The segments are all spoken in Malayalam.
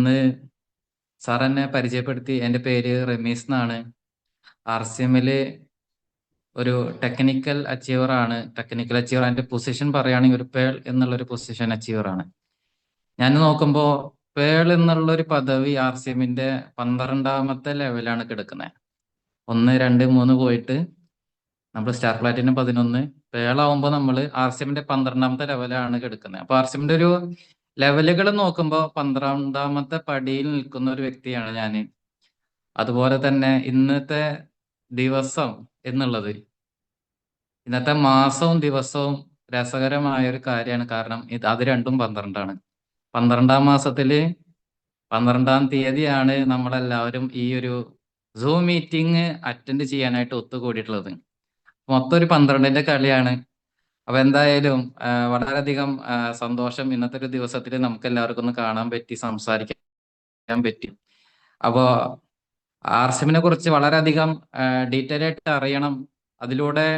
ഒന്ന് സാർ എന്നെ പരിചയപ്പെടുത്തി. എൻ്റെ പേര് റമീസ് എന്നാണ്. RCMല് ഒരു ടെക്നിക്കൽ അച്ചീവർ ആണ്. ടെക്നിക്കൽ അച്ചീവർ അതിന്റെ പൊസിഷൻ പറയുകയാണെങ്കിൽ ഒരു പേൾ എന്നുള്ള ഒരു പൊസിഷൻ അച്ചീവർ ആണ്. ഞാൻ നോക്കുമ്പോൾ പേൾ എന്നുള്ള ഒരു പദവി RCMന്റെ 12ാമത്തെ ലെവലാണ് കിടക്കുന്നത്. 1, 2, 3 പോയിട്ട് നമ്മൾ സ്റ്റാർ പ്ലാറ്റിനം 11, പേളാവുമ്പോൾ നമ്മൾ RCMന്റെ 12ാമത്തെ ലെവലാണ് കിടക്കുന്നത്. അപ്പൊ RCMന്റെ ഒരു ലെവലുകൾ നോക്കുമ്പോൾ 12ാമത്തെ പടിയിൽ നിൽക്കുന്ന ഒരു വ്യക്തിയാണ് ഞാൻ. അതുപോലെ തന്നെ ഇന്നത്തെ ദിവസം എന്നുള്ളത്, ഇന്നത്തെ മാസവും ദിവസവും രസകരമായ ഒരു കാര്യമാണ്. കാരണം അത് രണ്ടും 12ആണ്. 12ാം മാസത്തില് 12ാം തീയതിയാണ് നമ്മളെല്ലാവരും ഈ ഒരു സൂം മീറ്റിംഗ് അറ്റൻഡ് ചെയ്യാനായിട്ട് ഒത്തുകൂടിയിട്ടുള്ളത്. മൊത്തം ഒരു 12ന്റെ കളിയാണ്. അപ്പൊ എന്തായാലും വളരെയധികം സന്തോഷം. ഇന്നത്തെ ഒരു ദിവസത്തിൽ നമുക്ക് എല്ലാവർക്കും ഒന്ന് കാണാൻ പറ്റി, സംസാരിക്കാൻ പറ്റി. അപ്പോ RCMനെ കുറിച്ച് വളരെയധികം ഡീറ്റെയിൽ ആയിട്ട് അറിയണം. അതിലൂടെ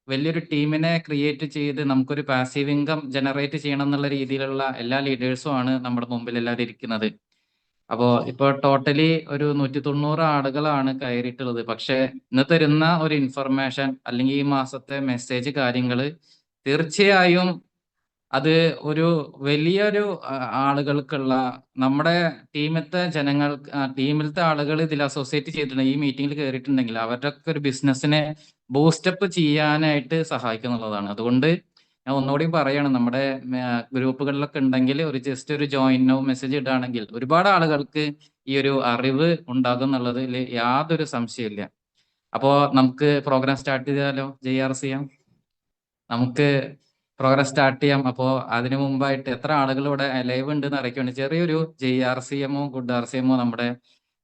വലിയൊരു ടീമിനെ ക്രിയേറ്റ് ചെയ്ത് നമുക്കൊരു പാസീവ് ഇൻകം ജനറേറ്റ് ചെയ്യണം എന്നുള്ള രീതിയിലുള്ള എല്ലാ ലീഡേഴ്സും ആണ് നമ്മുടെ മുമ്പിൽ എല്ലാവരും ഇരിക്കുന്നത്. അപ്പോൾ ഇപ്പോൾ ടോട്ടലി ഒരു 190 ആളുകളാണ് കയറിയിട്ടുള്ളത്. പക്ഷെ ഇന്ന് തരുന്ന ഒരു ഇൻഫർമേഷൻ അല്ലെങ്കിൽ ഈ മാസത്തെ മെസ്സേജ് കാര്യങ്ങൾ തീർച്ചയായും അത് ഒരു വലിയൊരു ആളുകൾക്കുള്ള, നമ്മുടെ ടീമിലത്തെ ആളുകൾ ഇതിൽ അസോസിയേറ്റ് ചെയ്തിട്ടുണ്ടെങ്കിൽ, ഈ മീറ്റിംഗിൽ കയറിയിട്ടുണ്ടെങ്കിൽ അവരുടെ ഒക്കെ ഒരു ബിസിനസ്സിനെ ബൂസ്റ്റപ്പ് ചെയ്യാനായിട്ട് സഹായിക്കുന്നുള്ളതാണ്. അതുകൊണ്ട് ഞാൻ ഒന്നുകൂടി പറയാണ്, നമ്മുടെ ഗ്രൂപ്പുകളിലൊക്കെ ഉണ്ടെങ്കിൽ ഒരു ജസ്റ്റ് ഒരു ജോയിനോ മെസ്സേജ് ഇടുകയാണെങ്കിൽ ഒരുപാട് ആളുകൾക്ക് ഈ ഒരു അറിവ് ഉണ്ടാകും എന്നുള്ളതിൽ യാതൊരു സംശയമില്ല. അപ്പോൾ നമുക്ക് പ്രോഗ്രാം സ്റ്റാർട്ട് ചെയ്താലോ? JRCM നമുക്ക് പ്രോഗ്രാം സ്റ്റാർട്ട് ചെയ്യാം. അപ്പോൾ അതിനു മുമ്പായിട്ട് എത്ര ആളുകൾ ഇവിടെ ലൈവ് ഉണ്ട് എന്ന് അറിയിക്കുന്നുണ്ട്. ചെറിയൊരു JRCMO ഗുഡ് RCMO നമ്മുടെ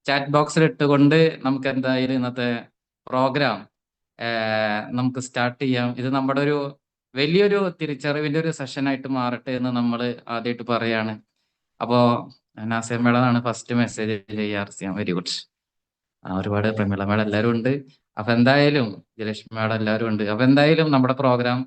ചാറ്റ് ബോക്സിൽ ഇട്ടുകൊണ്ട് നമുക്ക് എന്തായാലും ഇന്നത്തെ പ്രോഗ്രാം നമുക്ക് സ്റ്റാർട്ട് ചെയ്യാം. ഇത് നമ്മുടെ ഒരു വലിയൊരു തിരിച്ചറിവിന്റെ ഒരു സെഷനായിട്ട് മാറട്ടെ എന്ന് നമ്മൾ ആദ്യമായിട്ട് പറയാണ്. അപ്പോൾ നാസിയ മേഡമാണ് first message. JRCM very good. ഒരുപാട് പ്രമീള മേഡം എല്ലാവരും ഉണ്ട്. അപ്പൊ എന്തായാലും ജയലക്ഷ്മി മേഡം എല്ലാവരും ഉണ്ട്. അപ്പൊ എന്തായാലും നമ്മുടെ പ്രോഗ്രാം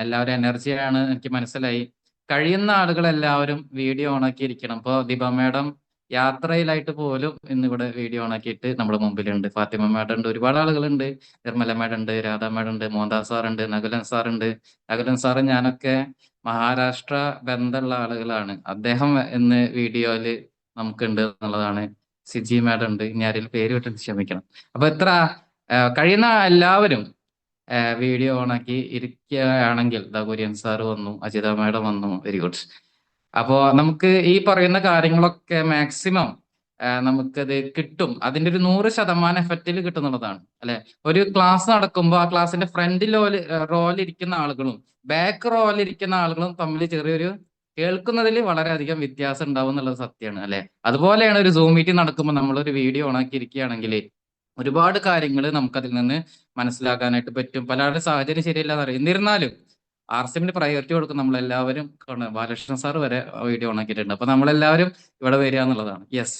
എല്ലാവരും എനർജിയാണ് എനിക്ക് മനസ്സിലായി. കഴിയുന്ന ആളുകൾ എല്ലാവരും വീഡിയോ ഓണാക്കി ഇരിക്കണം. ഇപ്പോൾ ദീപ മേഡം യാത്രയിലായിട്ട് പോലും ഇന്നിവിടെ വീഡിയോ ഓണാക്കിയിട്ട് നമ്മുടെ മുമ്പിലുണ്ട്. ഫാത്തിമ മേഡം ഉണ്ട്, ഒരുപാട് ആളുകളുണ്ട്. നിർമ്മല മേഡം ഉണ്ട്, രാധാ മേഡം ഉണ്ട്, മോഹൻദാസ് സാർ ഉണ്ട്, നകുലൻ സാർ ഉണ്ട്. നകുലൻ സാറ് ഞാനൊക്കെ മഹാരാഷ്ട്ര ബന്ധമുള്ള ആളുകളാണ്. അദ്ദേഹം ഇന്ന് വീഡിയോയില് നമുക്കുണ്ട് എന്നുള്ളതാണ്. സിജി മാഡം ഉണ്ട്. ഇനി ആരെങ്കിലും പേര് വിട്ടിട്ട് ക്ഷമിക്കണം. അപ്പൊ എത്ര കഴിയുന്ന എല്ലാവരും വീഡിയോ ഓണാക്കി ഇരിക്കുകയാണെങ്കിൽ, കുര്യൻ സാർ വന്നു, അജിത മാഡം വന്നു, വെരി ഗുഡ്. അപ്പോ നമുക്ക് ഈ പറയുന്ന കാര്യങ്ങളൊക്കെ മാക്സിമം നമുക്കത് കിട്ടും. അതിന്റെ ഒരു 100% എഫക്റ്റിൽ കിട്ടുന്നുള്ളതാണ് അല്ലെ. ഒരു ക്ലാസ് നടക്കുമ്പോൾ ആ ക്ലാസ്സിന്റെ ഫ്രണ്ട് റോയിലിരിക്കുന്ന ആളുകളും ബാക്ക് റോയിലിരിക്കുന്ന ആളുകളും തമ്മിൽ ചെറിയൊരു കേൾക്കുന്നതിൽ വളരെയധികം വ്യത്യാസം ഉണ്ടാവും എന്നുള്ളത് സത്യമാണ് അല്ലെ. അതുപോലെയാണ് ഒരു സൂം മീറ്റിംഗ് നടക്കുമ്പോൾ നമ്മൾ ഒരു വീഡിയോ ഓണാക്കി ഇരിക്കുകയാണെങ്കിൽ ഒരുപാട് കാര്യങ്ങൾ നമുക്കതിൽ നിന്ന് മനസ്സിലാക്കാനായിട്ട് പറ്റും. പലരുടെ സാഹചര്യം ശരിയല്ലാന്ന് അറിയാം. എന്നിരുന്നാലും RCMന് പ്രയോറിറ്റി കൊടുക്കും. നമ്മളെല്ലാവരും ബാലകൃഷ്ണൻ സാർ വരെ വീഡിയോ ഓണാക്കിയിട്ടുണ്ട്. അപ്പൊ നമ്മളെല്ലാവരും ഇവിടെ വരിക എന്നുള്ളതാണ്. യെസ്.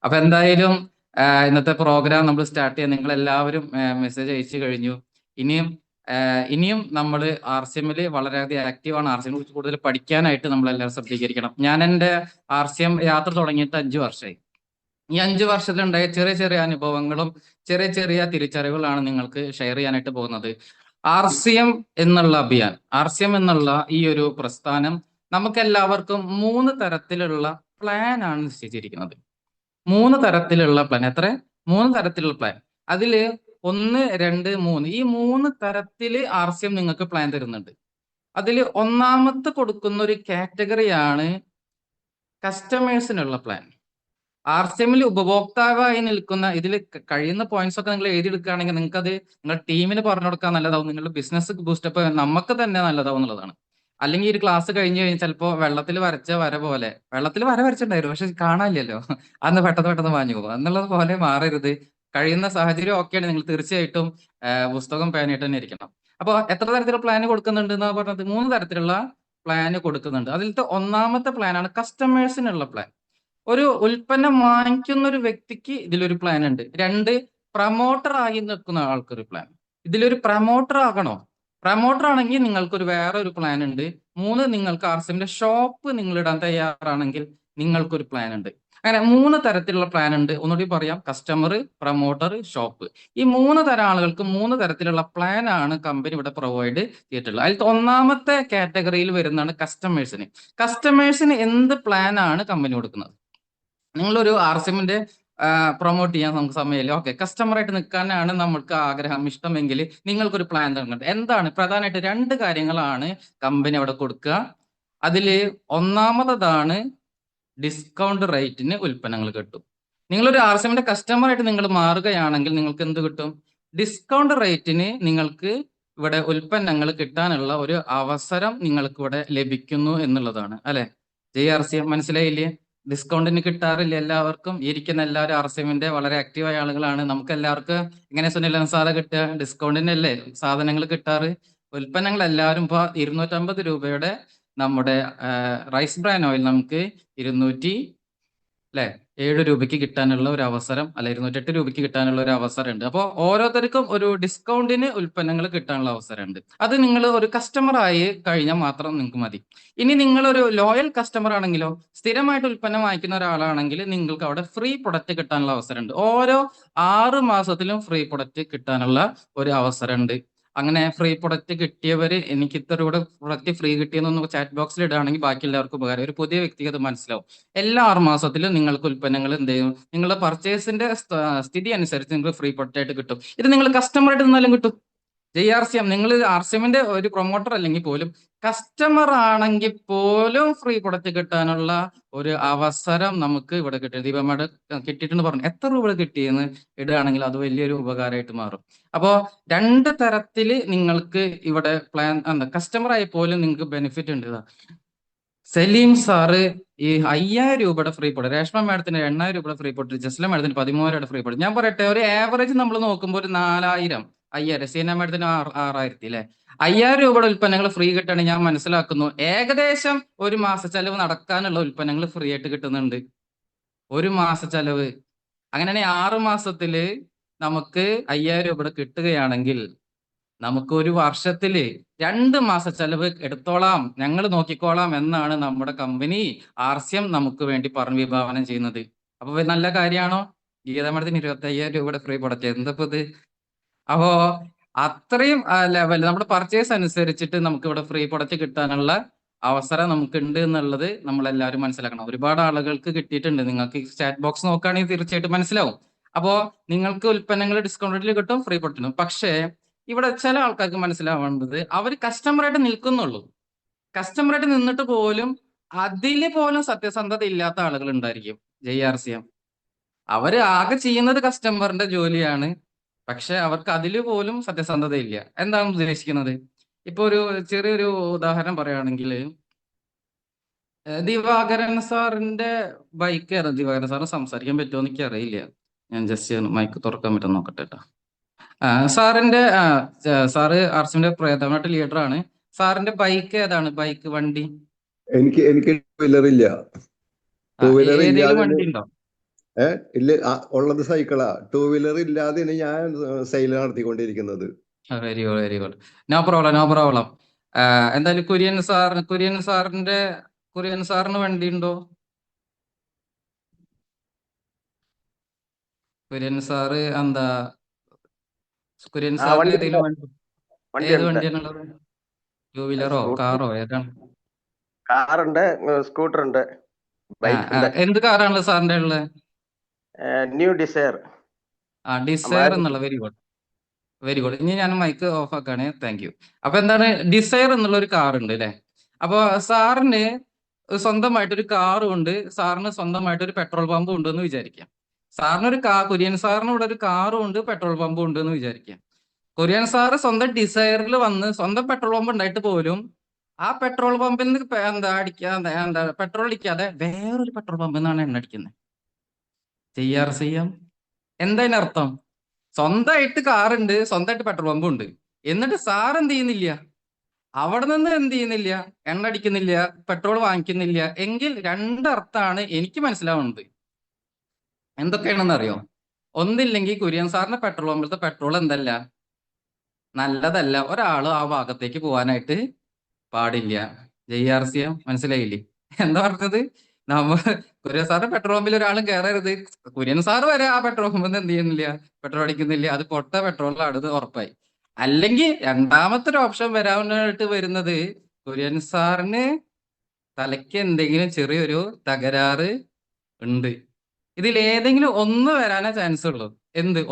അപ്പൊ എന്തായാലും ഇന്നത്തെ പ്രോഗ്രാം നമ്മൾ സ്റ്റാർട്ട് ചെയ്യാം. നിങ്ങൾ എല്ലാവരും മെസ്സേജ് അയച്ചു കഴിഞ്ഞു. ഇനിയും നമ്മൾ RCMല് വളരെയധികം ആക്റ്റീവാണ്. RCMനെ കുറിച്ച് കൂടുതൽ പഠിക്കാനായിട്ട് നമ്മളെല്ലാവരും ശ്രദ്ധിക്കണം. ഞാൻ എൻ്റെ RCM യാത്ര തുടങ്ങിയിട്ട് 5 വർഷമായി. ഈ 5 വർഷത്തിലുണ്ടായ ചെറിയ ചെറിയ അനുഭവങ്ങളും ചെറിയ ചെറിയ തിരിച്ചറിവുകളാണ് നിങ്ങൾക്ക് ഷെയർ ചെയ്യാനായിട്ട് പോകുന്നത്. RCM എന്നുള്ള അഭിയാൻ, RCM എന്നുള്ള ഈ ഒരു പ്രസ്ഥാനം നമുക്കെല്ലാവർക്കും 3 തരത്തിലുള്ള പ്ലാൻ ആണ് നിശ്ചയിച്ചിരിക്കുന്നത്. 3 തരത്തിലുള്ള പ്ലാൻ. 3 തരത്തിലുള്ള പ്ലാൻ. അതില് 1, 2, 3 ഈ 3 തരത്തില് RCM നിങ്ങൾക്ക് പ്ലാൻ തരുന്നുണ്ട്. അതിൽ ഒന്നാമത്തെ കൊടുക്കുന്ന ഒരു കാറ്റഗറിയാണ് കസ്റ്റമേഴ്സിനുള്ള പ്ലാൻ. RCMൽ ഉപഭോക്താവായി നിൽക്കുന്ന, ഇതിൽ കഴിയുന്ന പോയിന്റ്സ് ഒക്കെ നിങ്ങൾ എഴുതിയെടുക്കുകയാണെങ്കിൽ നിങ്ങൾക്ക് അത് നിങ്ങളുടെ ടീമിന് പറഞ്ഞു കൊടുക്കാൻ നല്ലതാവും. നിങ്ങളുടെ ബിസിനസ് ബൂസ്റ്റപ്പ് നമുക്ക് തന്നെ നല്ലതാവും എന്നുള്ളതാണ്. അല്ലെങ്കിൽ ഒരു ക്ലാസ് കഴിഞ്ഞ് കഴിഞ്ഞാൽ ചിലപ്പോൾ വെള്ളത്തിൽ വരച്ച വര പോലെ, വെള്ളത്തിൽ വര വരച്ചിട്ടുണ്ടായിരുന്നു പക്ഷെ കാണാനില്ലല്ലോ, അന്ന് പെട്ടെന്ന് പെട്ടെന്ന് മാഞ്ഞു പോകും എന്നുള്ളത് പോലെ മാറരുത്. കഴിയുന്ന സാഹചര്യം ഓക്കെയാണ്, നിങ്ങൾ തീർച്ചയായിട്ടും പുസ്തകം പേനായിട്ട് തന്നെ ഇരിക്കണം. അപ്പോൾ എത്ര തരത്തിലുള്ള പ്ലാൻ കൊടുക്കുന്നുണ്ട് എന്നാ പറഞ്ഞത്? 3 തരത്തിലുള്ള പ്ലാൻ കൊടുക്കുന്നുണ്ട്. അതിലത്തെ ഒന്നാമത്തെ പ്ലാനാണ് കസ്റ്റമേഴ്സിനുള്ള പ്ലാൻ. ഒരു ഉൽപ്പന്നം വാങ്ങിക്കുന്ന ഒരു വ്യക്തിക്ക് ഇതിലൊരു പ്ലാൻ ഉണ്ട്. 2, പ്രമോട്ടർ ആയി നിൽക്കുന്ന ആൾക്കൊരു പ്ലാൻ. ഇതിലൊരു പ്രമോട്ടർ ആകണോ? പ്രമോട്ടർ ആണെങ്കിൽ നിങ്ങൾക്കൊരു വേറെ ഒരു പ്ലാൻ ഉണ്ട്. 3, നിങ്ങൾക്ക് RCMന്റെ ഷോപ്പ് നിങ്ങൾ ഇടാൻ തയ്യാറാണെങ്കിൽ നിങ്ങൾക്കൊരു പ്ലാൻ ഉണ്ട്. അങ്ങനെ 3 തരത്തിലുള്ള പ്ലാൻ ഉണ്ട്. ഒന്നുകൂടി പറയാം: കസ്റ്റമർ, പ്രൊമോട്ടർ, ഷോപ്പ്. ഈ 3 തരം ആളുകൾക്ക് 3 തരത്തിലുള്ള പ്ലാൻ ആണ് കമ്പനി ഇവിടെ പ്രൊവൈഡ് ചെയ്തിട്ടുള്ളത്. അതിൽ ഒന്നാമത്തെ കാറ്റഗറിയിൽ വരുന്നതാണ് കസ്റ്റമേഴ്സിന്. കസ്റ്റമേഴ്സിന് എന്ത് പ്ലാൻ ആണ് കമ്പനി കൊടുക്കുന്നത്? നിങ്ങളൊരു RCMന്റെ പ്രൊമോട്ട് ചെയ്യാൻ നമുക്ക് സമയമില്ല. ഓക്കെ, കസ്റ്റമറായിട്ട് നിൽക്കാനാണ് നമ്മൾക്ക് ആഗ്രഹം, ഇഷ്ടമെങ്കിൽ നിങ്ങൾക്കൊരു പ്ലാൻ തരുന്നുണ്ട്. എന്താണ് പ്രധാനമായിട്ട് 2 കാര്യങ്ങളാണ് കമ്പനി അവിടെ കൊടുക്കുക. അതിൽ ഒന്നാമതാണ് ഡിസ്കൗണ്ട് റേറ്റിന് ഉൽപ്പന്നങ്ങൾ കിട്ടും. നിങ്ങളൊരു RCMന്റെ കസ്റ്റമറായിട്ട് നിങ്ങൾ മാറുകയാണെങ്കിൽ നിങ്ങൾക്ക് എന്ത് കിട്ടും? ഡിസ്കൗണ്ട് റേറ്റിന് നിങ്ങൾക്ക് ഇവിടെ ഉൽപ്പന്നങ്ങൾ കിട്ടാനുള്ള ഒരു അവസരം നിങ്ങൾക്ക് ഇവിടെ ലഭിക്കുന്നു എന്നുള്ളതാണ്. അല്ലെ RCM? മനസ്സിലായില്ലേ? ഡിസ്കൗണ്ടിന് കിട്ടാറില്ല എല്ലാവർക്കും. ഈ ഇരിക്കുന്ന എല്ലാവരും RCMന്റെ വളരെ ആക്റ്റീവായ ആളുകളാണ്. നമുക്ക് എല്ലാവർക്കും എങ്ങനെ സുനിൽ സാറെ കിട്ടുക? ഡിസ്കൗണ്ടിനല്ലേ സാധനങ്ങൾ കിട്ടാറ്. ഉൽപ്പന്നങ്ങൾ എല്ലാവരും ഇപ്പോൾ 250 രൂപയുടെ നമ്മുടെ റൈസ് ബ്രാൻ ഓയിൽ നമുക്ക് 207 രൂപയ്ക്ക് കിട്ടാനുള്ള ഒരു അവസരം, അല്ല 208 രൂപയ്ക്ക് കിട്ടാനുള്ള ഒരു അവസരം ഉണ്ട്. അപ്പോൾ ഓരോരുത്തർക്കും ഒരു ഡിസ്കൗണ്ടിന് ഉൽപ്പന്നങ്ങൾ കിട്ടാനുള്ള അവസരമുണ്ട്. അത് നിങ്ങൾ ഒരു കസ്റ്റമറായി കഴിഞ്ഞാൽ മാത്രം നിങ്ങൾക്ക് മതി. ഇനി നിങ്ങളൊരു ലോയൽ കസ്റ്റമർ ആണെങ്കിലോ, സ്ഥിരമായിട്ട് ഉൽപ്പന്നം വാങ്ങിക്കുന്ന ഒരാളാണെങ്കിൽ നിങ്ങൾക്ക് അവിടെ ഫ്രീ പ്രൊഡക്റ്റ് കിട്ടാനുള്ള അവസരമുണ്ട്. ഓരോ 6 മാസത്തിലും ഫ്രീ പ്രൊഡക്റ്റ് കിട്ടാനുള്ള ഒരു അവസരമുണ്ട്. അങ്ങനെ ഫ്രീ പ്രൊഡക്റ്റ് കിട്ടിയവർ എനിക്ക് ഇത്ര രൂപയുടെ പ്രൊഡക്റ്റ് ഫ്രീ കിട്ടിയെന്നൊന്ന് ചാറ്റ് ബോക്സിൽ ഇടുകയാണെങ്കിൽ ബാക്കി എല്ലാവർക്കും ഉപകാരം. ഒരു പുതിയ വ്യക്തിക്ക് അത് മനസ്സിലാവും. എല്ലാ 6 മാസത്തിലും നിങ്ങൾക്ക് ഉൽപ്പന്നങ്ങൾ എന്ത് ചെയ്യും? നിങ്ങളുടെ പർച്ചേസിന്റെ സ്ഥിതി അനുസരിച്ച് നിങ്ങൾക്ക് ഫ്രീ പ്രൊഡക്റ്റ് ആയിട്ട് കിട്ടും. ഇത് നിങ്ങൾ കസ്റ്റമറായിട്ട് നിന്നാലും കിട്ടും. RCM, നിങ്ങൾ RCMന്റെ ഒരു പ്രൊമോട്ടർ അല്ലെങ്കിൽ പോലും കസ്റ്റമർ ആണെങ്കിൽ പോലും ഫ്രീ പ്രൊഡക്റ്റ് കിട്ടാനുള്ള ഒരു അവസരം നമുക്ക് ഇവിടെ കിട്ടും. ദീപമ്മയുടെ കിട്ടിയിട്ടെന്ന് പറഞ്ഞു, എത്ര രൂപ കിട്ടിയെന്ന് ഇടുകയാണെങ്കിൽ അത് വലിയൊരു ഉപകാരമായിട്ട് മാറും. അപ്പോൾ 2 തരത്തിൽ നിങ്ങൾക്ക് ഇവിടെ പ്ലാൻ കസ്റ്റമർ ആയി പോലും നിങ്ങൾക്ക് ബെനിഫിറ്റ് ഉണ്ട്. സലീം സാറ് ഈ 5000 രൂപയുടെ ഫ്രീ പ്രൊഡക്റ്റ്, രേഷ്മ മാഡത്തിന് 8000 രൂപയുടെ ഫ്രീ പ്രൊഡക്റ്റ്, ജസ്ല മാഡത്തിന് 13,000 ഫ്രീ പ്രൊഡക്റ്റ്. ഞാൻ പറയട്ടെ, ഒരു ആവറേജ് നമ്മൾ നോക്കുമ്പോൾ ഒരു 4000, 5000, സീന മാഡത്തിന് 6000 അല്ലേ, 5000 രൂപയുടെ ഉൽപ്പന്നങ്ങൾ ഫ്രീ കിട്ടുകയാണെങ്കിൽ ഞാൻ മനസ്സിലാക്കുന്നു ഏകദേശം ഒരു മാസ ചെലവ് നടക്കാനുള്ള ഉൽപ്പന്നങ്ങൾ ഫ്രീ ആയിട്ട് കിട്ടുന്നുണ്ട്. ഒരു മാസ ചെലവ്. അങ്ങനെയാണെങ്കിൽ 6 മാസത്തില് നമുക്ക് 5000 രൂപയുടെ കിട്ടുകയാണെങ്കിൽ നമുക്ക് ഒരു വർഷത്തില് 2 മാസ ചെലവ് എടുത്തോളാം, ഞങ്ങൾ നോക്കിക്കോളാം എന്നാണ് നമ്മുടെ കമ്പനി RCM നമുക്ക് വേണ്ടി പറഞ്ഞ് വിഭാവനം ചെയ്യുന്നത്. അപ്പൊ നല്ല കാര്യമാണോ? ഗീതാ മാഡത്തിന് 25,000 രൂപയുടെ ഫ്രീ പ്രൊഡക്റ്റ്, എന്തപ്പോ ഇത്? അപ്പോ അത്രയും ലെവൽ നമ്മുടെ പർച്ചേസ് അനുസരിച്ചിട്ട് നമുക്ക് ഇവിടെ ഫ്രീ പ്രൊഡക്റ്റ് കിട്ടാനുള്ള അവസരം നമുക്ക് ഉണ്ട് എന്നുള്ളത് നമ്മൾ എല്ലാവരും മനസ്സിലാക്കണം. ഒരുപാട് ആളുകൾക്ക് കിട്ടിയിട്ടുണ്ട്. നിങ്ങൾക്ക് ചാറ്റ് ബോക്സ് നോക്കുകയാണെങ്കിൽ തീർച്ചയായിട്ടും മനസ്സിലാവും. അപ്പോ നിങ്ങൾക്ക് ഉൽപ്പന്നങ്ങൾ ഡിസ്കൗണ്ടിൽ കിട്ടും, ഫ്രീ പ്രൊഡക്റ്റ്. പക്ഷേ ഇവിടെ ചില ആൾക്കാർക്ക് മനസ്സിലാവേണ്ടത് അവർ കസ്റ്റമറായിട്ട് നിൽക്കുന്നുള്ളൂ. കസ്റ്റമറായിട്ട് നിന്നിട്ട് പോലും അതിൽ പോലും സത്യസന്ധത ഇല്ലാത്ത ആളുകൾ ഉണ്ടായിരിക്കും. RCM അവര് ആകെ ചെയ്യുന്നത് കസ്റ്റമറിന്റെ ജോലിയാണ്. പക്ഷെ അവർക്ക് അതിൽ പോലും സത്യസന്ധത ഇല്ല. എന്താണ് ഉദ്ദേശിക്കുന്നത്? ഇപ്പൊ ഒരു ചെറിയൊരു ഉദാഹരണം പറയുകയാണെങ്കിൽ, ദിവാകരൻ സാറിന്റെ ബൈക്ക് ഏതാ? ദിവാകരൻ സാറിന് സംസാരിക്കാൻ പറ്റുമോ എനിക്ക് അറിയില്ല. ഞാൻ ജസ്റ്റ് മൈക്ക് തുറക്കാൻ പറ്റും നോക്കട്ടെ കേട്ടോ. സാറിന്റെ സാറ് RCMന്റെ പ്രധാനമായിട്ട് ലീഡറാണ്. സാറിന്റെ ബൈക്ക് ഏതാണ്? ബൈക്ക്, വണ്ടി? എനിക്ക് ടൂ വീലർ ഇല്ല. ടൂ വീലർ ഏതെങ്കിലും ഇല്ലാതെ വണ്ടി ഉണ്ടോ? ഇല്ല, ഉള്ളത് സൈക്കിളാ. ടൂ വീലർ ഇല്ലാതെയാണ് ഞാൻ സെയിൽ നടത്തിക്കൊണ്ടിരിക്കുന്നത്. Very good, very good. No problem, no problem. എന്തായാലും കുര്യൻ സാറിന് വണ്ടി ഉണ്ടോ? കുര്യൻ സാറ് എന്താ, കുര്യൻ സാറിന് ഏതെങ്കിലും വണ്ടി, ഏത് വണ്ടിയാണുള്ളത്? 2 വീലറോ കാറോ ഏതാണ്? കാറുണ്ട്, സ്കൂട്ടർ ഉണ്ട്, ബൈക്ക് ഉണ്ട്. എന്ത് കാറാണല്ലോ സാറിന്റെ ഉള്ളത്? New Dzire. ഡിസയർ എന്നുള്ള, വെരി ഗുഡ്, വെരി ഗുഡ്. ഇനി ഞാൻ മൈക്ക് ഓഫ് ആക്കാണ്. Thank you. അപ്പൊ എന്താണ്, ഡിസയർ എന്നുള്ള ഒരു കാർ ഉണ്ട് അല്ലെ? അപ്പൊ സാറിന് സ്വന്തമായിട്ടൊരു കാറും ഉണ്ട്, സാറിന് സ്വന്തമായിട്ടൊരു പെട്രോൾ പമ്പും ഉണ്ട് എന്ന് വിചാരിക്കാം. കുര്യൻ സാറിന് ഇവിടെ ഒരു കാറും ഉണ്ട്, പെട്രോൾ പമ്പും ഉണ്ട് എന്ന് വിചാരിക്കാം. കുര്യൻ സാറ് സ്വന്തം ഡിസയറിൽ വന്ന് സ്വന്തം പെട്രോൾ പമ്പ് ഉണ്ടായിട്ട് പോലും ആ പെട്രോൾ പമ്പിൽ നിന്ന് പെട്രോൾ അടിക്കാതെ വേറൊരു പെട്രോൾ പമ്പിൽ നിന്നാണ് എണ്ണ അടിക്കുന്നത്. ചെയ്യാം. എന്താ അതിനർത്ഥം? സ്വന്തമായിട്ട് കാറുണ്ട്, സ്വന്തമായിട്ട് പെട്രോൾ പമ്പും ഉണ്ട്. എന്നിട്ട് സാർ എന്ത് ചെയ്യുന്നില്ല? അവിടെ നിന്ന് എന്ത് ചെയ്യുന്നില്ല? എണ്ണ അടിക്കുന്നില്ല, പെട്രോൾ വാങ്ങിക്കുന്നില്ല. എങ്കിൽ 2 അർത്ഥമാണ് എനിക്ക് മനസ്സിലാവുന്നത്. എന്തൊക്കെയാണെന്ന് അറിയോ? ഒന്നില്ലെങ്കിൽ കുര്യൻ സാറിന്റെ പെട്രോൾ പമ്പിലത്തെ പെട്രോൾ എന്തല്ല, നല്ലതല്ല. ഒരാളും ആ ഭാഗത്തേക്ക് പോകാനായിട്ട് പാടില്ല. RCM മനസ്സിലായില്ലേ എന്താ പറഞ്ഞത്? നമ്മ കുര്യൻ സാറിന്റെ പെട്രോൾ പമ്പിൽ ഒരാളും കയറരുത്. കുര്യൻ സാറ് വരെ ആ പെട്രോൾ പമ്പിൽ എന്ത് ചെയ്യുന്നില്ല, പെട്രോൾ അടിക്കുന്നില്ല. അത് പൊട്ട പെട്രോളിലാണ്, അത് ഉറപ്പായി. അല്ലെങ്കിൽ രണ്ടാമത്തെ ഒരു ഓപ്ഷൻ വരാനായിട്ട് വരുന്നത്, കുര്യൻ സാറിന് തലയ്ക്ക് എന്തെങ്കിലും ചെറിയൊരു തകരാറ് ഉണ്ട്. ഇതിൽ ഏതെങ്കിലും ഒന്ന് വരാനേ ചാൻസ് ഉള്ളൂ.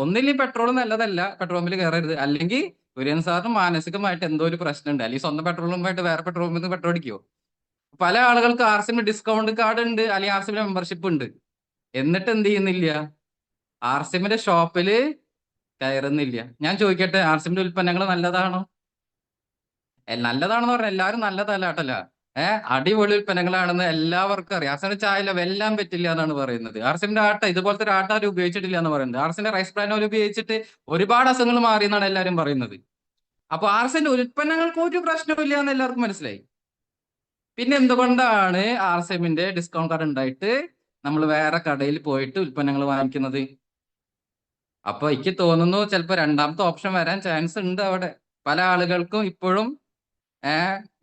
ഒന്നില്ലെങ്കിൽ പെട്രോൾ നല്ലതല്ല, പെട്രോൾ പമ്പിൽ കയറരുത്. അല്ലെങ്കിൽ കുര്യൻ സാറിന് മാനസികമായിട്ട് എന്തോ ഒരു പ്രശ്നമുണ്ട്. അല്ലെങ്കിൽ സ്വന്തം പെട്രോൾ പമ്പായിട്ട് വേറെ പെട്രോൾ പമ്പിൽ നിന്ന് പെട്രോൾ അടിക്കുമോ? പല ആളുകൾക്ക് ആർസിഎമ്മിന് ഡിസ്കൗണ്ട് കാർഡ് ഉണ്ട്, അല്ലെങ്കിൽ ആർസിഎമ്മിന് മെമ്പർഷിപ്പ് ഉണ്ട്. എന്നിട്ട് എന്ത് ചെയ്യുന്നില്ല, ആർസിഎമ്മിന്റെ ഷോപ്പിൽ കയറുന്നില്ല. ഞാൻ ചോദിക്കട്ടെ, ആർസിഎമ്മിന്റെ ഉൽപ്പന്നങ്ങൾ നല്ലതാണോ? നല്ലതാണെന്ന് പറഞ്ഞാൽ എല്ലാവരും നല്ലതല്ല. അടിപൊളി ഉൽപ്പന്നങ്ങളാണെന്ന് എല്ലാവർക്കും അറിയാം. ആർസിഎമ്മിന്റെ ചായ വെല്ലാൻ പറ്റില്ല എന്നാണ് പറയുന്നത്. ആർസിഎമ്മിന്റെ ആട്ട ഇതുപോലത്തെ ഒരു ആട്ട ആരും ഉപയോഗിച്ചിട്ടില്ല എന്ന് പറയുന്നത്. ആർസിഎമ്മിന്റെ റൈസ് ബ്രാൻ ഓയിൽ ഉപയോഗിച്ചിട്ട് ഒരുപാട് അസുഖങ്ങൾ മാറി എന്നാണ് എല്ലാവരും പറയുന്നത്. അപ്പൊ ആർസിഎമ്മിന്റെ ഉൽപ്പന്നങ്ങൾക്ക് ഒരു പ്രശ്നമില്ല എന്ന് എല്ലാവർക്കും മനസ്സിലായി. പിന്നെ എന്തുകൊണ്ടാണ് ആർസിഎമ്മിന്റെ ഡിസ്കൗണ്ട് കാർഡ് ഉണ്ടായിട്ട് നമ്മൾ വേറെ കടയിൽ പോയിട്ട് ഉൽപ്പന്നങ്ങൾ വാങ്ങിക്കുന്നത്? അപ്പൊ എനിക്ക് തോന്നുന്നു ചിലപ്പോ രണ്ടാമത്തെ ഓപ്ഷൻ വരാൻ ചാൻസ് ഉണ്ട് അവിടെ. പല ആളുകൾക്കും ഇപ്പോഴും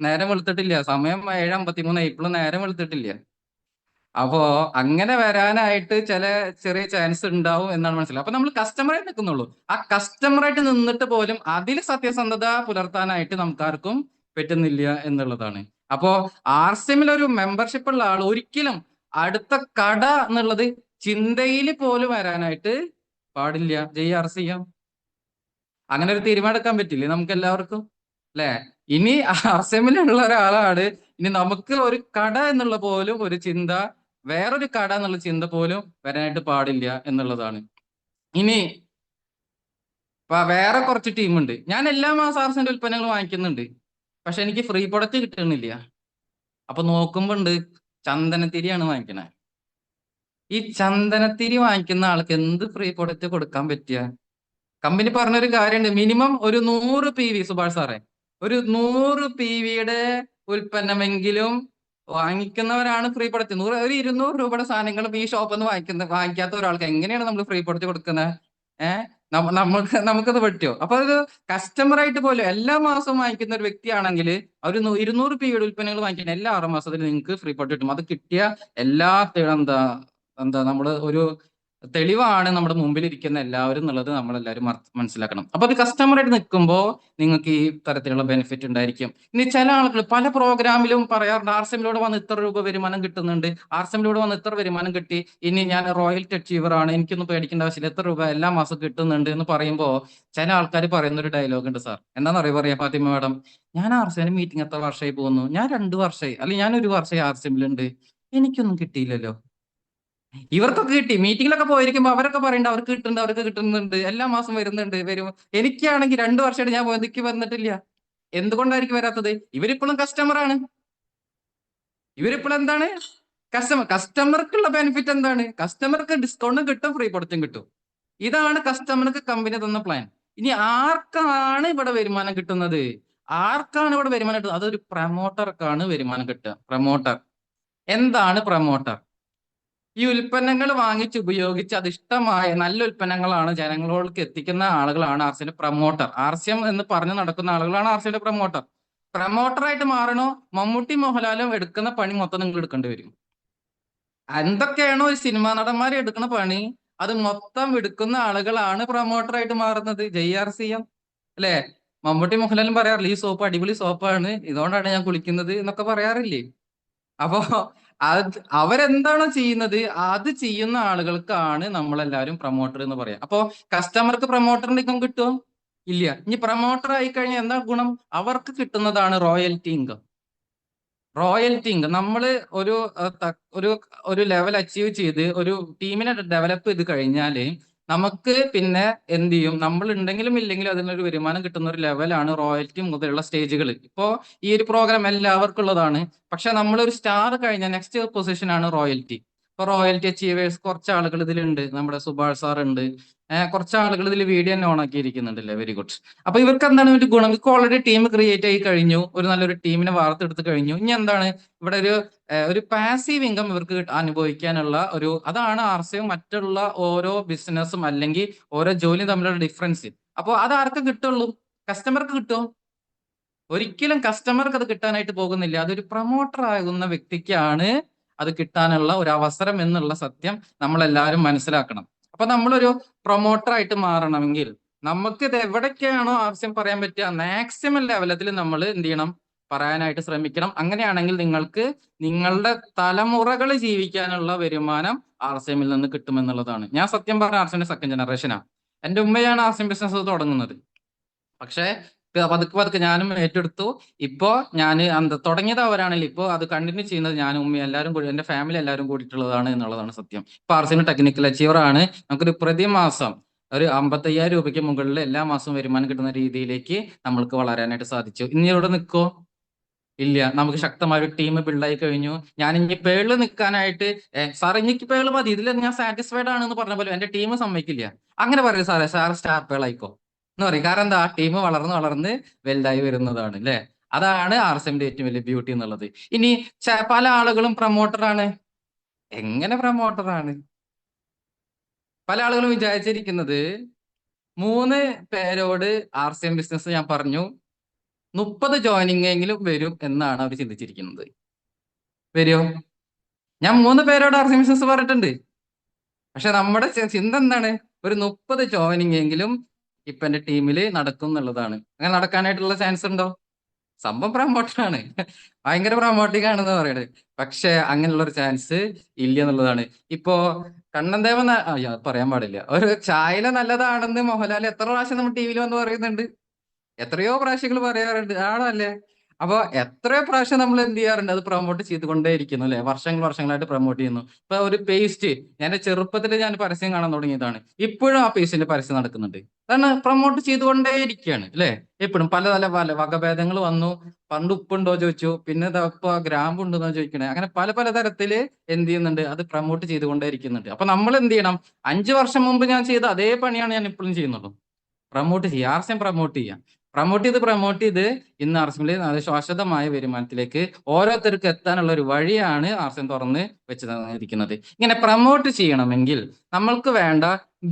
നേരം വെളുത്തിട്ടില്ല. സമയം 7:53, ഇപ്പോഴും നേരം വെളുത്തിട്ടില്ല. അപ്പോ അങ്ങനെ വരാനായിട്ട് ചെറിയ ചാൻസ് ഉണ്ടാവും എന്നാണ് മനസ്സിലായത്. അപ്പൊ നമ്മൾ കസ്റ്റമറായിട്ട് നിൽക്കുന്നുള്ളൂ. ആ കസ്റ്റമറായിട്ട് നിന്നിട്ട് പോലും അതിൽ സത്യസന്ധത പുലർത്താനായിട്ട് നമുക്കാർക്കും പറ്റുന്നില്ല എന്നുള്ളതാണ്. അപ്പോ ആർസിഎമ്മിൽ ഒരു മെമ്പർഷിപ്പ് ഉള്ള ആൾ ഒരിക്കലും അടുത്ത കട എന്നുള്ളത് ചിന്തയിൽ പോലും വരാനായിട്ട് പാടില്ല. JRCM അങ്ങനെ ഒരു തീരുമാനം എടുക്കാൻ പറ്റില്ലേ നമുക്ക് എല്ലാവർക്കും, അല്ലെ? ഇനി ആർസിഎമ്മിലുള്ള ഒരാളാണ്, ഇനി നമുക്ക് ഒരു കട എന്നുള്ള പോലും ഒരു ചിന്ത, വേറൊരു കട എന്നുള്ള ചിന്ത പോലും വരാനായിട്ട് പാടില്ല എന്നുള്ളതാണ്. ഇനി വേറെ കുറച്ച് ടീമുണ്ട്. ഞാൻ എല്ലാ മാസം ആർസിഎമ്മിന്റെ ഉൽപ്പന്നങ്ങൾ വാങ്ങിക്കുന്നുണ്ട്, പക്ഷെ എനിക്ക് ഫ്രീ പ്രൊഡക്റ്റ് കിട്ടുന്നില്ല. അപ്പൊ നോക്കുമ്പോ ഉണ്ട് ചന്ദനത്തിരിയാണ് വാങ്ങിക്കണേ. ഈ ചന്ദനത്തിരി വാങ്ങിക്കുന്ന ആൾക്ക് എന്ത് ഫ്രീ പ്രൊഡക്റ്റ് കൊടുക്കാൻ പറ്റിയ? കമ്പനി പറഞ്ഞൊരു കാര്യമുണ്ട്, മിനിമം ഒരു 100 PV, സുഭാഷ് സാറേ, ഒരു 100 PVയുടെ ഉൽപ്പന്നമെങ്കിലും വാങ്ങിക്കുന്നവരാണ് ഫ്രീ പ്രൊഡക്റ്റ്. ഒരു 200 രൂപയുടെ സാധനങ്ങളും ഈ ഷോപ്പിൽ നിന്ന് വാങ്ങിക്കാത്ത ഒരാൾക്ക് എങ്ങനെയാണ് നമ്മൾ ഫ്രീ പ്രൊഡക്റ്റ് കൊടുക്കുന്നത്? നമുക്കത് പറ്റുമോ? അപ്പൊ ഒരു കസ്റ്റമറായിട്ട് പോലും എല്ലാ മാസവും വാങ്ങിക്കുന്ന ഒരു വ്യക്തിയാണെങ്കിൽ ഒരു 200 PVയുടെ ഉൽപ്പന്നങ്ങൾ വാങ്ങിക്കുന്ന എല്ലാ 6 മാസത്തിലും നിങ്ങൾക്ക് ഫ്രീ പ്രൊഡക്റ്റ് കിട്ടും. അത് കിട്ടിയ എല്ലാ നമ്മുടെ ഒരു തെളിവാണ് നമ്മുടെ മുമ്പിൽ ഇരിക്കുന്ന എല്ലാവരും എന്നുള്ളത് നമ്മളെല്ലാവരും മനസ്സിലാക്കണം. അപ്പൊ അത് കസ്റ്റമറായിട്ട് നിൽക്കുമ്പോൾ നിങ്ങൾക്ക് ഈ തരത്തിലുള്ള ബെനിഫിറ്റ് ഉണ്ടായിരിക്കും. ഇനി ചില ആളുകൾ പല പ്രോഗ്രാമിലും പറയാറുണ്ട്, ആർസിഎമ്മിലൂടെ വന്ന് ഇത്ര രൂപ വരുമാനം കിട്ടുന്നുണ്ട്, ആർസിഎമ്മിലൂടെ വന്ന് ഇത്ര വരുമാനം കിട്ടി, ഇനി ഞാൻ റോയൽറ്റി അച്ചീവർ ആണ്, എനിക്കൊന്നും പേടിക്കേണ്ട ആവശ്യമില്ല, എത്ര രൂപ എല്ലാ മാസം കിട്ടുന്നുണ്ട് എന്ന് പറയുമ്പോൾ ചില ആൾക്കാർ പറയുന്ന ഒരു ഡയലോഗ് ഉണ്ട് സാർ. എന്താണെന്ന് പറയാ ഫാത്തിമ മാഡം, ഞാൻ ആർസിഎമ്മിന് മീറ്റിംഗ് എത്ര വർഷമായി പോകുന്നു, ഞാൻ 2 വർഷമായി, അല്ലെങ്കിൽ ഞാൻ 1 വർഷമായി ആർസിഎമ്മിലുണ്ട്, എനിക്കൊന്നും കിട്ടിയില്ലല്ലോ. ഇവർക്കൊക്കെ കിട്ടി. മീറ്റിങ്ങിലൊക്കെ പോയിരിക്കുമ്പോൾ അവരൊക്കെ പറയുന്നുണ്ട് അവർക്ക് കിട്ടുന്നുണ്ട്, എല്ലാ മാസം വരും. എനിക്കാണെങ്കിൽ 2 വർഷമായിട്ട് ഞാൻ പോയത്, എനിക്ക് വന്നിട്ടില്ല. എന്തുകൊണ്ടായിരിക്കും വരാത്തത്? ഇവരിപ്പോഴും കസ്റ്റമറാണ്. ഇവരിപ്പോഴും എന്താണ്? കസ്റ്റമർക്കുള്ള ബെനിഫിറ്റ് എന്താണ്? കസ്റ്റമർക്ക് ഡിസ്കൗണ്ടും കിട്ടും, ഫ്രീ പ്രൊഡക്റ്റും കിട്ടും. ഇതാണ് കസ്റ്റമർക്ക് കമ്പനി തന്ന പ്ലാൻ. ഇനി ആർക്കാണ് ഇവിടെ വരുമാനം കിട്ടുന്നത്? അതൊരു പ്രൊമോട്ടർക്കാണ് വരുമാനം കിട്ടുക. പ്രൊമോട്ടർ എന്താണ്? പ്രൊമോട്ടർ ഈ ഉൽപ്പന്നങ്ങൾ വാങ്ങിച്ച് ഉപയോഗിച്ച് അത് ഇഷ്ടമായ നല്ല ഉൽപ്പന്നങ്ങളാണ് ജനങ്ങളിലേക്ക് എത്തിക്കുന്ന ആളുകളാണ് ആർസിഎമ്മിന്റെ പ്രൊമോട്ടർ. ആർസിഎം എന്ന് പറഞ്ഞു നടക്കുന്ന ആളുകളാണ് ആർസിഎമ്മിന്റെ പ്രൊമോട്ടർ. പ്രൊമോട്ടറായിട്ട് മാറണോ? മമ്മൂട്ടി മോഹൻലാലും എടുക്കുന്ന പണി മൊത്തം നിങ്ങൾ എടുക്കേണ്ടി വരും. എന്തൊക്കെയാണോ ഒരു സിനിമാ നടന്മാർ എടുക്കുന്ന പണി അത് മൊത്തം എടുക്കുന്ന ആളുകളാണ് പ്രൊമോട്ടറായിട്ട് മാറുന്നത്. JRCM അല്ലെ? മമ്മൂട്ടി മോഹൻലാലും പറയാറില്ല, ഈ സോപ്പ് അടിപൊളി സോപ്പാണ്, ഇതുകൊണ്ടാണ് ഞാൻ കുളിക്കുന്നത് എന്നൊക്കെ പറയാറില്ലേ? അപ്പോ അവരെന്താണോ ചെയ്യുന്നത് അത് ചെയ്യുന്ന ആളുകൾക്കാണ് നമ്മളെല്ലാവരും പ്രൊമോട്ടർ എന്ന് പറയാം. അപ്പോ കസ്റ്റമർക്ക് പ്രൊമോട്ടറിന്റെ ഇൻകം കിട്ടുമോ? ഇല്ല. ഇനി പ്രൊമോട്ടർ ആയി കഴിഞ്ഞാൽ എന്താ ഗുണം? അവർക്ക് കിട്ടുന്നതാണ് റോയൽറ്റി ഇൻകം. നമ്മൾ ഒരു ലെവൽ അച്ചീവ് ചെയ്ത് ഒരു ടീമിനെ ഡെവലപ്പ് ചെയ്ത് കഴിഞ്ഞാൽ നമുക്ക് പിന്നെ എന്ത് ചെയ്യും? നമ്മൾ ഉണ്ടെങ്കിലും ഇല്ലെങ്കിലും അതിനൊരു വരുമാനം കിട്ടുന്ന ഒരു ലെവലാണ് റോയൽറ്റി മുതലുള്ള സ്റ്റേജുകൾ. ഇപ്പോൾ ഈ ഒരു പ്രോഗ്രാം എല്ലാവർക്കും ഉള്ളതാണ്. പക്ഷെ നമ്മളൊരു സ്റ്റാർ കഴിഞ്ഞാൽ നെക്സ്റ്റ് പൊസിഷൻ ആണ് റോയൽറ്റി. ഇപ്പൊ റോയൽറ്റി അച്ചീവേഴ്സ് കുറച്ച് ആളുകൾ ഇതിലുണ്ട്. നമ്മുടെ സുഭാഷ് സാർ ഉണ്ട്, കുറച്ച് ആളുകൾ ഇതിൽ വീഡിയോ തന്നെ ഓൺ ആക്കിയിരിക്കുന്നുണ്ടല്ലേ. Very good. അപ്പൊ ഇവർക്ക് എന്താണ് ഒരു ഗുണം? ഇവർക്ക് ഓൾറെഡി ടീം ക്രിയേറ്റ് ആയി കഴിഞ്ഞു, ഒരു നല്ലൊരു ടീമിനെ വാർത്തെടുത്ത് കഴിഞ്ഞു. ഇനി എന്താണ് ഇവിടെ ഒരു പാസീവ് ഇൻകം ഇവർക്ക് അനുഭവിക്കാനുള്ള അതാണ് ആർസിഎം മറ്റുള്ള ഓരോ ബിസിനസ്സും അല്ലെങ്കിൽ ഓരോ ജോലിയും തമ്മിലുള്ള ഡിഫറൻസ്. അപ്പോൾ അത് ആർക്ക് കിട്ടുള്ളൂ? കസ്റ്റമർക്ക് കിട്ടുമോ? ഒരിക്കലും കസ്റ്റമർക്ക് അത് കിട്ടാനായിട്ട് പോകുന്നില്ല. അതൊരു പ്രൊമോട്ടർ ആകുന്ന വ്യക്തിക്കാണ് അത് കിട്ടാനുള്ള ഒരു അവസരം എന്നുള്ള സത്യം നമ്മളെല്ലാവരും മനസ്സിലാക്കണം. അപ്പൊ നമ്മളൊരു പ്രൊമോട്ടറായിട്ട് മാറണമെങ്കിൽ നമുക്ക് ഇത് എവിടേക്കാണോ ആവശ്യം പറയാൻ പറ്റുക മാക്സിമം ലെവലത്തിൽ നമ്മൾ എന്ത് ചെയ്യണം, പറയാനായിട്ട് ശ്രമിക്കണം. അങ്ങനെയാണെങ്കിൽ നിങ്ങൾക്ക് നിങ്ങളുടെ തലമുറകൾ ജീവിക്കാനുള്ള വരുമാനം RCMൽ നിന്ന് കിട്ടുമെന്നുള്ളതാണ്. ഞാൻ സത്യം പറഞ്ഞ RCMന്റെ സെക്കൻഡ് ജനറേഷനാണ്. എൻ്റെ ഉമ്മയാണ് RCM ബിസിനസ് തുടങ്ങുന്നത്. പക്ഷേ പതുക്കെ പതുക്കെ ഞാനും ഏറ്റെടുത്തു. ഇപ്പോ ഞാൻ തുടങ്ങിയത് അവരാണെങ്കിൽ ഇപ്പോൾ അത് കണ്ടിന്യൂ ചെയ്യുന്നത് ഞാനും ഉമ്മയും എല്ലാവരും കൂടി, എൻ്റെ ഫാമിലി എല്ലാവരും കൂടിയിട്ടുള്ളതാണ് എന്നുള്ളതാണ് സത്യം. ഇപ്പൊ RCM ടെക്നിക്കൽ അച്ചീവർ ആണ്. നമുക്കൊരു പ്രതിമാസം ഒരു 55,000 രൂപയ്ക്ക് മുകളിൽ എല്ലാ മാസവും വരുമാനം കിട്ടുന്ന രീതിയിലേക്ക് നമ്മൾക്ക് വളരാനായിട്ട് സാധിച്ചു. ഇനി ഇവിടെ നിൽക്കോ? ഇല്ല. നമുക്ക് ശക്തമായ ഒരു ടീം ബിൽഡായി കഴിഞ്ഞു. ഞാൻ ഇനി പേളിൽ നിൽക്കാനായിട്ട് സാർ എനിക്ക് പേള് മതി, ഇതിൽ ഞാൻ സാറ്റിസ്ഫൈഡ് ആണെന്ന് പറഞ്ഞ പോലെ എൻ്റെ ടീം സമ്മതിക്കില്ല. അങ്ങനെ പറയും സാറേ, സാർ സ്റ്റാർ പേളായിക്കോ എന്ന് പറയും. കാരണം എന്താ, ടീം വളർന്ന് വളർന്ന് വലുതായി വരുന്നതാണ് അല്ലേ. അതാണ് RCMന്റെ ഏറ്റവും വലിയ ബ്യൂട്ടി എന്നുള്ളത്. ഇനി പല ആളുകളും പ്രൊമോട്ടറാണ്. എങ്ങനെ പ്രൊമോട്ടറാണ്? പല ആളുകളും വിചാരിച്ചിരിക്കുന്നത് 3 പേരോട് RCM ബിസിനസ് ഞാൻ പറഞ്ഞു 30 ജോയിനിങ് എങ്കിലും വരും എന്നാണ് അവർ ചിന്തിച്ചിരിക്കുന്നത്. വരുമോ? ഞാൻ 3 പേരോട് RCM ബിസിനസ് പറഞ്ഞിട്ടുണ്ട്. പക്ഷെ നമ്മുടെ ചിന്ത എന്താണ്, ഒരു 30 ജോയിനിങ് എങ്കിലും ഇപ്പൊ എന്റെ ടീമിൽ നടക്കും എന്നുള്ളതാണ്. അങ്ങനെ നടക്കാനായിട്ടുള്ള ചാൻസ് ഉണ്ടോ? സംഭവം പ്രൊമോട്ടറാണ്, ഭയങ്കര പ്രൊമോട്ടിംഗ് ആണെന്ന് പറയുന്നത്. പക്ഷെ അങ്ങനെയുള്ള ഒരു ചാൻസ് ഇല്ല എന്നുള്ളതാണ്. ഇപ്പോ കണ്ണൻദേവൻ പറയാൻ പാടില്ല, ഒരു ചായല നല്ലതാണെന്ന് മോഹൻലാൽ എത്ര പ്രാവശ്യം നമ്മൾ ടി വിയിൽ വന്ന് പറയുന്നുണ്ട്, എത്രയോ പ്രാവശ്യങ്ങൾ പറയാറുണ്ട്, ആണോ അല്ലേ? അപ്പൊ എത്രയോ പ്രാവശ്യം നമ്മൾ എന്ത് ചെയ്യാറുണ്ട്, അത് പ്രൊമോട്ട് ചെയ്തുകൊണ്ടേയിരിക്കുന്നു അല്ലെ. വർഷങ്ങളായിട്ട് പ്രൊമോട്ട് ചെയ്യുന്നു. ഇപ്പൊ ഒരു പേസ്റ്റ്, ഞാൻ ചെറുപ്പത്തിൽ ഞാൻ പരസ്യം കാണാൻ തുടങ്ങിയതാണ്. ഇപ്പോഴും ആ പേസ്റ്റിന്റെ പരസ്യം നടക്കുന്നുണ്ട്. കാരണം പ്രൊമോട്ട് ചെയ്തുകൊണ്ടേയിരിക്കുകയാണ് അല്ലെ. എപ്പോഴും പല വകഭേദങ്ങൾ വന്നു. പണ്ട് ഉപ്പുണ്ടോ ചോദിച്ചു, പിന്നെ ഇപ്പൊ ഗ്രാമ്പ് ഉണ്ടെന്നോ ചോദിക്കണേ. അങ്ങനെ പല തരത്തില് എന്ത് ചെയ്യുന്നുണ്ട്, അത് പ്രൊമോട്ട് ചെയ്തുകൊണ്ടേയിരിക്കുന്നുണ്ട്. അപ്പൊ നമ്മൾ എന്ത് ചെയ്യണം, 5 വർഷം മുമ്പ് ഞാൻ ചെയ്ത അതേ പണിയാണ് ഞാൻ ഇപ്പോഴും ചെയ്യുന്നുള്ളൂ. പ്രൊമോട്ട് ചെയ്യുക, RCM പ്രൊമോട്ട് ചെയ്യാം. പ്രൊമോട്ട് ചെയ്ത് ഇന്ന് RCMൽ ശാശ്വതമായ വരുമാനത്തിലേക്ക് ഓരോരുത്തർക്കും എത്താനുള്ള ഒരു വഴിയാണ് RCM തുറന്ന് വെച്ച് തന്നിരിക്കുന്നത്. ഇങ്ങനെ പ്രൊമോട്ട് ചെയ്യണമെങ്കിൽ നമ്മൾക്ക് വേണ്ട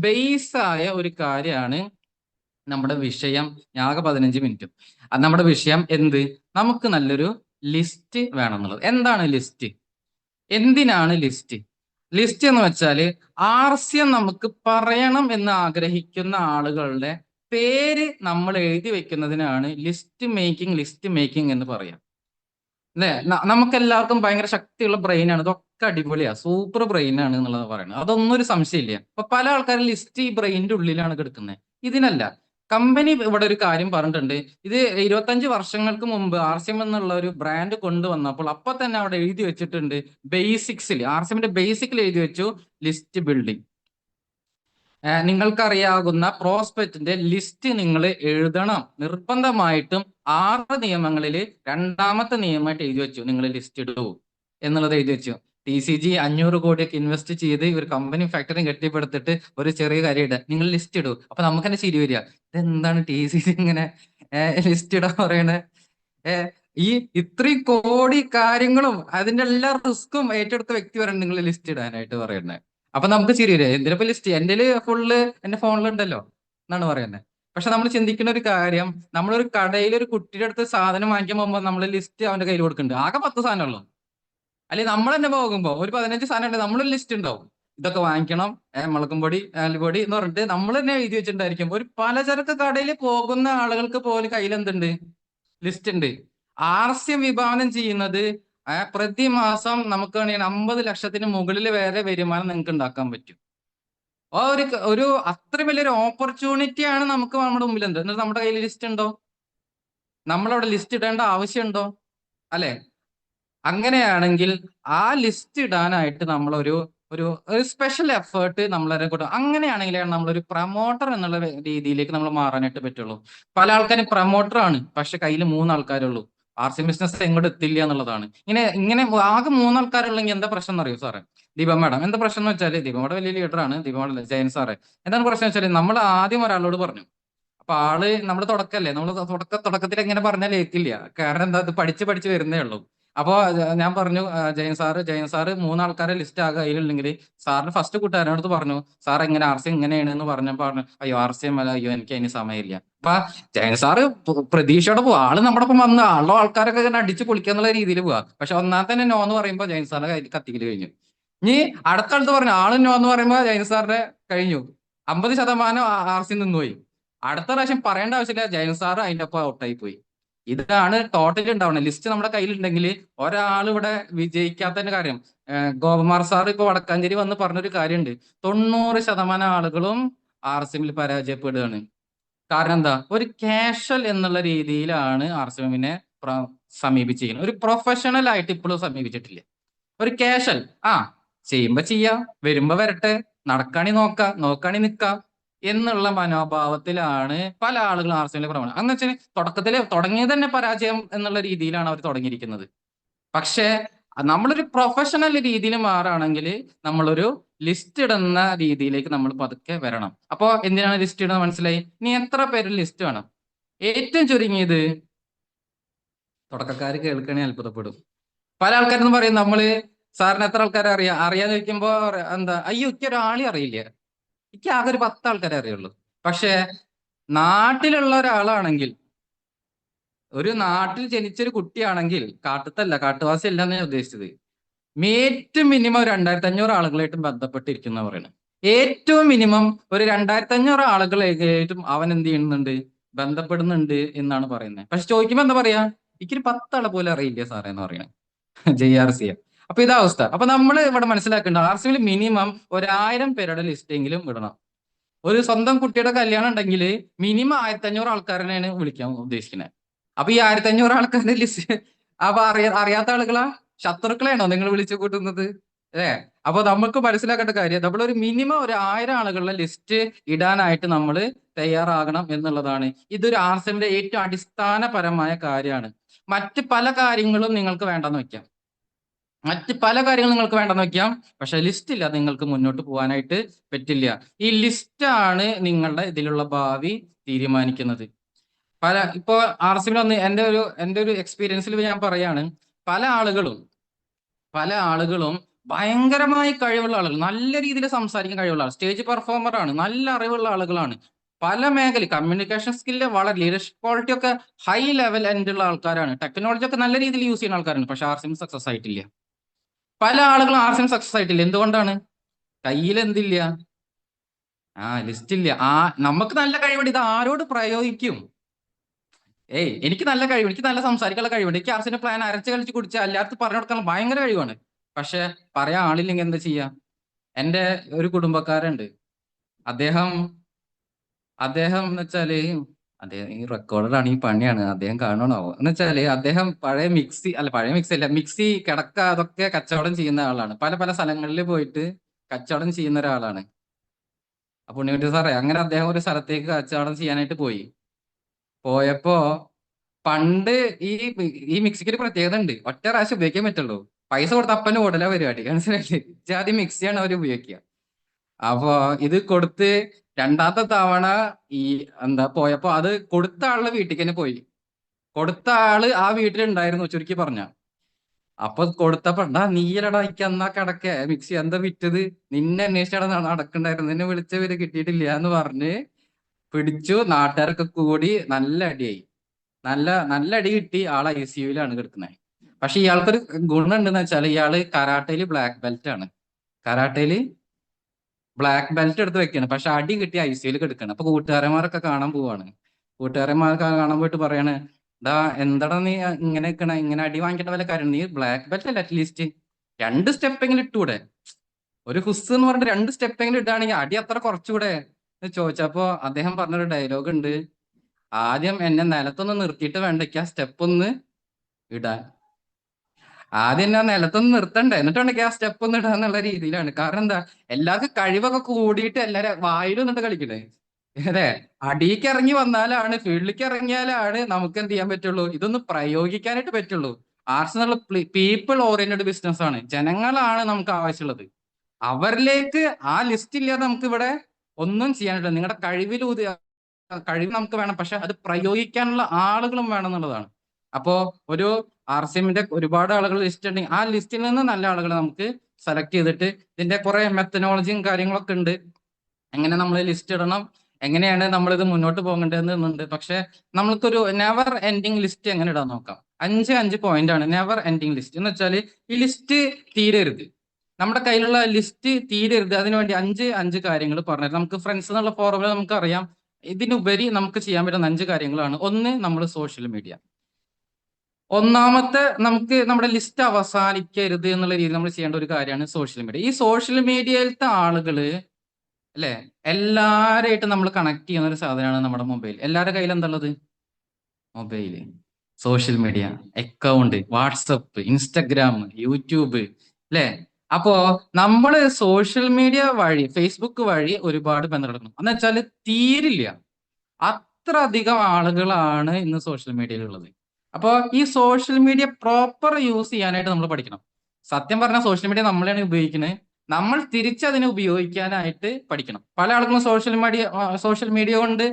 ബേസ് ആയ ഒരു കാര്യമാണ് നമ്മുടെ വിഷയം. ആകെ 15 മിനിറ്റ്. നമ്മുടെ വിഷയം എന്ത്? നമുക്ക് നല്ലൊരു ലിസ്റ്റ് വേണം എന്നുള്ളത്. എന്താണ് ലിസ്റ്റ്? എന്തിനാണ് ലിസ്റ്റ്? ലിസ്റ്റ് എന്ന് വെച്ചാല് RCM നമുക്ക് പറയണം എന്ന് ആഗ്രഹിക്കുന്ന ആളുകളുടെ പേര് നമ്മൾ എഴുതി വെക്കുന്നതിനാണ് ലിസ്റ്റ് മേക്കിംഗ് എന്ന് പറയാം അല്ലെ. നമുക്ക് എല്ലാവർക്കും ഭയങ്കര ശക്തിയുള്ള ബ്രെയിനാണ്, ഇതൊക്കെ അടിപൊളിയാ, സൂപ്പർ ബ്രെയിൻ ആണ് എന്നുള്ളത് പറയുന്നത്, അതൊന്നും ഒരു സംശയമില്ല. അപ്പൊ പല ആൾക്കാരും ലിസ്റ്റ് ഈ ബ്രെയിനിന്റെ ഉള്ളിലാണ് കിടക്കുന്നത്. ഇതിനല്ല, കമ്പനി ഇവിടെ ഒരു കാര്യം പറഞ്ഞിട്ടുണ്ട്. ഇത് 25 വർഷങ്ങൾക്ക് മുമ്പ് RCM എന്നുള്ള ഒരു ബ്രാൻഡ് കൊണ്ടുവന്നപ്പോൾ അപ്പൊ തന്നെ അവിടെ എഴുതി വെച്ചിട്ടുണ്ട്, ബേസിക്സിൽ RCMന്റെ ബേസിക്കിൽ എഴുതി വെച്ചു ലിസ്റ്റ് ബിൽഡിംഗ്. നിങ്ങൾക്കറിയാവുന്ന പ്രോസ്പെക്റ്റിന്റെ ലിസ്റ്റ് നിങ്ങൾ എഴുതണം നിർബന്ധമായിട്ടും. 6 നിയമങ്ങളിൽ 2ാമത്തെ നിയമമായിട്ട് എഴുതി വെച്ചു, നിങ്ങൾ ലിസ്റ്റ് ഇടൂ എന്നുള്ളത് എഴുതി വെച്ചു. TCG 500 കോടിയൊക്കെ ഇൻവെസ്റ്റ് ചെയ്ത് ഒരു കമ്പനി ഫാക്ടറി കെട്ടിപ്പടുത്തിട്ട് ഒരു ചെറിയ കാര്യം ഇടുക, നിങ്ങൾ ലിസ്റ്റ് ഇടൂ. അപ്പൊ നമുക്ക് തന്നെ ചിരി വരിക, ഇതെന്താണ് TCG ഇങ്ങനെ ലിസ്റ്റ് ഇടാൻ പറയണേ. ഈ ഇത്രയും കോടി കാര്യങ്ങളും അതിന്റെ എല്ലാ റിസ്ക്കും ഏറ്റെടുത്ത വ്യക്തി പറയുന്നത് നിങ്ങൾ ലിസ്റ്റ് ഇടാനായിട്ട് പറയുന്നത്. അപ്പൊ നമുക്ക് ചിരി വരിക, എന്തിനിപ്പോ ലിസ്റ്റ്, എൻ്റെ ഫുള്ള് എന്റെ ഫോണിലുണ്ടല്ലോ എന്നാണ് പറയുന്നത്. പക്ഷെ നമ്മൾ ചിന്തിക്കുന്ന ഒരു കാര്യം, നമ്മളൊരു കടയിൽ ഒരു കുട്ടിയുടെ അടുത്ത് സാധനം വാങ്ങിക്കാൻ പോകുമ്പോൾ നമ്മൾ ലിസ്റ്റ് അവന്റെ കയ്യിൽ കൊടുക്കുന്നുണ്ട്. ആകെ 10 സാധനമുള്ളൂ. അല്ലെങ്കിൽ നമ്മൾ തന്നെ പോകുമ്പോ ഒരു 15 സാധനം ഉണ്ട്, നമ്മളൊരു ലിസ്റ്റ് ഉണ്ടാവും, ഇതൊക്കെ വാങ്ങിക്കണം, മുളകും പൊടി, പൊടി എന്ന് പറഞ്ഞിട്ട് നമ്മൾ തന്നെ എഴുതി വെച്ചിട്ടുണ്ടായിരിക്കും. ഒരു പലചരക്ക് കടയിൽ പോകുന്ന ആളുകൾക്ക് പോലും കയ്യിൽ എന്തുണ്ട്, ലിസ്റ്റ് ഉണ്ട്. RCM വിഭാവനം ചെയ്യുന്നത് പ്രതിമാസം നമുക്ക് വേണമെങ്കിൽ 50 ലക്ഷത്തിന് മുകളിൽ വരെ വരുമാനം നിങ്ങൾക്ക് ഉണ്ടാക്കാൻ പറ്റും. ഒരു അത്ര വലിയൊരു ഓപ്പർച്യൂണിറ്റി ആണ് നമുക്ക് നമ്മുടെ മുമ്പിൽ. എന്നിട്ട് നമ്മുടെ കയ്യിൽ ലിസ്റ്റ് ഉണ്ടോ? നമ്മളവിടെ ലിസ്റ്റ് ഇടേണ്ട ആവശ്യമുണ്ടോ? അല്ലെ. അങ്ങനെയാണെങ്കിൽ ആ ലിസ്റ്റ് ഇടാനായിട്ട് നമ്മളൊരു ഒരു സ്പെഷ്യൽ എഫേർട്ട് നമ്മളെ കൂടെ, അങ്ങനെയാണെങ്കിലാണ് നമ്മളൊരു പ്രൊമോട്ടർ എന്നുള്ള രീതിയിലേക്ക് നമ്മൾ മാറാനായിട്ട് പറ്റുള്ളൂ. പല ആൾക്കാരും പ്രൊമോട്ടറാണ്, പക്ഷെ കയ്യിൽ 3 ആൾക്കാരുള്ളൂ. RCM ബിസിനസ് എങ്ങോട്ട് എത്തില്ല എന്നുള്ളതാണ്. ഇങ്ങനെ ആകെ 3 ആൾക്കാരുള്ളെങ്കിൽ എന്താ പ്രശ്നം എന്നറിയോ സാറേ? ദീപ മാഡം, എന്താ പ്രശ്നം എന്ന് വെച്ചാൽ, ദീപ മാഡം വലിയ ലീഡറാണ്, ദീപ മാഡം ജയൻ സാറേ, എന്താണ് പ്രശ്നം വെച്ചാൽ, നമ്മൾ ആദ്യം ഒരാളോട് പറഞ്ഞു. അപ്പൊ ആള് നമ്മുടെ തുടക്കല്ലേ, നമ്മൾ തുടക്കത്തിൽ എങ്ങനെ പറഞ്ഞാൽ ഏൽക്കില്ല. കാരണം എന്താ, അത് പഠിച്ച് വരുന്നേ ഉള്ളൂ. അപ്പോ ഞാൻ പറഞ്ഞു ജയൻ സാറ് 3 ആൾക്കാരെ ലിസ്റ്റ് ആകെ കയ്യിലുണ്ടെങ്കിൽ സാറിന് ഫസ്റ്റ് കൂട്ടുകാരനടുത്ത് പറഞ്ഞു, സാർ എങ്ങനെ RC ഇങ്ങനെയാണ് എന്ന് പറഞ്ഞപ്പോൾ പറഞ്ഞു, അയ്യോ RCM അല്ല, അയ്യോ എനിക്ക് അതിന് സമയമില്ല. അപ്പൊ ജയൻ സാറ് പ്രതീക്ഷയോടെ പോവാ, ആള് നമ്മുടെ ഒപ്പം വന്ന് ആളുടെ ആൾക്കാരൊക്കെ ഇങ്ങനെ അടിച്ച് പൊളിക്കാന്നുള്ള രീതിയിൽ പോവാ. പക്ഷെ ഒന്നാമത്തെ തന്നെ നോ എന്ന് പറയുമ്പോൾ ജയൻ സാറിന്റെ കയ്യിൽ കത്തിക്കല് കഴിഞ്ഞു. ഇനി അടുത്ത അടുത്ത് പറഞ്ഞു ആള് നോ എന്ന് പറയുമ്പോൾ ജയൻ സാറിന്റെ കഴിഞ്ഞു, 50% RC നിന്നുപോയി. അടുത്ത പ്രാവശ്യം പറയേണ്ട ആവശ്യമില്ല, ജയൻ സാർ അതിന്റെ ഒപ്പം ഔട്ടായി പോയി. ഇതാണ് ടോട്ടൽ ഉണ്ടാവുന്നത്. ലിസ്റ്റ് നമ്മുടെ കയ്യിലുണ്ടെങ്കിൽ ഒരാൾ ഇവിടെ വിജയിക്കാത്തതിന്റെ കാര്യം, ഗോപകുമാർ സാർ ഇപ്പൊ വടക്കാഞ്ചേരി വന്ന് പറഞ്ഞൊരു കാര്യമുണ്ട്, 90% ആളുകളും RCMൽ പരാജയപ്പെടുകയാണ്. കാരണം എന്താ, ഒരു കാഷ്വൽ എന്നുള്ള രീതിയിലാണ് RCMനെ സമീപിച്ചിരിക്കുന്നത്. ഒരു പ്രൊഫഷണൽ ആയിട്ട് ഇപ്പോഴും സമീപിച്ചിട്ടില്ല. ഒരു കാഷ്വൽ, ചെയ്യുമ്പോ ചെയ്യാം, വരുമ്പോ വരട്ടെ, നടക്കാണി നോക്കാം, നോക്കാണി നിക്കാം എന്നുള്ള മനോഭാവത്തിലാണ് പല ആളുകളും RCMലെ പ്രവണത. എന്ന് വെച്ചാൽ തുടക്കത്തില് തുടങ്ങിയത് തന്നെ പരാജയം എന്നുള്ള രീതിയിലാണ് അവർ തുടങ്ങിയിരിക്കുന്നത്. പക്ഷേ നമ്മളൊരു പ്രൊഫഷണൽ രീതിയിൽ മാറുകയാണെങ്കിൽ നമ്മളൊരു ലിസ്റ്റ് ഇടുന്ന രീതിയിലേക്ക് നമ്മൾ പതുക്കെ വരണം. അപ്പോ എന്തിനാണ് ലിസ്റ്റ് ഇടുന്നത് മനസ്സിലായി. ഇനി എത്ര പേര് ലിസ്റ്റ് വേണം? ഏറ്റവും ചുരുങ്ങിയത് തുടക്കക്കാർ കേൾക്കണേ അത്ഭുതപ്പെടും. പല ആൾക്കാരെന്ന് പറയും, നമ്മള് സാറിന് എത്ര ആൾക്കാരെ അറിയാന്ന് ചോദിക്കുമ്പോ എന്താ, അയ്യോ എനിക്ക് ഒരാളെ അറിയില്ല, എനിക്ക് ആകെ ഒരു 10 ആൾക്കാരെ അറിയുള്ളൂ. പക്ഷെ നാട്ടിലുള്ള ഒരാളാണെങ്കിൽ, ഒരു നാട്ടിൽ ജനിച്ചൊരു കുട്ടിയാണെങ്കിൽ, കാട്ടുത്തല്ല, കാട്ടുവാസി അല്ല എന്ന് ഞാൻ ഉദ്ദേശിച്ചത്, ഏറ്റവും മിനിമം 2500 ആളുകളായിട്ടും ബന്ധപ്പെട്ടിരിക്കുന്ന പറയുന്നത്. ഏറ്റവും മിനിമം ഒരു 2500 ആളുകളായിട്ടും അവൻ എന്ത് ചെയ്യുന്നുണ്ട്, ബന്ധപ്പെടുന്നുണ്ട് എന്നാണ് പറയുന്നത്. പക്ഷെ ചോദിക്കുമ്പോ എന്താ പറയാ, എനിക്കൊരു 10 ആളെ പോലും അറിയില്ല സാറേ എന്ന് പറയണേ. JRC. അപ്പൊ ഇതാ അവസ്ഥ. അപ്പൊ നമ്മൾ ഇവിടെ മനസ്സിലാക്കേണ്ടത് RCMൽ മിനിമം 1000 പേരുടെ ലിസ്റ്റ് എങ്കിലും വിടണം. ഒരു സ്വന്തം കുട്ടിയുടെ കല്യാണം ഉണ്ടെങ്കിൽ മിനിമം 1500 ആൾക്കാരനെയാണ് വിളിക്കാൻ ഉദ്ദേശിക്കുന്നത്. അപ്പൊ ഈ 1500 ആൾക്കാരുടെ ലിസ്റ്റ് അപ്പൊ അറിയാത്ത ആളുകളാ, ശത്രുക്കളെയാണോ നിങ്ങൾ വിളിച്ചു കൂട്ടുന്നത്? അപ്പൊ നമുക്ക് മനസ്സിലാക്കേണ്ട കാര്യം, നമ്മളൊരു മിനിമം 1000 ആളുകളുടെ ലിസ്റ്റ് ഇടാനായിട്ട് നമ്മൾ തയ്യാറാകണം എന്നുള്ളതാണ്. ഇതൊരു RCMന്റെ ഏറ്റവും അടിസ്ഥാനപരമായ കാര്യമാണ്. മറ്റ് പല കാര്യങ്ങളും നിങ്ങൾക്ക് വേണ്ടെന്ന് വെക്കാം, പക്ഷെ ലിസ്റ്റ് ഇല്ലാതെ നിങ്ങൾക്ക് മുന്നോട്ട് പോകാനായിട്ട് പറ്റില്ല. ഈ ലിസ്റ്റാണ് നിങ്ങളുടെ ഇതിലുള്ള ഭാവി തീരുമാനിക്കുന്നത്. ഇപ്പോ RCMൽ ഒന്ന് എൻ്റെ ഒരു എക്സ്പീരിയൻസിൽ ഞാൻ പറയാണ്, പല ആളുകളും ഭയങ്കരമായി കഴിവുള്ള ആളുകൾ, നല്ല രീതിയിൽ സംസാരിക്കാൻ കഴിവുള്ള ആൾ, സ്റ്റേജ് പെർഫോമർ ആണ്, നല്ല അറിവുള്ള ആളുകളാണ്. പല മേഖല കമ്മ്യൂണിക്കേഷൻ സ്കില്ല് വളരെ, ലീഡർഷിപ്പ് ക്വാളിറ്റി ഒക്കെ ഹൈ ലെവൽ ഉള്ള ആൾക്കാരാണ്, ടെക്നോളജി ഒക്കെ നല്ല രീതിയിൽ യൂസ് ചെയ്യുന്ന ആൾക്കാരാണ്. പക്ഷെ RCM സക്സസ് ആയിട്ടില്ല. പല ആളുകളും RCM സക്സസ് ആയിട്ടില്ല. എന്തുകൊണ്ടാണ്? കയ്യിൽ എന്തില്ല? ലിസ്റ്റ് ഇല്ല. നമുക്ക് നല്ല കഴിവുണ്ട്, ഇത് ആരോട് പ്രയോഗിക്കും? എനിക്ക് നല്ല കഴിവ്, എനിക്ക് നല്ല സംസാരിക്കാനുള്ള കഴിവുണ്ട്, എനിക്ക് RCM പ്ലാൻ അരച്ച് കളിച്ച് കുടിച്ച് എല്ലാവർക്കും പറഞ്ഞു കൊടുക്കാനുള്ള ഭയങ്കര കഴിവാണ്. പക്ഷെ പറയാൻ ആളില്ലെങ്കിൽ എന്താ ചെയ്യാ? എൻ്റെ ഒരു കുടുംബക്കാരുണ്ട്, അദ്ദേഹം എന്ന് വെച്ചാല്, അദ്ദേഹം ഈ റെക്കോർഡാണ്, ഈ പണിയാണ്, അദ്ദേഹം കാണണോ എന്ന് വെച്ചാല്, അദ്ദേഹം പഴയ മിക്സി അല്ല, മിക്സി കിടക്ക അതൊക്കെ കച്ചവടം ചെയ്യുന്ന ആളാണ്. പല പല സ്ഥലങ്ങളിൽ പോയിട്ട് കച്ചവടം ചെയ്യുന്ന ഒരാളാണ്. അപ്പൊ ഉണ്ണിക്കുട്ടി സാറേ, അങ്ങനെ അദ്ദേഹം ഒരു സ്ഥലത്തേക്ക് കച്ചവടം ചെയ്യാനായിട്ട് പോയപ്പോ പണ്ട് ഈ മിക്സിക്ക് ഒരു പ്രത്യേകത ഉണ്ട്, ഒറ്റ പ്രാവശ്യം ഉപയോഗിക്കാൻ പറ്റുള്ളൂ. പൈസ കൊടുത്ത അപ്പന് ഓടല പരിപാടി, മനസ്സിലായില്ലേ? ജാതി മിക്സിയാണ് അവർ ഉപയോഗിക്കുക. അപ്പൊ ഇത് കൊടുത്ത് രണ്ടാമത്തെ തവണ പോയപ്പോ അത് കൊടുത്ത ആളുടെ വീട്ടിൽ തന്നെ പോയി. കൊടുത്ത ആള് ആ വീട്ടിലുണ്ടായിരുന്നു, ചുരുക്കി പറഞ്ഞ. അപ്പൊ കൊടുത്തപ്പോ, നീയലടാ എനിക്ക് എന്നാ കിടക്ക മിക്സി എന്താ വിറ്റത്, നിന്നെ അന്വേഷിച്ചാണ് നടക്കണ്ടായിരുന്നു, നിന്നെ വിളിച്ചവര് കിട്ടിയിട്ടില്ല എന്ന് പറഞ്ഞ് പിടിച്ചു. നാട്ടുകാരൊക്കെ കൂടി നല്ല അടിയായി, നല്ല അടി കിട്ടി. ആൾ ICUലാണ് കിടക്കുന്നത്. പക്ഷെ ഇയാൾക്കൊരു ഗുണം ഉണ്ടെന്ന് വെച്ചാൽ, ഇയാള് കരാട്ടയില് ബ്ലാക്ക് ബെൽറ്റ് ആണ്. കരാട്ടയില് ബ്ലാക്ക് ബെൽറ്റ് എടുത്ത് വെക്കാണ്, പക്ഷെ അടി കിട്ടി ICUയിൽ കിടക്കാണ്. അപ്പൊ കൂട്ടുകാരന്മാരൊക്കെ കാണാൻ പോവാണ്. കൂട്ടുകാരന്മാരൊക്കെ കാണാൻ പോയിട്ട് പറയാണ്, എന്താടാ നീ ഇങ്ങനെ അടി വാങ്ങിക്കേണ്ട വല്ല കാര്യം, നീ ബ്ലാക്ക് ബെൽറ്റ് അല്ല, അറ്റ്ലീസ്റ്റ് 2 സ്റ്റെപ്പെങ്കിലും ഇട്ടൂടെ, ഒരു ഹുസ് എന്ന് പറഞ്ഞിട്ട് 2 സ്റ്റെപ്പെങ്കിലും ഇട്ടാണെങ്കിൽ അടി അത്ര കുറച്ചുകൂടെ എന്ന് ചോദിച്ചപ്പോ അദ്ദേഹം പറഞ്ഞൊരു ഡയലോഗ് ഉണ്ട്, ആദ്യം എന്നെ നിലത്തൊന്ന് നിർത്തിയിട്ട് വേണ്ടയ്ക്ക് ആ സ്റ്റെപ്പ് ഒന്ന് ഇടാൻ. ആദ്യം ഞാൻ നിലത്തൊന്ന് നിർത്തണ്ടേ, എന്നിട്ടുണ്ടെങ്കിൽ ആ സ്റ്റെപ്പ് ഒന്ന് ഇടാന്നുള്ള രീതിയിലാണ്. കാരണം എന്താ, എല്ലാവർക്കും കഴിവൊക്കെ കൂടിയിട്ട് എല്ലാരും വായിൽ നിന്നിട്ട് കളിക്കണേ. അടിയിലേക്ക് ഇറങ്ങി വന്നാലാണ്, ഫീൽഡിലേക്ക് ഇറങ്ങിയാലാണ് നമുക്ക് എന്ത് ചെയ്യാൻ പറ്റുള്ളൂ, ഇതൊന്ന് പ്രയോഗിക്കാനായിട്ട് പറ്റുള്ളൂ. ആർട്സ് എന്നുള്ള പീപ്പിൾ ഓറിയന്റഡ് ബിസിനസ് ആണ്, ജനങ്ങളാണ് നമുക്ക് ആവശ്യമുള്ളത്. അവരിലേക്ക് ആ ലിസ്റ്റ് ഇല്ലാതെ നമുക്ക് ഇവിടെ ഒന്നും ചെയ്യാനില്ല. നിങ്ങളുടെ കഴിവ് നമുക്ക് വേണം, പക്ഷെ അത് പ്രയോഗിക്കാനുള്ള ആളുകളും വേണം എന്നുള്ളതാണ്. അപ്പോ ഒരു RCMന്റെ ഒരുപാട് ആളുകൾ ലിസ്റ്റ് ഉണ്ടെങ്കിൽ ആ ലിസ്റ്റിൽ നിന്ന് നല്ല ആളുകളെ നമുക്ക് സെലക്ട് ചെയ്തിട്ട് ഇതിന്റെ കുറെ മെത്തനോളജിയും കാര്യങ്ങളൊക്കെ ഉണ്ട്. എങ്ങനെ നമ്മൾ ലിസ്റ്റ് ഇടണം, എങ്ങനെയാണ് നമ്മളിത് മുന്നോട്ട് പോകേണ്ടതെന്നുണ്ട്. പക്ഷെ നമ്മൾക്കൊരു നെവർ എൻഡിങ് ലിസ്റ്റ് എങ്ങനെ ഇടാൻ നോക്കാം. 5 പോയിന്റ് ആണ് നെവർ എൻഡിങ് ലിസ്റ്റ് എന്ന് വെച്ചാൽ ഈ ലിസ്റ്റ് തീരരുത്. നമ്മുടെ കയ്യിലുള്ള ലിസ്റ്റ് തീരരുത്. അതിനുവേണ്ടി 5 കാര്യങ്ങൾ പറഞ്ഞത് നമുക്ക് ഫ്രണ്ട്സ് എന്നുള്ള ഫോർമുല നമുക്കറിയാം. ഇതിനുപരി നമുക്ക് ചെയ്യാൻ പറ്റുന്ന 5 കാര്യങ്ങളാണ്. ഒന്ന്, നമ്മൾ സോഷ്യൽ മീഡിയ. ഒന്നാമത്തെ, നമുക്ക് നമ്മുടെ ലിസ്റ്റ് അവസാനിക്കരുത് എന്നുള്ള രീതിയിൽ നമ്മൾ ചെയ്യേണ്ട ഒരു കാര്യമാണ് സോഷ്യൽ മീഡിയ. ഈ സോഷ്യൽ മീഡിയയിലത്തെ ആളുകള് അല്ലെ, എല്ലാരായിട്ട് നമ്മൾ കണക്ട് ചെയ്യുന്ന ഒരു സാധനമാണ് നമ്മുടെ മൊബൈൽ. എല്ലാവരുടെ കയ്യിൽ എന്താ ഉള്ളത്? Mobile, social media, account, WhatsApp, Instagram, YouTube അല്ലെ. അപ്പോ നമ്മള് സോഷ്യൽ മീഡിയ വഴി, ഫേസ്ബുക്ക് വഴി ഒരുപാട് ബന്ധപ്പെടുന്നു എന്ന് വെച്ചാൽ തീരില്ല. അത്ര അധികം ആളുകളാണ് ഇന്ന് സോഷ്യൽ മീഡിയയിലുള്ളത്. അപ്പോൾ ഈ സോഷ്യൽ മീഡിയ പ്രോപ്പർ യൂസ് ചെയ്യാനായിട്ട് നമ്മൾ പഠിക്കണം. സത്യം പറഞ്ഞാൽ സോഷ്യൽ മീഡിയ നമ്മളാണ് ഉപയോഗിക്കുന്നത്, നമ്മൾ തിരിച്ചതിനെ ഉപയോഗിക്കാനായിട്ട് പഠിക്കണം. പല ആളുകളും സോഷ്യൽ മീഡിയ കൊണ്ട്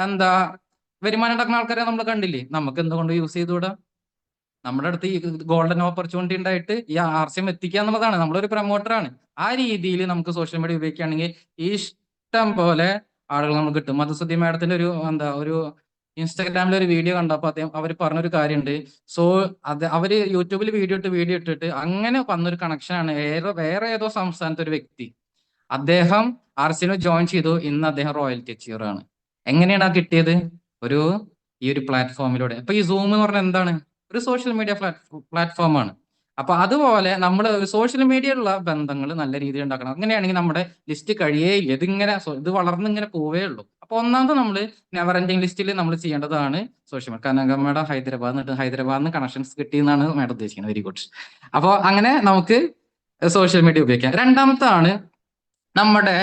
എന്താ വരുമാനം ഉണ്ടാക്കുന്ന ആൾക്കാരെ നമ്മൾ കണ്ടില്ലേ. നമുക്ക് എന്തുകൊണ്ട് യൂസ് ചെയ്തുകൂടാ? നമ്മുടെ അടുത്ത് ഈ ഗോൾഡൻ ഓപ്പർച്യൂണിറ്റി ഉണ്ടായിട്ട് ഈ RCM എത്തിക്കുക എന്നുള്ളതാണ്. നമ്മളൊരു പ്രൊമോട്ടറാണ്. ആ രീതിയിൽ നമുക്ക് സോഷ്യൽ മീഡിയ ഉപയോഗിക്കുകയാണെങ്കിൽ ഇഷ്ടം പോലെ ആളുകൾ നമുക്ക് കിട്ടും. മധുസുദ്ധി മാഡത്തിന്റെ ഒരു ഇൻസ്റ്റാഗ്രാമിൽ ഒരു വീഡിയോ കണ്ടപ്പോൾ അവർ പറഞ്ഞൊരു കാര്യമുണ്ട്. അവര് യൂട്യൂബിൽ വീഡിയോ ഇട്ടിട്ട് അങ്ങനെ വന്നൊരു കണക്ഷനാണ്. വേറെ ഏതോ സംസ്ഥാനത്തെ ഒരു വ്യക്തി, അദ്ദേഹം RCM ജോയിൻ ചെയ്തു. ഇന്ന് അദ്ദേഹം റോയൽറ്റി അച്ചീവർ ആണ്. എങ്ങനെയാണ് ആ കിട്ടിയത്? ഈ ഒരു പ്ലാറ്റ്ഫോമിലൂടെ. അപ്പൊ ഈ സൂം എന്ന് പറഞ്ഞാൽ എന്താണ്? ഒരു സോഷ്യൽ മീഡിയ പ്ലാറ്റ്ഫോമാണ്. അപ്പൊ അതുപോലെ നമ്മൾ സോഷ്യൽ മീഡിയയിലുള്ള ബന്ധങ്ങൾ നല്ല രീതിയിൽ ഉണ്ടാക്കണം. അങ്ങനെയാണെങ്കിൽ നമ്മുടെ ലിസ്റ്റ് കഴിയേയില്ല. ഇത് വളർന്നിങ്ങനെ പോവേ ഉള്ളൂ. അപ്പൊ ഒന്നാമത് നമ്മൾ നെവർ എൻഡിങ് ലിസ്റ്റിൽ നമ്മൾ ചെയ്യേണ്ടതാണ് സോഷ്യൽ മീഡിയ. കനകമ്മയുടെ ഹൈദരാബാദിൽ നിന്ന് കണക്ഷൻസ് കിട്ടിയെന്നാണ് മാഡം ഉദ്ദേശിക്കുന്നത്. Very good. അപ്പോൾ അങ്ങനെ നമുക്ക് സോഷ്യൽ മീഡിയ ഉപയോഗിക്കാം. രണ്ടാമത്താണ് നമ്മുടെ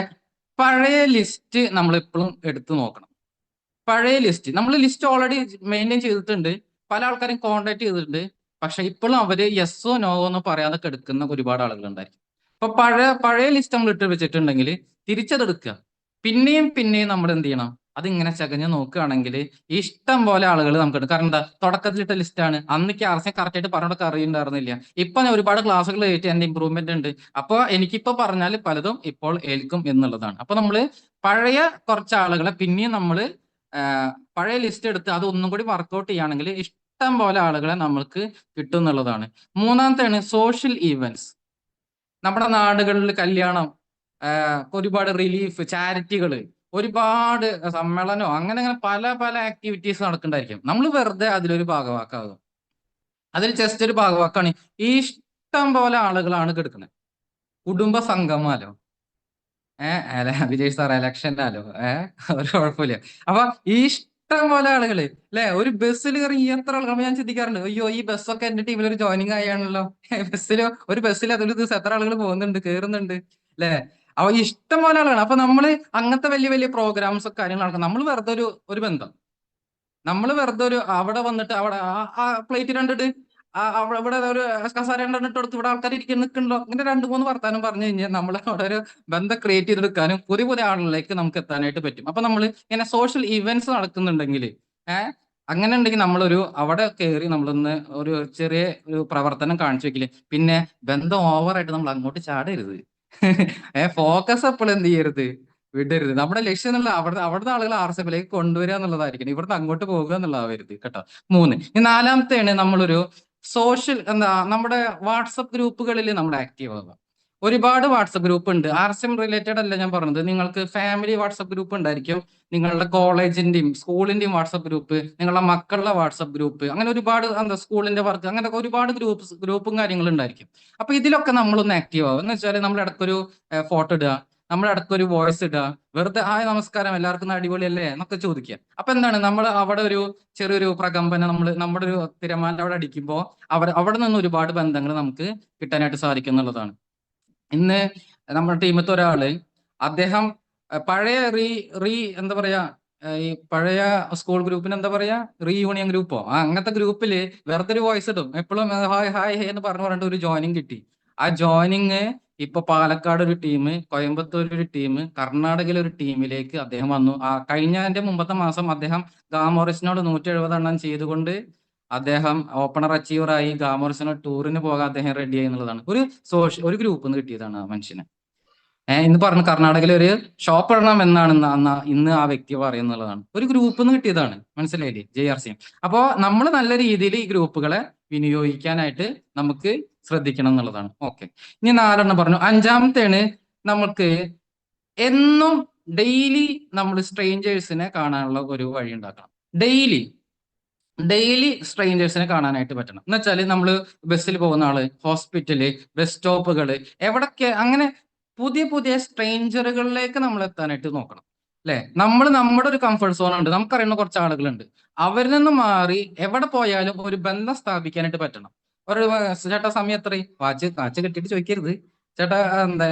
പഴയ ലിസ്റ്റ് നമ്മൾ എപ്പോഴും എടുത്തു നോക്കണം. പഴയ നമ്മൾ ലിസ്റ്റ് ഓൾറെഡി മെയിൻറ്റെയിൻ ചെയ്തിട്ടുണ്ട്, പല ആൾക്കാരും കോൺടാക്ട് ചെയ്തിട്ടുണ്ട്. പക്ഷെ ഇപ്പോഴും അവര് യെസ്സോ നോവോ എന്നോ പറയാതെ എടുക്കുന്ന ഒരുപാട് ആളുകൾ ഉണ്ടായിരിക്കും. അപ്പൊ പഴയ ലിസ്റ്റ് നമ്മൾ ഇട്ട് വെച്ചിട്ടുണ്ടെങ്കിൽ തിരിച്ചതെടുക്കുക. പിന്നെയും നമ്മൾ എന്ത് ചെയ്യണം? അതിങ്ങനെ ചകഞ്ഞ് നോക്കുകയാണെങ്കിൽ ഇഷ്ടം പോലെ ആളുകൾ നമുക്ക്. കാരണം എന്താ? തുടക്കത്തിലിട്ട ലിസ്റ്റാണ്. അന്നേക്ക് RCM കറക്റ്റ് ആയിട്ട് പറഞ്ഞൊക്കെ അറിയുന്നുണ്ടായിരുന്നില്ല. ഇപ്പൊ ഞാൻ ഒരുപാട് ക്ലാസ്സുകൾ കേട്ട് എന്റെ ഇമ്പ്രൂവ്മെന്റ് ഉണ്ട്. അപ്പോൾ എനിക്കിപ്പോ പറഞ്ഞാൽ പലതും ഇപ്പോൾ ഏൽക്കും എന്നുള്ളതാണ്. അപ്പൊ നമ്മള് പഴയ കുറച്ച് ആളുകളെ പിന്നെയും നമ്മൾ പഴയ ലിസ്റ്റ് എടുത്ത് അത് ഒന്നും കൂടി വർക്കൗട്ട് ചെയ്യുകയാണെങ്കിൽ ഇഷ്ടം പോലെ ആളുകളെ നമ്മൾക്ക് കിട്ടും എന്നുള്ളതാണ്. മൂന്നാമത്തെയാണ് സോഷ്യൽ ഈവൻറ്റ്സ്. നമ്മുടെ നാടുകളിൽ കല്യാണം, ഒരുപാട് റിലീഫ്, ചാരിറ്റികൾ, ഒരുപാട് സമ്മേളനമോ അങ്ങനെ പല ആക്ടിവിറ്റീസ് നടക്കുന്നുണ്ടായിരിക്കും. നമ്മൾ വെറുതെ അതിലൊരു ഭാഗവാക്കാകും. അതിൽ ജസ്റ്റ് ഒരു ഭാഗവാക്കാണ്. ഈ ഇഷ്ടം പോലെ ആളുകളാണ് കിടക്കുന്നത്. കുടുംബ സംഗമാലോ, അല്ല വിജയ് സാർ ഇലക്ഷനാലോ, ഒരു കുഴപ്പമില്ല. അപ്പൊ ഈ ഇഷ്ടം പോലെ ആളുകള് അല്ലെ, ഒരു ബസ്സിൽ കയറി എത്ര ആളുകൾ ഞാൻ ചിന്തിക്കാറുണ്ട്. അയ്യോ, ഈ ബസ്സൊക്കെ എന്റെ ടീമിൽ ഒരു ജോയിനിങ് ആയാണല്ലോ. ഒരു ബസ്സിൽ അതൊരു ദിവസം എത്ര ആളുകൾ പോകുന്നുണ്ട്, കയറുന്നുണ്ട് അല്ലെ. അപ്പൊ ഇഷ്ടം പോലെ ആളുകൾ. അപ്പൊ നമ്മള് അങ്ങനത്തെ വലിയ പ്രോഗ്രാംസ് ഒക്കെ കാര്യങ്ങൾ നടക്കും. നമ്മൾ വെറുതെ ഒരു ബന്ധം, നമ്മൾ വെറുതെ അവിടെ വന്നിട്ട് അവിടെ ആ പ്ലേറ്റ് കണ്ടിട്ട് ഇവിടെ ഒരു കസാര ഇട്ട് കൊടുത്ത് ഇവിടെ ആൾക്കാർ നിൽക്കണ്ടോ, ഇങ്ങനെ 2-3 വർത്താനം പറഞ്ഞു കഴിഞ്ഞാൽ നമ്മൾ അവിടെ ഒരു ബന്ധം ക്രിയേറ്റ് ചെയ്തെടുക്കാനും പുതിയ ആളുകളിലേക്ക് നമുക്ക് എത്താനായിട്ട് പറ്റും. അപ്പൊ നമ്മൾ ഇങ്ങനെ സോഷ്യൽ ഇവന്റ്സ് നടക്കുന്നുണ്ടെങ്കിൽ അങ്ങനെ ഉണ്ടെങ്കിൽ അവിടെ കയറി നമ്മളൊന്ന് ഒരു ചെറിയ ഒരു പ്രവർത്തനം കാണിച്ചു വെക്കില്ലേ. പിന്നെ ബന്ധം ഓവറായിട്ട് നമ്മൾ അങ്ങോട്ട് ചാടരുത്. ഫോക്കസ് എപ്പോഴും എന്ത് ചെയ്യരുത്, വിടരുത്. നമ്മുടെ ലക്ഷ്യം എന്നുള്ള അവിടുത്തെ ആളുകൾ RCMലേക്ക് കൊണ്ടുവരിക എന്നുള്ളതായിരിക്കണം. ഇവിടുന്ന് അങ്ങോട്ട് പോകുക എന്നുള്ളതാവരുത് കേട്ടോ. 3. ഈ നാലാമത്തെയാണ് നമ്മളൊരു നമ്മുടെ വാട്സപ്പ് ഗ്രൂപ്പുകളിൽ നമ്മൾ ആക്റ്റീവ് ആവുക. ഒരുപാട് വാട്സപ്പ് ഗ്രൂപ്പ് ഉണ്ട്. RCM റിലേറ്റഡ് അല്ല ഞാൻ പറഞ്ഞത്. നിങ്ങൾക്ക് ഫാമിലി വാട്സപ്പ് ഗ്രൂപ്പ് ഉണ്ടായിരിക്കും, നിങ്ങളുടെ കോളേജിന്റെയും സ്കൂളിന്റെയും വാട്സപ്പ് ഗ്രൂപ്പ്, നിങ്ങളുടെ മക്കളുടെ വാട്സപ്പ് ഗ്രൂപ്പ്, അങ്ങനെ ഒരുപാട് സ്കൂളിന്റെ വർക്ക്, അങ്ങനെ ഒരുപാട് ഗ്രൂപ്പും കാര്യങ്ങളും ഉണ്ടായിരിക്കും. അപ്പൊ ഇതിലൊക്കെ നമ്മളൊന്ന് ആക്റ്റീവ് ആവുക എന്ന് വെച്ചാൽ നമ്മൾ ഇടയ്ക്കൊരു ഫോട്ടോ ഇടുക, നമ്മൾ ഇടയ്ക്കൊരു വോയിസ് ഇടുക, വെറുതെ ഹായ് നമസ്കാരം എല്ലാവർക്കും അടിപൊളിയല്ലേ എന്നൊക്കെ ചോദിക്കുക. അപ്പൊ എന്താണ്, നമ്മൾ അവിടെ ഒരു ചെറിയൊരു പ്രകമ്പനം, നമ്മുടെ ഒരു തിരമാല അവിടെ അടിക്കുമ്പോൾ അവിടെ നിന്ന് ഒരുപാട് ബന്ധങ്ങൾ നമുക്ക് കിട്ടാനായിട്ട് സാധിക്കും എന്നുള്ളതാണ്. ഇന്ന് നമ്മുടെ ടീമത്തെ ഒരാള്, അദ്ദേഹം പഴയ എന്താ പറയാ, ഈ പഴയ സ്കൂൾ ഗ്രൂപ്പിന് എന്താ പറയാ, റീയൂണിയൻ ഗ്രൂപ്പോ അങ്ങനത്തെ ഗ്രൂപ്പില് വെറുതെ ഒരു വോയിസ് ഇടും. എപ്പോഴും ഹായ് എന്ന് പറഞ്ഞിട്ട് ഒരു ജോയിനിങ് കിട്ടി. ആ ജോയിനിങ് ഇപ്പൊ പാലക്കാട് ഒരു ടീം, കോയമ്പത്തൂർ ഒരു ടീം, കർണാടകയിലെ ഒരു ടീമിലേക്ക് അദ്ദേഹം വന്നു. മുമ്പത്തെ മാസം അദ്ദേഹം ഗാമോറിസിനോട് 170 എണ്ണം ചെയ്തുകൊണ്ട് അദ്ദേഹം ഓപ്പണർ അച്ചീവറായി ഗാമോർസിന് ടൂറിന് പോകാൻ അദ്ദേഹം റെഡിയായി എന്നുള്ളതാണ്. ഒരു ഗ്രൂപ്പിൽ നിന്ന് കിട്ടിയതാണ് ആ മനുഷ്യന്. ഇന്ന് പറഞ്ഞു കർണാടകയിൽ ഒരു ഷോപ്പ് ഇടണം എന്നാണ് ഇന്ന് ആ വ്യക്തി പറയുന്നുള്ളതാണ്. ഒരു ഗ്രൂപ്പിൽ നിന്ന് കിട്ടിയതാണ്. മനസ്സിലായില്ലേ? JRC. അപ്പോൾ നമ്മൾ നല്ല രീതിയിൽ ഈ ഗ്രൂപ്പുകളെ വിനിയോഗിക്കാനായിട്ട് നമുക്ക് ശ്രദ്ധിക്കണം എന്നുള്ളതാണ്. ഓക്കെ, ഇനി 4 പറഞ്ഞു. 5-ാമത്തേണ് നമുക്ക് എന്നും ഡെയിലി നമ്മൾ സ്ട്രേഞ്ചേഴ്സിനെ കാണാനുള്ള ഒരു വഴി ഉണ്ടാക്കണം. ഡെയിലി സ്ട്രേഞ്ചേഴ്സിനെ കാണാനായിട്ട് പറ്റണം. എന്ന് വെച്ചാൽ നമ്മൾ ബസ്സിൽ പോകുന്ന ആള്, ഹോസ്പിറ്റല്, ബസ് സ്റ്റോപ്പുകൾ, എവിടൊക്കെ അങ്ങനെ പുതിയ സ്ട്രേഞ്ചറുകളിലേക്ക് നമ്മൾ എത്താനായിട്ട് നോക്കണം. അല്ലെ? നമ്മുടെ ഒരു കംഫർട്ട് സോൺ ഉണ്ട്, നമുക്കറിയുന്ന കുറച്ച് ആളുകളുണ്ട്. അവരിൽ നിന്ന് മാറി എവിടെ പോയാലും ഒരു ബന്ധം സ്ഥാപിക്കാനായിട്ട് പറ്റണം. ഒരു ചേട്ടാ സമയം എത്ര? വാച്ച് കെട്ടിയിട്ട് ചോദിക്കരുത്. ചേട്ടാ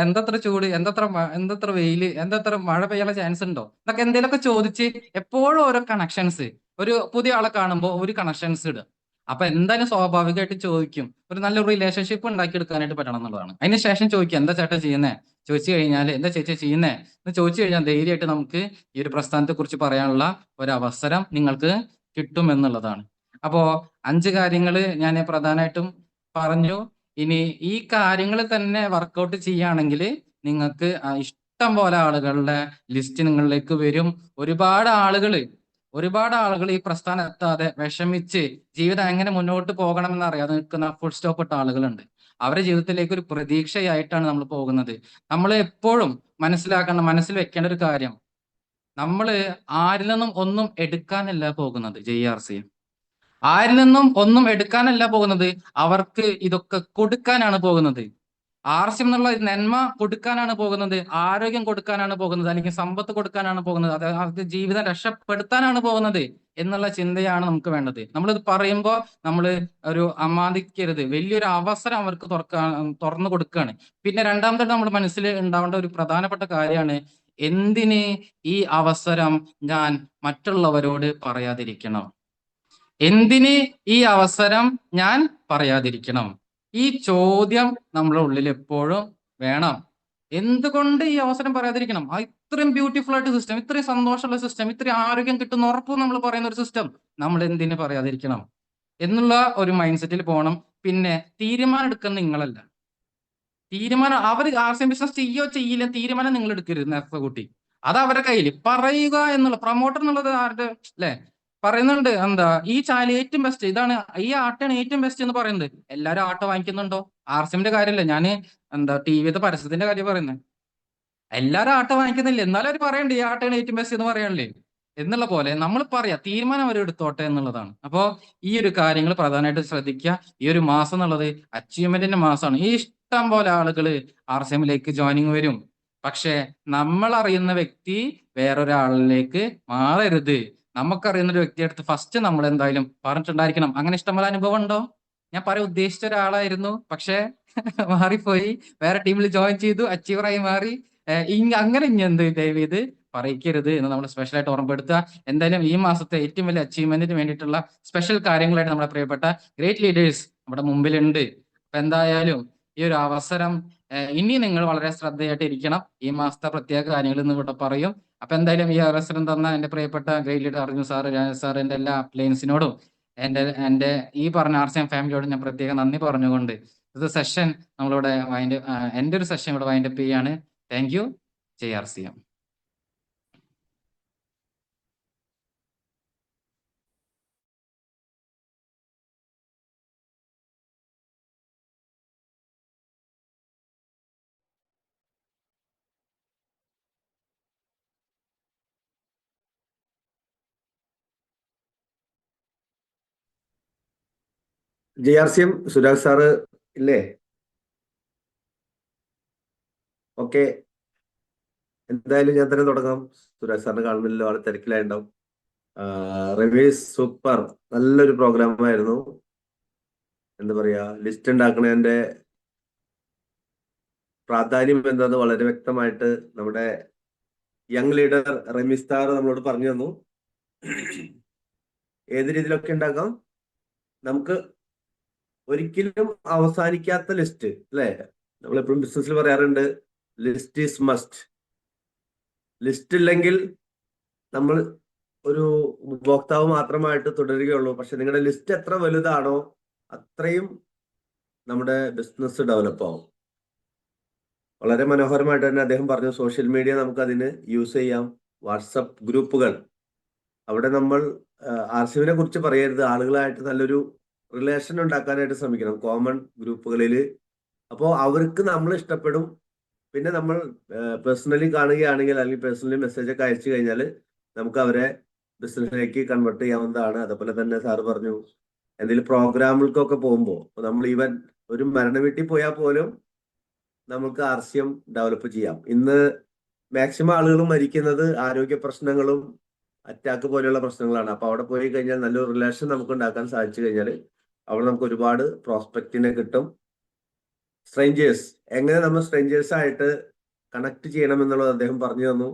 എന്തത്ര ചൂട്, എന്തത്ര വെയില്, എന്തത്ര മഴ പെയ്യാനുള്ള ചാൻസ് ഉണ്ടോ എന്നൊക്കെ എന്തെങ്കിലുമൊക്കെ ചോദിച്ച് എപ്പോഴും ഓരോ കണക്ഷൻസ്, ഒരു പുതിയ ആളെ കാണുമ്പോൾ ഒരു കണക്ഷൻസ് ഇടുക. അപ്പൊ എന്തായാലും സ്വാഭാവികമായിട്ട് ചോദിക്കും. ഒരു നല്ലൊരു റിലേഷൻഷിപ്പ് ഉണ്ടാക്കിയെടുക്കാനായിട്ട് പറ്റണം എന്നുള്ളതാണ്. അതിന് ശേഷം ചോദിക്കുക, എന്താ ചേട്ടാ ചെയ്യുന്നേ? ചോദിച്ചു കഴിഞ്ഞാൽ എന്താ ചേച്ചി ചെയ്യുന്നേ എന്ന് ചോദിച്ചു കഴിഞ്ഞാൽ ധൈര്യമായിട്ട് നമുക്ക് ഈ ഒരു പ്രസ്ഥാനത്തെ കുറിച്ച് പറയാനുള്ള ഒരു അവസരം നിങ്ങൾക്ക് കിട്ടും എന്നുള്ളതാണ്. അപ്പോ 5 കാര്യങ്ങൾ ഞാൻ പ്രധാനമായിട്ടും പറഞ്ഞു. ഇനി ഈ കാര്യങ്ങൾ തന്നെ വർക്കൗട്ട് ചെയ്യുകയാണെങ്കിൽ നിങ്ങൾക്ക് ഇഷ്ടം പോലെ ആളുകളുടെ ലിസ്റ്റ് നിങ്ങളിലേക്ക് വരും. ഒരുപാട് ആളുകൾ ഈ പ്രസ്ഥാനം എത്താതെ വിഷമിച്ച് ജീവിതം എങ്ങനെ മുന്നോട്ട് പോകണമെന്ന് അറിയാതെ നിൽക്കുന്ന ഫുൾ സ്റ്റോപ്പ് ഇട്ട ആളുകളുണ്ട്. അവരുടെ ജീവിതത്തിലേക്ക് ഒരു പ്രതീക്ഷയായിട്ടാണ് നമ്മൾ പോകുന്നത്. നമ്മൾ എപ്പോഴും മനസ്സിൽ വെക്കേണ്ട ഒരു കാര്യം, നമ്മൾ ആരിൽ നിന്നും ഒന്നും എടുക്കാനല്ല പോകുന്നത്. JRC ആരിൽ നിന്നും ഒന്നും എടുക്കാനല്ല പോകുന്നത്, അവർക്ക് ഇതൊക്കെ കൊടുക്കാനാണ് പോകുന്നത്. ആർസ്യം എന്നുള്ള നന്മ കൊടുക്കാനാണ് പോകുന്നത്, ആരോഗ്യം കൊടുക്കാനാണ് പോകുന്നത്, അല്ലെങ്കിൽ സമ്പത്ത് കൊടുക്കാനാണ് പോകുന്നത്, അത് ജീവിതം രക്ഷപ്പെടുത്താനാണ് പോകുന്നത് എന്നുള്ള ചിന്തയാണ് നമുക്ക് വേണ്ടത്. നമ്മളിത് പറയുമ്പോൾ നമ്മൾ ഒരു അമാദിക്കരുത്. വലിയൊരു അവസരം അവർക്ക് തുറന്നു കൊടുക്കുകയാണ്. പിന്നെ രണ്ടാമത്തെ നമ്മുടെ മനസ്സിൽ ഉണ്ടാവേണ്ട ഒരു പ്രധാനപ്പെട്ട കാര്യമാണ്, എന്തിന് ഈ അവസരം ഞാൻ മറ്റുള്ളവരോട് പറയാതിരിക്കണം? എന്തിന് ഈ അവസരം ഞാൻ പറയാതിരിക്കണം? ഈ ചോദ്യം നമ്മുടെ ഉള്ളിൽ എപ്പോഴും വേണം. എന്തുകൊണ്ട് ഈ അവസരം പറയാതിരിക്കണം? ഇത്രയും ബ്യൂട്ടിഫുൾ ആയിട്ട് സിസ്റ്റം, ഇത്രയും സന്തോഷമുള്ള സിസ്റ്റം, ഇത്രയും ആരോഗ്യം കിട്ടുന്ന ഉറപ്പ് നമ്മൾ പറയുന്ന ഒരു സിസ്റ്റം നമ്മൾ എന്തിന് പറയാതിരിക്കണം എന്നുള്ള ഒരു മൈൻഡ് സെറ്റിൽ പോകണം. പിന്നെ തീരുമാനം എടുക്കുന്ന നിങ്ങളല്ല. അവർ RCM ബിസിനസ് ചെയ്യില്ല തീരുമാനം നിങ്ങൾ എടുക്കരുത്. നേരത്തെ കൂട്ടി അത് അവരുടെ കയ്യിൽ പറയുക എന്നുള്ള പ്രൊമോട്ടർ എന്നുള്ളത് ആരുടെ അല്ലെ പറയുന്നുണ്ട്. എന്താ ഈ ചാനൽ ഏറ്റവും ബെസ്റ്റ് ഇതാണ്, ഈ ആട്ടയാണ് ഏറ്റവും ബെസ്റ്റ് എന്ന് പറയുന്നത്. എല്ലാരും ആട്ട വാങ്ങിക്കുന്നുണ്ടോ? RCMന്റെ കാര്യമല്ല, ഞാൻ TVത്തെ പരസ്യത്തിന്റെ കാര്യം പറയുന്നത്. എല്ലാരും ആട്ട വാങ്ങിക്കുന്നില്ല, എന്നാലും അവർ പറയണ്ടേ ഈ ആട്ടയാണ് ഏറ്റവും ബെസ്റ്റ് എന്ന് പറയാനല്ലേ എന്നുള്ള പോലെ നമ്മൾ പറയാ തീരുമാനം അവർ എടുത്തോട്ടെ എന്നുള്ളതാണ്. അപ്പോ ഈ ഒരു കാര്യങ്ങൾ പ്രധാനമായിട്ട് ശ്രദ്ധിക്കുക. ഈ ഒരു മാസം എന്നുള്ളത് അച്ചീവ്മെന്റിന്റെ മാസമാണ്. ഈ ഇഷ്ടം പോലെ ആളുകൾ RCMലേക്ക് ജോയിനിങ് വരും. പക്ഷെ നമ്മൾ അറിയുന്ന വ്യക്തി വേറൊരാളിലേക്ക് മാറരുത്. നമുക്കറിയുന്ന ഒരു വ്യക്തിയുടെ അടുത്ത് ഫസ്റ്റ് നമ്മൾ എന്തായാലും പറഞ്ഞിട്ടുണ്ടായിരിക്കണം. അങ്ങനെ ഇഷ്ടംപോലെ അനുഭവം ഉണ്ടോ? ഞാൻ പറയാൻ ഉദ്ദേശിച്ച ഒരാളായിരുന്നു, പക്ഷെ മാറിപ്പോയി, വേറെ ടീമിൽ ജോയിൻ ചെയ്തു, അച്ചീവറായി മാറി. അങ്ങനെ ഇനി എന്ത് ദയവ് ചെയ്ത് പറയിക്കരുത് എന്ന് നമ്മൾ സ്പെഷ്യലായിട്ട് ഓർമ്മപ്പെടുത്തുക. എന്തായാലും ഈ മാസത്തെ ഏറ്റവും വലിയ അച്ചീവ്മെന്റിന് വേണ്ടിയിട്ടുള്ള സ്പെഷ്യൽ കാര്യങ്ങളായിട്ട് നമ്മുടെ പ്രിയപ്പെട്ട ഗ്രേറ്റ് ലീഡേഴ്സ് നമ്മുടെ മുമ്പിലുണ്ട്. അപ്പൊ എന്തായാലും ഈ ഒരു അവസരം ഇനി നിങ്ങൾ വളരെ ശ്രദ്ധയായിട്ട് ഇരിക്കണം. ഈ മാസത്തെ പ്രത്യേക കാര്യങ്ങൾ ഇന്ന് ഇവിടെ പറയും. അപ്പൊ എന്തായാലും ഈ അവസരം തന്ന എന്റെ പ്രിയപ്പെട്ട ഗ്രേറ്റ് ലീഡർ അർജുൻ സാർ, രാജ സാർ, എന്റെ എല്ലാ അപ്ലയൻസിനോടും എന്റെ ഈ പറഞ്ഞ RCM ഫാമിലിയോടും ഞാൻ പ്രത്യേകം നന്ദി പറഞ്ഞുകൊണ്ട് ഇത് സെഷൻ നമ്മളിവിടെ എന്റെ ഒരു സെഷൻ ഇവിടെ വൈൻഡപ്പ് ചെയ്യാണ്. Thank U. JRCM. JRCM Suraj sir ഇല്ലേ? ഓക്കെ, എന്തായാലും ഞാൻ തന്നെ തുടങ്ങാം. സുരാജ് സാറിന് കാണുന്നില്ലല്ലോ, ആള് തിരക്കിലായിട്ടുണ്ടാവും. റമീസ് സൂപ്പർ, നല്ലൊരു പ്രോഗ്രാം ആയിരുന്നു. എന്താ പറയാ, ലിസ്റ്റ് ഉണ്ടാക്കണതിന്റെ പ്രാധാന്യം എന്താന്ന് വളരെ വ്യക്തമായിട്ട് നമ്മുടെ യങ് ലീഡർ റമീസ് സാർ നമ്മളോട് പറഞ്ഞു തന്നു. ഏത് രീതിയിലൊക്കെ ഉണ്ടാക്കാം, നമുക്ക് ഒരിക്കലും അവസാനിക്കാത്ത ലിസ്റ്റ് അല്ലെ? നമ്മളെപ്പോഴും ബിസിനസ്സിൽ പറയാറുണ്ട്, ലിസ്റ്റ് ഈസ് മസ്റ്റ്. ലിസ്റ്റ് ഇല്ലെങ്കിൽ നമ്മൾ ഒരു ഉപഭോക്താവ് മാത്രമായിട്ട് തുടരുകയുള്ളൂ. പക്ഷെ നിങ്ങളുടെ ലിസ്റ്റ് എത്ര വലുതാണോ അത്രയും നമ്മുടെ ബിസിനസ് ഡെവലപ്പ് ആവും. വളരെ മനോഹരമായിട്ട് തന്നെ അദ്ദേഹം പറഞ്ഞു. സോഷ്യൽ മീഡിയ നമുക്ക് അതിന് യൂസ് ചെയ്യാം. വാട്സപ്പ് ഗ്രൂപ്പുകൾ, അവിടെ നമ്മൾ ആർസിവിനെ കുറിച്ച് പറയരുത്, ആളുകളായിട്ട് നല്ലൊരു റിലേഷൻ ഉണ്ടാക്കാനായിട്ട് ശ്രമിക്കണം കോമൺ ഗ്രൂപ്പുകളിൽ. അപ്പോൾ അവർക്ക് നമ്മൾ ഇഷ്ടപ്പെടും. പിന്നെ നമ്മൾ പേഴ്സണലി കാണുകയാണെങ്കിൽ അല്ലെങ്കിൽ പേഴ്സണലി മെസ്സേജ് ഒക്കെ അയച്ചു കഴിഞ്ഞാൽ നമുക്ക് അവരെ ബിസിനസ്സിലേക്ക് കൺവേർട്ട് ചെയ്യാവുന്നതാണ്. അതുപോലെ തന്നെ സാറ് പറഞ്ഞു എന്തെങ്കിലും പ്രോഗ്രാമുകൾക്കൊക്കെ പോകുമ്പോൾ നമ്മൾ ഈവൻ ഒരു മരണ വീട്ടിൽ പോയാൽ പോലും നമുക്ക് ആർസിഎം ഡെവലപ്പ് ചെയ്യാം. ഇന്ന് മാക്സിമം ആളുകൾ മരിക്കുന്നത് ആരോഗ്യ പ്രശ്നങ്ങളും അറ്റാക്ക് പോലെയുള്ള പ്രശ്നങ്ങളാണ്. അപ്പൊ അവിടെ പോയി കഴിഞ്ഞാൽ നല്ലൊരു റിലേഷൻ നമുക്ക് ഉണ്ടാക്കാൻ സാധിച്ചു കഴിഞ്ഞാൽ അവിടെ നമുക്ക് ഒരുപാട് പ്രോസ്പെക്റ്റിനെ കിട്ടും. സ്ട്രേഞ്ചേഴ്സ്, എങ്ങനെ നമ്മൾ സ്ട്രേഞ്ചേഴ്സ് ആയിട്ട് കണക്ട് ചെയ്യണം എന്നുള്ളത് അദ്ദേഹം പറഞ്ഞു തന്നു.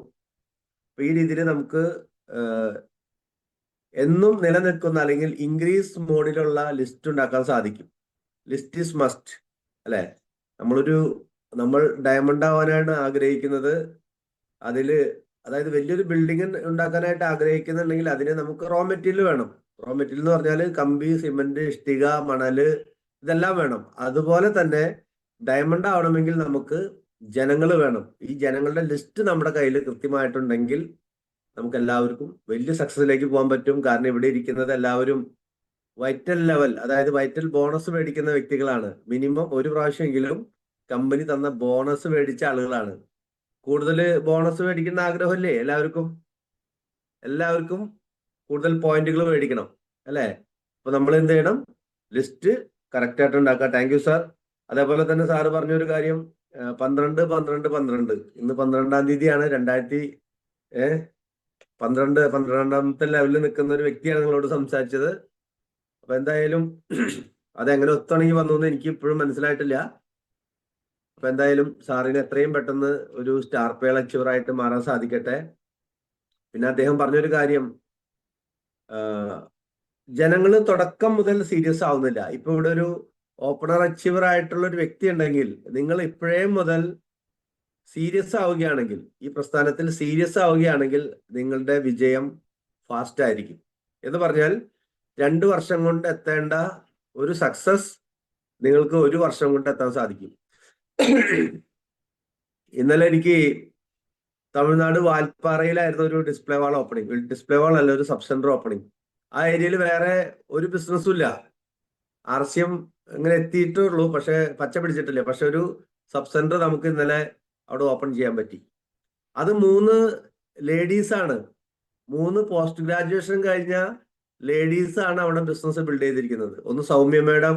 അപ്പൊ ഈ രീതിയിൽ നമുക്ക് എന്നും നിലനിൽക്കുന്ന അല്ലെങ്കിൽ ഇൻക്രീസ് മോഡിലുള്ള ലിസ്റ്റ് ഉണ്ടാക്കാൻ സാധിക്കും. ലിസ്റ്റ് ഈസ് മസ്റ്റ് അല്ലെ? നമ്മൾ ഡയമണ്ട് ആവാനാണ് ആഗ്രഹിക്കുന്നത്. അതായത് വലിയൊരു ബിൽഡിംഗ് ഉണ്ടാക്കാനായിട്ട് ആഗ്രഹിക്കുന്നുണ്ടെങ്കിൽ അതിന് നമുക്ക് റോ മെറ്റീരിയൽ വേണം. റോ മെറ്റീരിയൽ എന്ന് പറഞ്ഞാൽ കമ്പി, സിമെന്റ്, ഇഷ്ടിക, മണല്, ഇതെല്ലാം വേണം. അതുപോലെ തന്നെ ഡയമണ്ട് ആവണമെങ്കിൽ നമുക്ക് ജനങ്ങൾ വേണം. ഈ ജനങ്ങളുടെ ലിസ്റ്റ് നമ്മുടെ കയ്യിൽ കൃത്യമായിട്ടുണ്ടെങ്കിൽ നമുക്ക് എല്ലാവർക്കും വലിയ സക്സസിലേക്ക് പോകാൻ പറ്റും. കാരണം ഇവിടെ ഇരിക്കുന്നത് എല്ലാവരും വൈറ്റൽ ലെവൽ, അതായത് വൈറ്റൽ ബോണസ് മേടിക്കുന്ന വ്യക്തികളാണ്. മിനിമം ഒരു പ്രാവശ്യമെങ്കിലും കമ്പനി തന്ന ബോണസ് മേടിച്ച ആളുകളാണ്. കൂടുതൽ ബോണസ് മേടിക്കുന്ന ആഗ്രഹമല്ലേ എല്ലാവർക്കും കൂടുതൽ പോയിന്റുകൾ മേടിക്കണം അല്ലേ? അപ്പൊ നമ്മൾ എന്ത് ചെയ്യണം? ലിസ്റ്റ് കറക്റ്റ് ആയിട്ട് ഉണ്ടാക്കുക. Thank you sir. അതേപോലെ തന്നെ സാറ് പറഞ്ഞൊരു കാര്യം 12 ഇന്ന് 12-ാം തീയതിയാണ്. 12-ാമത്തെ ലെവലിൽ നിൽക്കുന്ന ഒരു വ്യക്തിയാണ് നിങ്ങളോട് സംസാരിച്ചത്. അപ്പൊ എന്തായാലും അതെങ്ങനെ ഒത്തിണങ്ങി വന്നു എന്ന് എനിക്ക് ഇപ്പോഴും മനസ്സിലായിട്ടില്ല. അപ്പൊ എന്തായാലും സാറിന് എത്രയും പെട്ടെന്ന് ഒരു സ്റ്റാർ പേ അച്ചീവർ ആയിട്ട് മാറാൻ സാധിക്കട്ടെ. പിന്നെ അദ്ദേഹം പറഞ്ഞൊരു കാര്യം, ജനങ്ങൾ തുടക്കം മുതൽ സീരിയസ് ആവുന്നില്ല. ഇപ്പൊ ഇവിടെ ഒരു ഓപ്പണർ അച്ചീവർ ആയിട്ടുള്ള ഒരു വ്യക്തി ഉണ്ടെങ്കിൽ നിങ്ങൾ ഇപ്പോഴേ മുതൽ സീരിയസ് ആവുകയാണെങ്കിൽ, ഈ പ്രസ്ഥാനത്തിൽ സീരിയസ് ആവുകയാണെങ്കിൽ നിങ്ങളുടെ വിജയം ഫാസ്റ്റ് ആയിരിക്കും. എന്ന് പറഞ്ഞാൽ 2 വർഷം കൊണ്ട് എത്തേണ്ട ഒരു സക്സസ് നിങ്ങൾക്ക് 1 വർഷം കൊണ്ട് എത്താൻ സാധിക്കും. ഇന്നലെ എനിക്ക് തമിഴ്നാട് വാൽപ്പാറയിലായിരുന്നു ഒരു ഡിസ്പ്ലേ വാൾ ഓപ്പണിംഗ്. ഡിസ്പ്ലേ വാൾ അല്ല, ഒരു സബ് സെന്റർ ഓപ്പണിംഗ്. ആ ഏരിയയിൽ വേറെ ഒരു ബിസിനസ്സും ഇല്ല. ആർസിഎം ഇങ്ങനെ എത്തിയിട്ടുള്ളൂ, പക്ഷെ പച്ച പിടിച്ചിട്ടില്ല. പക്ഷെ ഒരു സബ് സെന്റർ നമുക്ക് ഇന്നലെ അവിടെ ഓപ്പൺ ചെയ്യാൻ പറ്റി. അത് 3 ലേഡീസാണ്. 3 പോസ്റ്റ് ഗ്രാജുവേഷൻ കഴിഞ്ഞ ലേഡീസാണ് അവിടെ ബിസിനസ് ബിൽഡ് ചെയ്തിരിക്കുന്നത്. ഒന്ന് Soumya madam,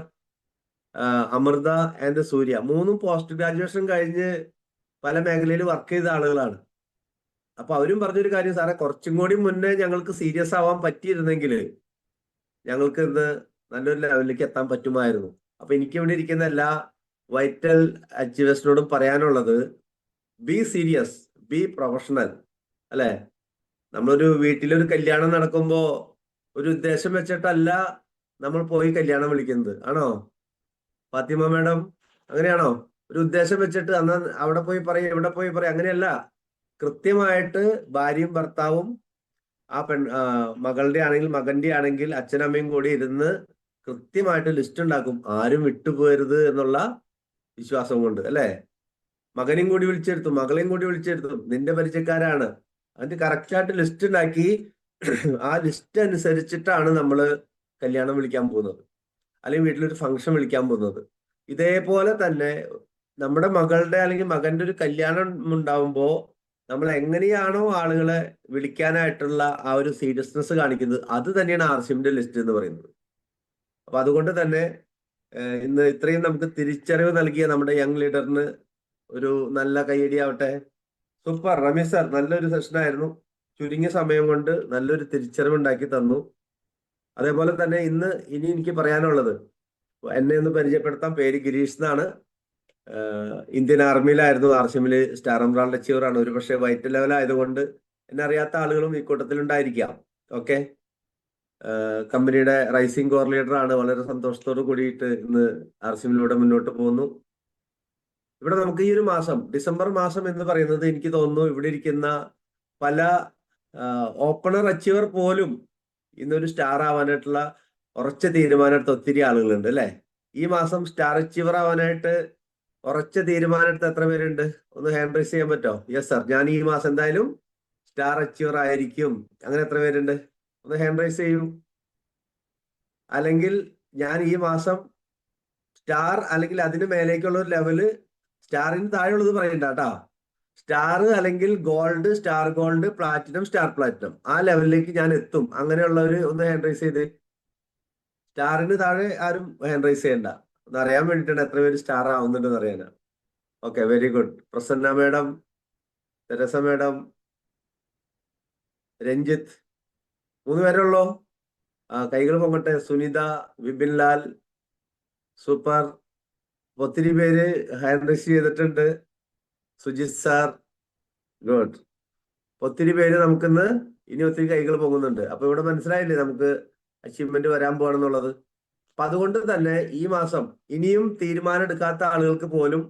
Amrutha and Surya. 3 post graduation കഴിഞ്ഞ് പല മേഖലയിൽ വർക്ക് ചെയ്ത ആളുകളാണ്. അപ്പൊ അവരും പറഞ്ഞൊരു കാര്യം, സാറേ കുറച്ചും കൂടി മുന്നേ ഞങ്ങൾക്ക് സീരിയസ് ആവാൻ പറ്റിയിരുന്നെങ്കിൽ ഞങ്ങൾക്ക് ഇന്ന് നല്ലൊരു ലെവലിലേക്ക് എത്താൻ പറ്റുമായിരുന്നു. അപ്പൊ എനിക്ക് ഇവിടെ ഇരിക്കുന്ന എല്ലാ വൈറ്റൽ അച്ചീവേഴ്സിനോടും പറയാനുള്ളത്, ബി സീരിയസ്, ബി പ്രൊഫഷണൽ അല്ലെ? നമ്മളൊരു വീട്ടിലൊരു കല്യാണം നടക്കുമ്പോ ഒരു ഉദ്ദേശം വെച്ചിട്ടല്ല നമ്മൾ പോയി കല്യാണം വിളിക്കുന്നത്, ആണോ ഫാത്തിമ മേഡം? അങ്ങനെയാണോ? ഒരു ഉദ്ദേശം വെച്ചിട്ട് അന്ന് അവിടെ പോയി പറയും, ഇവിടെ പോയി പറയും, അങ്ങനെയല്ല. കൃത്യമായിട്ട് ഭാര്യയും ഭർത്താവും മകളുടെ ആണെങ്കിൽ മകന്റെ ആണെങ്കിൽ അച്ഛനമ്മയും കൂടി ഇരുന്ന് കൃത്യമായിട്ട് ലിസ്റ്റ് ഉണ്ടാക്കും, ആരും വിട്ടുപോകരുത് എന്നുള്ള വിശ്വാസം കൊണ്ട് അല്ലെ? മകനെയും കൂടി വിളിച്ചെടുത്തും മകളെയും കൂടി വിളിച്ചെടുത്തും, നിന്റെ പരിചയക്കാരാണ്. അതിന്റെ കറക്റ്റായിട്ട് ലിസ്റ്റ് ഉണ്ടാക്കി ആ ലിസ്റ്റ് അനുസരിച്ചിട്ടാണ് നമ്മൾ കല്യാണം വിളിക്കാൻ പോകുന്നത്, അല്ലെങ്കിൽ വീട്ടിലൊരു ഫംഗ്ഷൻ വിളിക്കാൻ പോകുന്നത്. ഇതേപോലെ തന്നെ നമ്മുടെ മകളുടെ അല്ലെങ്കിൽ മകന്റെ ഒരു കല്യാണം ഉണ്ടാവുമ്പോൾ നമ്മൾ എങ്ങനെയാണോ ആളുകളെ വിളിക്കാനായിട്ടുള്ള ആ ഒരു സീരിയസ്നെസ് കാണിക്കുന്നത്, അത് തന്നെയാണ് ആർസിഎമ്മിന്റെ ലിസ്റ്റ് എന്ന് പറയുന്നത്. അപ്പൊ അതുകൊണ്ട് തന്നെ ഇന്ന് ഇത്രയും നമുക്ക് തിരിച്ചറിവ് നൽകിയ നമ്മുടെ യങ് ലീഡറിന് ഒരു നല്ല കയ്യടി ആവട്ടെ. സൂപ്പർ രമേശ് സാർ, നല്ലൊരു സെഷനായിരുന്നു. ചുരുങ്ങിയ സമയം കൊണ്ട് നല്ലൊരു തിരിച്ചറിവ് ഉണ്ടാക്കി തന്നു. അതേപോലെ തന്നെ ഇനി എനിക്ക് പറയാനുള്ളത്, എന്നെ ഒന്ന് പരിചയപ്പെടുത്താം. പേര് ഗിരീഷ് എന്നാണ്. ഇന്ത്യൻ ആർമിയിലായിരുന്നു. ആർസിഎമ്മിൽ സ്റ്റാർ എംറാൾഡ് അച്ചീവർ ആണ്. ഒരു പക്ഷേ വൈറ്റ് ലെവൽ ആയതുകൊണ്ട് എന്നെ അറിയാത്ത ആളുകളും ഈ കൂട്ടത്തിൽ ഉണ്ടായിരിക്കാം. ഓക്കെ, കമ്പനിയുടെ റൈസിംഗ് കോർ ലീഡർ ആണ്. വളരെ സന്തോഷത്തോട് കൂടിയിട്ട് ഇന്ന് ആർസിഎമ്മിലൂടെ മുന്നോട്ട് പോകുന്നു. ഇവിടെ നമുക്ക് ഈ ഒരു മാസം, ഡിസംബർ മാസം എന്ന് പറയുന്നത്, എനിക്ക് തോന്നുന്നു ഇവിടെ ഇരിക്കുന്ന പല ഓപ്പണർ അച്ചീവർ പോലും ഇന്നൊരു സ്റ്റാർ ആവാനായിട്ടുള്ള ഉറച്ച തീരുമാനമെടുത്ത ഒത്തിരി ആളുകളുണ്ട് അല്ലെ? ഈ മാസം സ്റ്റാർ അച്ചീവർ ആവാനായിട്ട് ഉറച്ച തീരുമാനമെടുത്ത എത്ര പേരുണ്ട്? ഒന്ന് ഹാൻഡ് റൈസ് ചെയ്യാൻ പറ്റോ? യെസ് സർ, ഞാൻ ഈ മാസം എന്തായാലും സ്റ്റാർ അച്ചീവർ ആയിരിക്കും. അങ്ങനെ എത്ര പേരുണ്ട്? ഒന്ന് ഹാൻഡ് റൈസ് ചെയ്യൂ. അല്ലെങ്കിൽ ഞാൻ ഈ മാസം സ്റ്റാർ അല്ലെങ്കിൽ അതിന് മേലേക്കുള്ള ഒരു ലെവല്, സ്റ്റാറിന് താഴെയുള്ളത് പറയണ്ട കേട്ടോ. സ്റ്റാർ അല്ലെങ്കിൽ gold, star gold, platinum, star platinum, ആ ലെവലിലേക്ക് ഞാൻ എത്തും. അങ്ങനെയുള്ളവര് ഒന്ന് ഹാൻഡ് റൈസ് ചെയ്ത്. സ്റ്റാറിന് താഴെ ആരും ഹാൻഡ് റൈസ് ചെയ്യണ്ട. ഒന്ന് അറിയാൻ വേണ്ടിയിട്ടാണ് എത്ര പേര് സ്റ്റാർ ആവുന്നുണ്ടെന്ന് അറിയാനാണ്. Okay, very good. Prasanna madam, Theresa madam, Ranjith, 3 പേരുള്ളോ? കൈകൾ പൊങ്ങട്ടെ. സുനിത, വിപിൻ ലാൽ, സൂപ്പർ. ഒത്തിരി പേര് ഹാൻഡ് റൈസ് ചെയ്തിട്ടുണ്ട്. Sujith sir, good. ഒത്തിരി പേര് നമുക്കിന്ന് ഇനി ഒത്തിരി കൈകൾ പൊങ്ങുന്നുണ്ട്. അപ്പൊ ഇവിടെ മനസ്സിലായില്ലേ നമുക്ക് അച്ചീവ്മെന്റ് വരാൻ പോകണമെന്നുള്ളത്. അപ്പൊ അതുകൊണ്ട് തന്നെ ഈ മാസം ഇനിയും തീരുമാനം എടുക്കാത്ത ആളുകൾക്ക് പോലും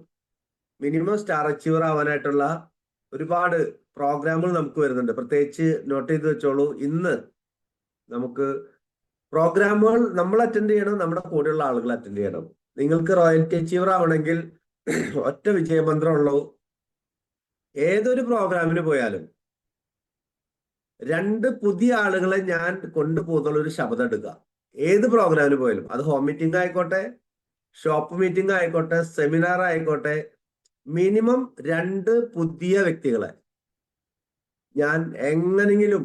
മിനിമം സ്റ്റാർ അച്ചീവർ ആവാനായിട്ടുള്ള ഒരുപാട് പ്രോഗ്രാമുകൾ നമുക്ക് വരുന്നുണ്ട്. പ്രത്യേകിച്ച് നോട്ട് ചെയ്ത് വെച്ചോളൂ, ഇന്ന് നമുക്ക് പ്രോഗ്രാമുകൾ നമ്മൾ അറ്റൻഡ് ചെയ്യണം, നമ്മുടെ കൂടെയുള്ള ആളുകൾ അറ്റൻഡ് ചെയ്യണം. നിങ്ങൾക്ക് റോയൽറ്റി അച്ചീവർ ആവണമെങ്കിൽ ഒറ്റ വിജയമന്ത്രമുള്ളൂ. ഏതൊരു പ്രോഗ്രാമിന് പോയാലും 2 പുതിയ ആളുകളെ ഞാൻ കൊണ്ടുപോകുന്നുള്ള ഒരു ശബ്ദം എടുക്കുക. ഏത് പ്രോഗ്രാമിന് പോയാലും, അത് ഹോം മീറ്റിംഗ് ആയിക്കോട്ടെ, ഷോപ്പ് മീറ്റിംഗ് ആയിക്കോട്ടെ, സെമിനാർ ആയിക്കോട്ടെ, മിനിമം 2 പുതിയ വ്യക്തികളെ ഞാൻ എങ്ങനെങ്കിലും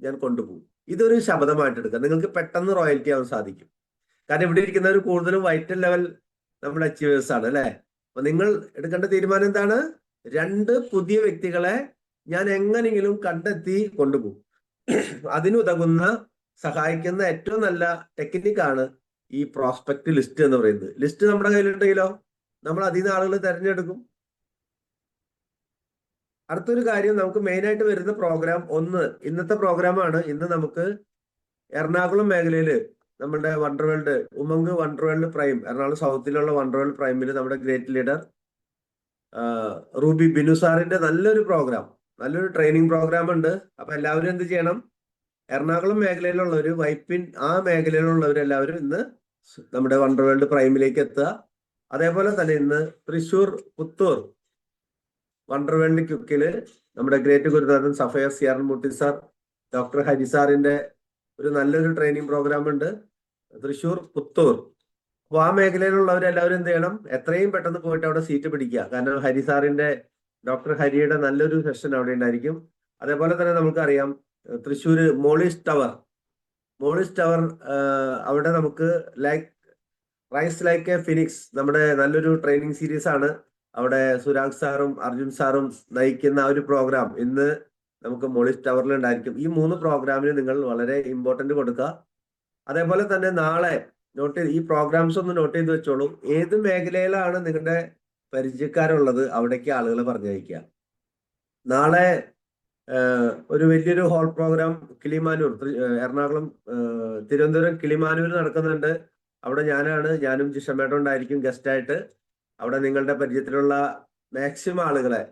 ഞാൻ കൊണ്ടുപോകും. ഇതൊരു ശബ്ദമായിട്ട് എടുക്കുക. നിങ്ങൾക്ക് പെട്ടെന്ന് റോയൽറ്റി ആവാൻ സാധിക്കും. കാരണം ഇവിടെ ഇരിക്കുന്നവർ കൂടുതലും വൈറ്റൽ ലെവൽ നമ്മുടെ അച്ചീവേഴ്സ് ആണ് അല്ലെ? അപ്പൊ നിങ്ങൾ എടുക്കേണ്ട തീരുമാനം എന്താണ്? 2 പുതിയ വ്യക്തികളെ ഞാൻ എങ്ങനെങ്കിലും കണ്ടെത്തി കൊണ്ടുപോകും. അതിനുതകുന്ന സഹായിക്കുന്ന ഏറ്റവും നല്ല ടെക്നിക്കാണ് ഈ പ്രോസ്പെക്ട് ലിസ്റ്റ് എന്ന് പറയുന്നത്. ലിസ്റ്റ് നമ്മുടെ കയ്യിലുണ്ടെങ്കിലോ നമ്മൾ അതിൽ നിന്ന് ആളുകൾ തിരഞ്ഞെടുക്കും. അടുത്തൊരു കാര്യം, നമുക്ക് മെയിൻ ആയിട്ട് വരുന്ന പ്രോഗ്രാം ഇന്നത്തെ പ്രോഗ്രാമാണ്. ഇന്ന് നമുക്ക് എറണാകുളം മേഖലയില് നമ്മുടെ Wonder World, Umang Wonder World Prime, Ernakulam സൗത്തിലുള്ള വണ്ടർ വേൾഡ് പ്രൈമിൽ നമ്മുടെ ഗ്രേറ്റ് ലീഡർ റൂബി ബിനു സാറിന്റെ നല്ലൊരു പ്രോഗ്രാം, നല്ലൊരു ട്രെയിനിങ് പ്രോഗ്രാം ഉണ്ട്. അപ്പൊ എല്ലാവരും എന്ത് ചെയ്യണം? എറണാകുളം മേഖലയിലുള്ളവര്, വൈപ്പിൻ ആ മേഖലയിലുള്ളവരെല്ലാവരും ഇന്ന് നമ്മുടെ വണ്ടർ വേൾഡ് പ്രൈമിലേക്ക് എത്തുക. അതേപോലെ തന്നെ ഇന്ന് തൃശ്ശൂർ, പുത്തൂർ വണ്ടർ വേൾഡ് ക്യുക്കില് നമ്മുടെ ഗ്രേറ്റ് ഗുരുനാഥൻ സഫയർ സിയാർമുട്ടി സാർ, ഡോക്ടർ ഹരി സാറിന്റെ ഒരു നല്ലൊരു ട്രെയിനിങ് പ്രോഗ്രാം ഉണ്ട് തൃശ്ശൂർ, പുത്തൂർ. അപ്പൊ ആ മേഖലയിലുള്ളവരെല്ലാവരും എന്ത് ചെയ്യണം? എത്രയും പെട്ടെന്ന് പോയിട്ട് അവിടെ സീറ്റ് പിടിക്കുക. കാരണം ഹരി സാറിന്റെ, ഡോക്ടർ ഹരിയുടെ നല്ലൊരു സെഷൻ അവിടെ ഉണ്ടായിരിക്കും. അതേപോലെ തന്നെ നമുക്കറിയാം തൃശ്ശൂര് മോളിസ് ടവർ അവിടെ നമുക്ക് റൈസ് ലൈക്ക് എ ഫിനിക്സ്, നമ്മുടെ നല്ലൊരു ട്രെയിനിങ് സീരീസ് ആണ്. അവിടെ സുരാഗ് സാറും അർജുൻ സാറും നയിക്കുന്ന ആ ഒരു പ്രോഗ്രാം ഇന്ന് നമുക്ക് മോളിസ് ടവറിൽ ഉണ്ടായിരിക്കും. ഈ 3 പ്രോഗ്രാമിന് നിങ്ങൾ വളരെ ഇമ്പോർട്ടന്റ് കൊടുക്കുക. അതേപോലെ തന്നെ നാളെ ഈ പ്രോഗ്രാംസ് ഒന്ന് നോട്ട് ചെയ്ത് വെച്ചോളൂ. ഏത് മേഖലയിലാണ് നിങ്ങളുടെ പരിചയക്കാരുള്ളത് അവിടേക്ക് ആളുകളെ പറഞ്ഞയക്കുക. നാളെ ഒരു വലിയൊരു ഹോൾ പ്രോഗ്രാം കിളിമാനൂർ, എറണാകുളം, തിരുവനന്തപുരം കിളിമാനൂർ നടക്കുന്നുണ്ട്. അവിടെ ഞാനും ജിഷമേട്ടം ഉണ്ടായിരിക്കും ഗസ്റ്റായിട്ട്. അവിടെ നിങ്ങളുടെ പരിചയത്തിലുള്ള മാക്സിമം ആളുകളെ,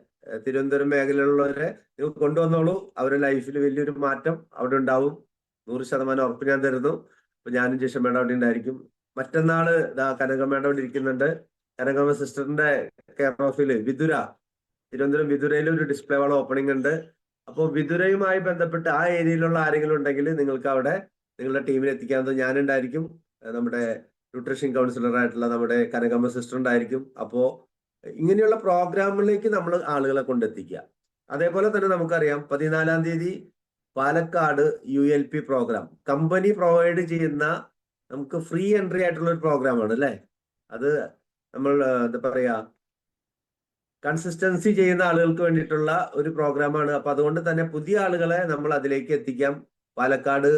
തിരുവനന്തപുരം മേഖലയിലുള്ളവരെ നിങ്ങൾ കൊണ്ടുവന്നോളൂ. അവരുടെ ലൈഫിൽ വലിയൊരു മാറ്റം അവിടെ ഉണ്ടാവും. 100% ഉറപ്പ് ഞാൻ തരുന്നു. അപ്പൊ ഞാനും ജിഷമേട്ടം അവിടെ ഉണ്ടായിരിക്കും. മറ്റന്നാള് കനകമേട്ടം അവിടെ ഇരിക്കുന്നുണ്ട്. കനകമ്മ സിസ്റ്ററിന്റെ കെയർ ഓഫില് തിരുവനന്തപുരം വിതുരയിൽ ഒരു ഡിസ്പ്ലേ വാൾ ഓപ്പണിംഗ് ഉണ്ട്. അപ്പോൾ വിതുരയുമായി ബന്ധപ്പെട്ട് ആ ഏരിയയിലുള്ള ആരെങ്കിലും ഉണ്ടെങ്കിൽ നിങ്ങൾക്ക് അവിടെ നിങ്ങളുടെ ടീമിൽ എത്തിക്കാവുന്നത് ഞാനുണ്ടായിരിക്കും. നമ്മുടെ ന്യൂട്രീഷൻ കൗൺസിലർ ആയിട്ടുള്ള നമ്മുടെ കനകമ്മ സിസ്റ്റർ ഉണ്ടായിരിക്കും. അപ്പോ ഇങ്ങനെയുള്ള പ്രോഗ്രാമിലേക്ക് നമ്മൾ ആളുകളെ കൊണ്ടെത്തിക്കുക. അതേപോലെ തന്നെ നമുക്കറിയാം 14-ാം തീയതി Palakkad ULP program company provide ചെയ്യുന്ന നമുക്ക് ഫ്രീ എൻട്രി ആയിട്ടുള്ള ഒരു പ്രോഗ്രാമാണ് അല്ലെ? അത് നമ്മൾ എന്താ പറയാ, കൺസിസ്റ്റൻസി ചെയ്യുന്ന ആളുകൾക്ക് വേണ്ടിയിട്ടുള്ള ഒരു പ്രോഗ്രാമാണ്. അപ്പൊ അതുകൊണ്ട് തന്നെ പുതിയ ആളുകളെ നമ്മൾ അതിലേക്ക് എത്തിക്കാം. പാലക്കാട്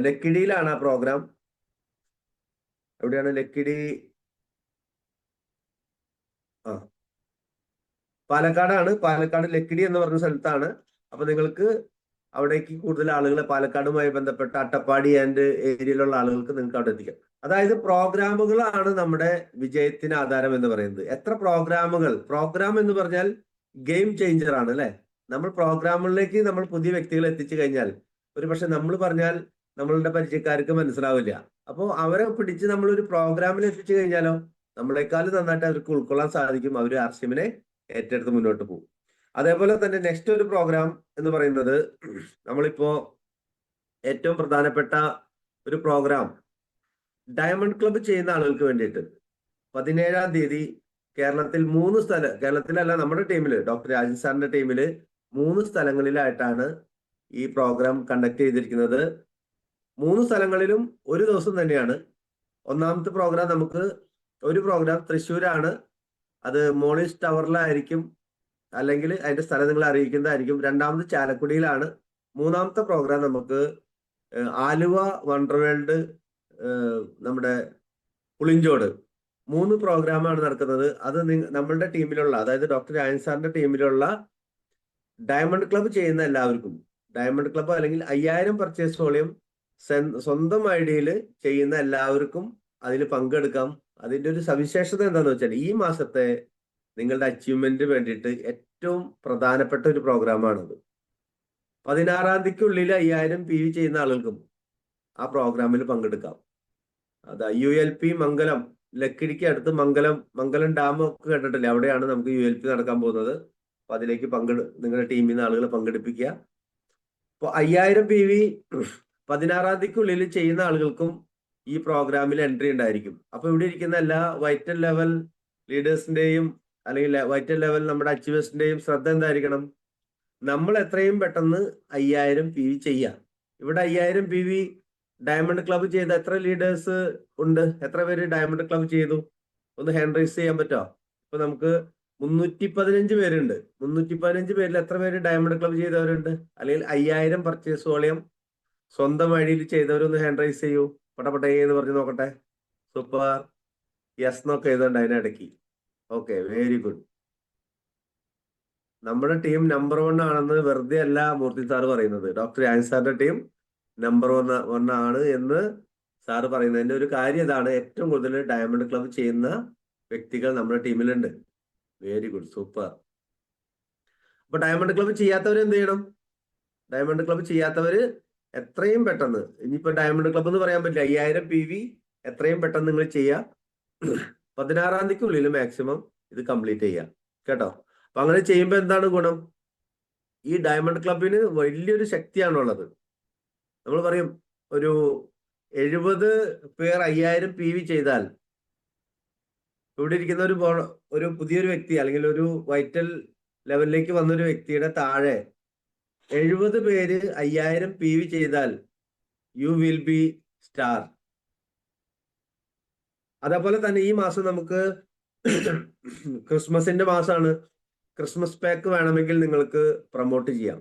ലക്കിടിയിലാണ് ആ പ്രോഗ്രാം. എവിടെയാണ് ലക്കിടി? പാലക്കാടാണ്. പാലക്കാട് ലക്കിടി എന്ന് പറഞ്ഞ സ്ഥലത്താണ്. അപ്പൊ നിങ്ങൾക്ക് അവിടേക്ക് കൂടുതൽ ആളുകളെ, പാലക്കാടുമായി ബന്ധപ്പെട്ട അട്ടപ്പാടി ആൻഡ് ഏരിയയിലുള്ള ആളുകൾക്ക് നിങ്ങൾക്ക് അവിടെ എത്തിക്കാം. അതായത് പ്രോഗ്രാമുകളാണ് നമ്മുടെ വിജയത്തിന് ആധാരം എന്ന് പറയുന്നത്. എത്ര പ്രോഗ്രാം എന്ന് പറഞ്ഞാൽ ഗെയിം ചേഞ്ചർ ആണ് അല്ലെ? നമ്മൾ പ്രോഗ്രാമുകളിലേക്ക് നമ്മൾ പുതിയ വ്യക്തികളെ എത്തിച്ചു കഴിഞ്ഞാൽ ഒരു പക്ഷെ നമ്മൾ പറഞ്ഞാൽ നമ്മളുടെ പരിചയക്കാർക്ക് മനസ്സിലാവില്ല. അപ്പോൾ അവരെ പിടിച്ച് നമ്മൾ ഒരു പ്രോഗ്രാമിൽ എത്തിച്ചു കഴിഞ്ഞാലോ നമ്മളെക്കാളും നന്നായിട്ട് അവർക്ക് ഉൾക്കൊള്ളാൻ സാധിക്കും. അവർ ആർസിഎമ്മിനെ ഏറ്റെടുത്ത് മുന്നോട്ട് പോകും. അതേപോലെ തന്നെ നെക്സ്റ്റ് ഒരു പ്രോഗ്രാം എന്ന് പറയുന്നത് നമ്മളിപ്പോ ഏറ്റവും പ്രധാനപ്പെട്ട ഒരു പ്രോഗ്രാം ഡയമണ്ട് ക്ലബ്ബ് ചെയ്യുന്ന ആളുകൾക്ക് വേണ്ടിയിട്ട് 17-ാം തീയതി കേരളത്തിൽ 3 സ്ഥലം, കേരളത്തിലല്ല നമ്മുടെ ടീമില്, ഡോക്ടർ രാജൻ സാറിന്റെ ടീമില് 3 സ്ഥലങ്ങളിലായിട്ടാണ് ഈ പ്രോഗ്രാം കണ്ടക്ട് ചെയ്തിരിക്കുന്നത്. 3 സ്ഥലങ്ങളിലും ഒരു ദിവസം തന്നെയാണ്. ഒന്നാമത്തെ പ്രോഗ്രാം നമുക്ക് ഒരു പ്രോഗ്രാം തൃശ്ശൂരാണ്, അത് മോളിസ് ടവറിലായിരിക്കും, അല്ലെങ്കിൽ അതിന്റെ സ്ഥലം നിങ്ങളെ അറിയിക്കുന്നതായിരിക്കും. രണ്ടാമത് ചാലക്കുടിയിലാണ്. മൂന്നാമത്തെ പ്രോഗ്രാം നമുക്ക് ആലുവ വണ്ടർവേൾഡ്, നമ്മുടെ പുളിഞ്ചോട്. 3 പ്രോഗ്രാമാണ് നടക്കുന്നത്. അത് നമ്മളുടെ ടീമിലുള്ള, അതായത് ഡോക്ടർ രാജൻ സാറിന്റെ ടീമിലുള്ള ഡയമണ്ട് ക്ലബ്ബ് ചെയ്യുന്ന എല്ലാവർക്കും, ഡയമണ്ട് ക്ലബ്ബ് അല്ലെങ്കിൽ 5000 പർച്ചേസ് വോളിയം സ്വന്തം ഐഡിയയിൽ ചെയ്യുന്ന എല്ലാവർക്കും അതിൽ പങ്കെടുക്കാം. അതിന്റെ ഒരു സവിശേഷത എന്താണെന്ന് വെച്ചാൽ ഈ മാസത്തെ നിങ്ങളുടെ അച്ചീവ്മെന്റ് വേണ്ടിയിട്ട് ഏറ്റവും പ്രധാനപ്പെട്ട ഒരു പ്രോഗ്രാമാണത്. 16-ാം തീയതിക്കുള്ളിൽ 5000 PV ചെയ്യുന്ന ആളുകൾക്കും ആ പ്രോഗ്രാമിൽ പങ്കെടുക്കാം. അത് ULP മംഗലം, ലക്കിടിക്ക് അടുത്ത് മംഗലം ഡാം ഒക്കെ കേട്ടിട്ടില്ലേ, അവിടെയാണ് നമുക്ക് ULP നടക്കാൻ പോകുന്നത്. അപ്പൊ അതിലേക്ക് നിങ്ങളുടെ ടീമിൽ നിന്ന് ആളുകളെ പങ്കെടുപ്പിക്കുക. അപ്പോൾ 5000 PV 16-ാം തീയതിക്കുള്ളിൽ ചെയ്യുന്ന ആളുകൾക്കും ഈ പ്രോഗ്രാമിൽ എൻട്രി ഉണ്ടായിരിക്കും. അപ്പൊ ഇവിടെ ഇരിക്കുന്ന എല്ലാ വൈറ്റൽ ലെവൽ ലീഡേഴ്സിന്റെയും അല്ലെങ്കിൽ വൈറ്റൽ ലെവൽ നമ്മുടെ അച്ചീവേഴ്സിന്റെയും ശ്രദ്ധ എന്തായിരിക്കണം? നമ്മൾ എത്രയും പെട്ടെന്ന് 5000 PV ചെയ്യാം. ഇവിടെ 5000 PV ഡയമണ്ട് ക്ലബ്ബ് ചെയ്ത എത്ര ലീഡേഴ്സ് ഉണ്ട്? എത്ര പേര് ഡയമണ്ട് ക്ലബ്ബ് ചെയ്തു? ഒന്ന് ഹാൻഡ് റൈസ് ചെയ്യാൻ പറ്റുമോ? ഇപ്പൊ നമുക്ക് 315 പേരുണ്ട്. 315 പേരിൽ എത്ര പേര് ഡയമണ്ട് ക്ലബ്ബ് ചെയ്തവരുണ്ട്? അല്ലെങ്കിൽ 5000 പർച്ചേസ് വോളിയം സ്വന്തം വഴിയിൽ ചെയ്തവരൊന്ന് ഹാൻഡ് റൈസ് ചെയ്യൂ. പട്ടപ്പട്ടേ എന്ന് പറഞ്ഞു നോക്കട്ടെ. സൂപ്പർ, യെസ് എന്നൊക്കെ എഴുതണ്ട അതിനിടയ്ക്ക്. Okay, very good. നമ്മുടെ ടീം നമ്പർ 1 ആണെന്ന് വെറുതെ അല്ല മൂർത്തി സാറ് പറയുന്നത്. ഡോക്ടർ രാജൻ സാറിന്റെ ടീം നമ്പർ 1 ആണ് എന്ന് സാറ് പറയുന്നതിന്റെ ഒരു കാര്യം ഇതാണ്. ഏറ്റവും കൂടുതൽ ഡയമണ്ട് ക്ലബ്ബ് ചെയ്യുന്ന വ്യക്തികൾ നമ്മുടെ ടീമിലുണ്ട്. Very good, super. അപ്പൊ ഡയമണ്ട് ക്ലബ്ബ് ചെയ്യാത്തവർ എന്ത് ചെയ്യണം? ഡയമണ്ട് ക്ലബ്ബ് ചെയ്യാത്തവര് എത്രയും പെട്ടെന്ന്, ഇനിയിപ്പോ ഡയമണ്ട് ക്ലബ്ബ് എന്ന് പറയാൻ പറ്റില്ല, 5000 PV എത്രയും പെട്ടെന്ന് നിങ്ങൾ ചെയ്യാം. 16-ാം തീയതിക്കുള്ളിൽ മാക്സിമം ഇത് കംപ്ലീറ്റ് ചെയ്യാം കേട്ടോ. അപ്പൊ അങ്ങനെ ചെയ്യുമ്പോൾ എന്താണ് ഗുണം? ഈ ഡയമണ്ട് ക്ലബിന് വലിയൊരു ശക്തിയാണുള്ളത്. നമ്മൾ പറയും ഒരു 70 പേർ 5000 PV ചെയ്താൽ ഇവിടെ ഇരിക്കുന്ന ഒരു പുതിയൊരു വ്യക്തി അല്ലെങ്കിൽ ഒരു വൈറ്റൽ ലെവലിലേക്ക് വന്നൊരു വ്യക്തിയുടെ താഴെ 70 പേര് 5000 PV ചെയ്താൽ യു വിൽ ബി സ്റ്റാർ. അതേപോലെ തന്നെ ഈ മാസം നമുക്ക് ക്രിസ്മസിന്റെ മാസമാണ്. ക്രിസ്മസ് പാക്ക് വേണമെങ്കിൽ നിങ്ങൾക്ക് പ്രൊമോട്ട് ചെയ്യാം.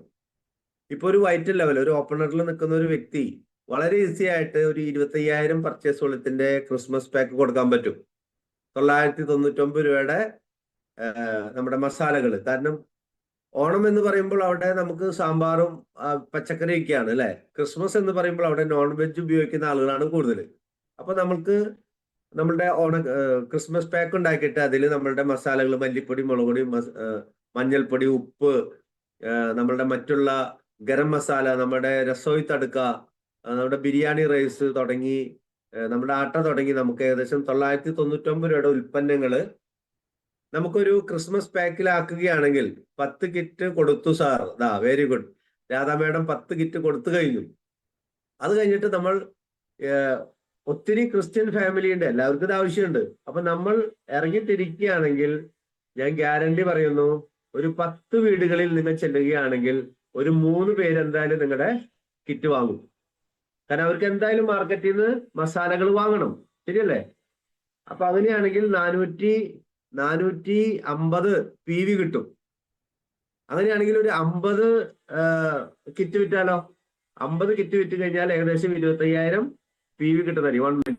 ഇപ്പൊ ഒരു വൈറ്റൽ ലെവൽ, ഒരു ഓപ്പണറിൽ നിൽക്കുന്ന ഒരു വ്യക്തി വളരെ ഈസി ആയിട്ട് ഒരു 25,000 പർച്ചേസ് വോളിയത്തിന്റെ ക്രിസ്മസ് പാക്ക് കൊടുക്കാൻ പറ്റും. 999 രൂപയുടെ നമ്മുടെ മസാലകൾ. കാരണം ഓണം എന്ന് പറയുമ്പോൾ അവിടെ നമുക്ക് സാമ്പാറും പച്ചക്കറിയൊക്കെയാണ് അല്ലെ. ക്രിസ്മസ് എന്ന് പറയുമ്പോൾ അവിടെ നോൺ വെജ് ഉപയോഗിക്കുന്ന ആളുകളാണ് കൂടുതൽ. അപ്പൊ നമ്മളുടെ ക്രിസ്മസ് പാക്ക് ഉണ്ടാക്കിയിട്ട് അതിൽ നമ്മളുടെ മസാലകൾ, മല്ലിപ്പൊടി, മുളക് പൊടി, മഞ്ഞൾപ്പൊടി, ഉപ്പ്, നമ്മളുടെ മറ്റുള്ള ഗരം മസാല, നമ്മുടെ രസോയി തടുക്ക, നമ്മുടെ ബിരിയാണി റൈസ് തുടങ്ങി നമ്മുടെ ആട്ട തുടങ്ങി നമുക്ക് ഏകദേശം 999 രൂപയുടെ ഉൽപ്പന്നങ്ങള് നമുക്കൊരു ക്രിസ്മസ് പാക്കിലാക്കുകയാണെങ്കിൽ 10 കിറ്റ് കൊടുത്തു sir. Very good Radha madam, 10 kit കൊടുത്തു കഴിഞ്ഞു. അത് കഴിഞ്ഞിട്ട് നമ്മൾ ഒത്തിരി ക്രിസ്ത്യൻ ഫാമിലി ഉണ്ട്, എല്ലാവർക്കും ഇത് ആവശ്യമുണ്ട്. അപ്പൊ നമ്മൾ ഇറങ്ങിത്തിരിക്കുകയാണെങ്കിൽ ഞാൻ ഗ്യാരണ്ടി പറയുന്നു, ഒരു 10 വീടുകളിൽ നിങ്ങൾ ചെല്ലുകയാണെങ്കിൽ ഒരു 3 പേര് എന്തായാലും നിങ്ങളുടെ കിറ്റ് വാങ്ങും. കാരണം അവർക്ക് എന്തായാലും മാർക്കറ്റിൽ നിന്ന് മസാലകൾ വാങ്ങണം, ശരിയല്ലേ? അപ്പൊ അങ്ങനെയാണെങ്കിൽ 450 PV കിട്ടും. അങ്ങനെയാണെങ്കിൽ ഒരു 50 കിറ്റ് വിറ്റാലോ? 50 കിറ്റ് വിറ്റ് കഴിഞ്ഞാൽ ഏകദേശം 25,000 PV കിട്ടുന്നതായിരിക്കും. 1 മിനിറ്റ്.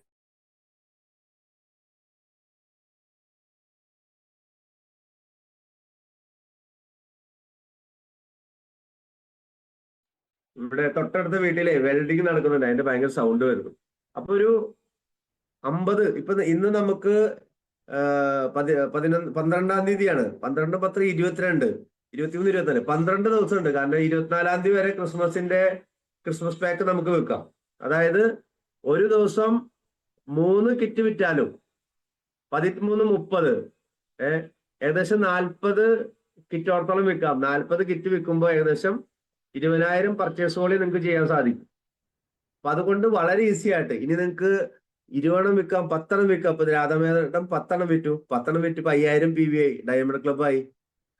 ഇവിടെ തൊട്ടടുത്ത വീട്ടിലെ വെൽഡിങ് നടക്കുന്നുണ്ട്, അതിന്റെ ഭയങ്കര സൗണ്ട് വരുന്നു. അപ്പൊ ഒരു 50, ഇന്ന് നമുക്ക് 12-ാം തീയതിയാണ്. 12, 10, 22. 23, 24, 12 ദിവസം ഉണ്ട്. കാരണം 24-ാം തീയതി വരെ ക്രിസ്മസ് പാക്ക് നമുക്ക് വെക്കാം. അതായത് ഒരു ദിവസം 3 കിറ്റ് വിറ്റാലും 13, 30, ഏകദേശം 40 കിറ്റോടത്തോളം വിൽക്കാം. 40 കിറ്റ് വിൽക്കുമ്പോൾ ഏകദേശം 20,000 പർച്ചേസുകളിൽ നിങ്ങൾക്ക് ചെയ്യാൻ സാധിക്കും. അപ്പൊ അതുകൊണ്ട് വളരെ ഈസി ആയിട്ട് ഇനി നിങ്ങൾക്ക് 20 വിൽക്കാം, 10 വിൽക്കാം. അപ്പൊ രാധാമേടം 10 വിറ്റു, 10 വിറ്റ് 5000 PV ആയി, ഡയമണ്ട് ക്ലബ് ആയി.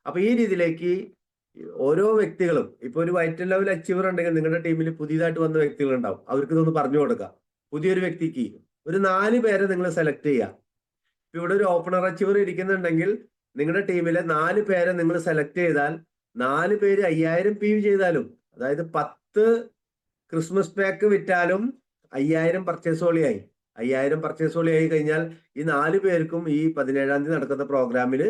അപ്പൊ ഈ രീതിയിലേക്ക് ഓരോ വ്യക്തികളും, ഇപ്പൊ ഒരു വൈറ്റ് ലെവൽ അച്ചീവർ ഉണ്ടെങ്കിൽ നിങ്ങളുടെ ടീമിൽ പുതിയതായിട്ട് വന്ന വ്യക്തികൾ ഉണ്ടാവും, അവർക്ക് ഇതൊന്ന് പറഞ്ഞു കൊടുക്കാം. പുതിയൊരു വ്യക്തിക്ക് ഒരു 4 പേരെ നിങ്ങൾ സെലക്ട് ചെയ്യാം. ഇവിടെ ഒരു ഓപ്പണർ അച്ചീവർ ഇരിക്കുന്നുണ്ടെങ്കിൽ നിങ്ങളുടെ ടീമിലെ 4 പേരെ നിങ്ങൾ സെലക്ട് ചെയ്താൽ 4 പേര് 5000 PV ചെയ്താലും, അതായത് 10 ക്രിസ്മസ് പാക്ക് വിറ്റാലും 5000 പർച്ചേസോളിയായി. 5000 പർച്ചേസോളിയായി കഴിഞ്ഞാൽ ഈ 4 പേർക്കും ഈ 17-ാം തീയതി നടക്കുന്ന പ്രോഗ്രാമിൽ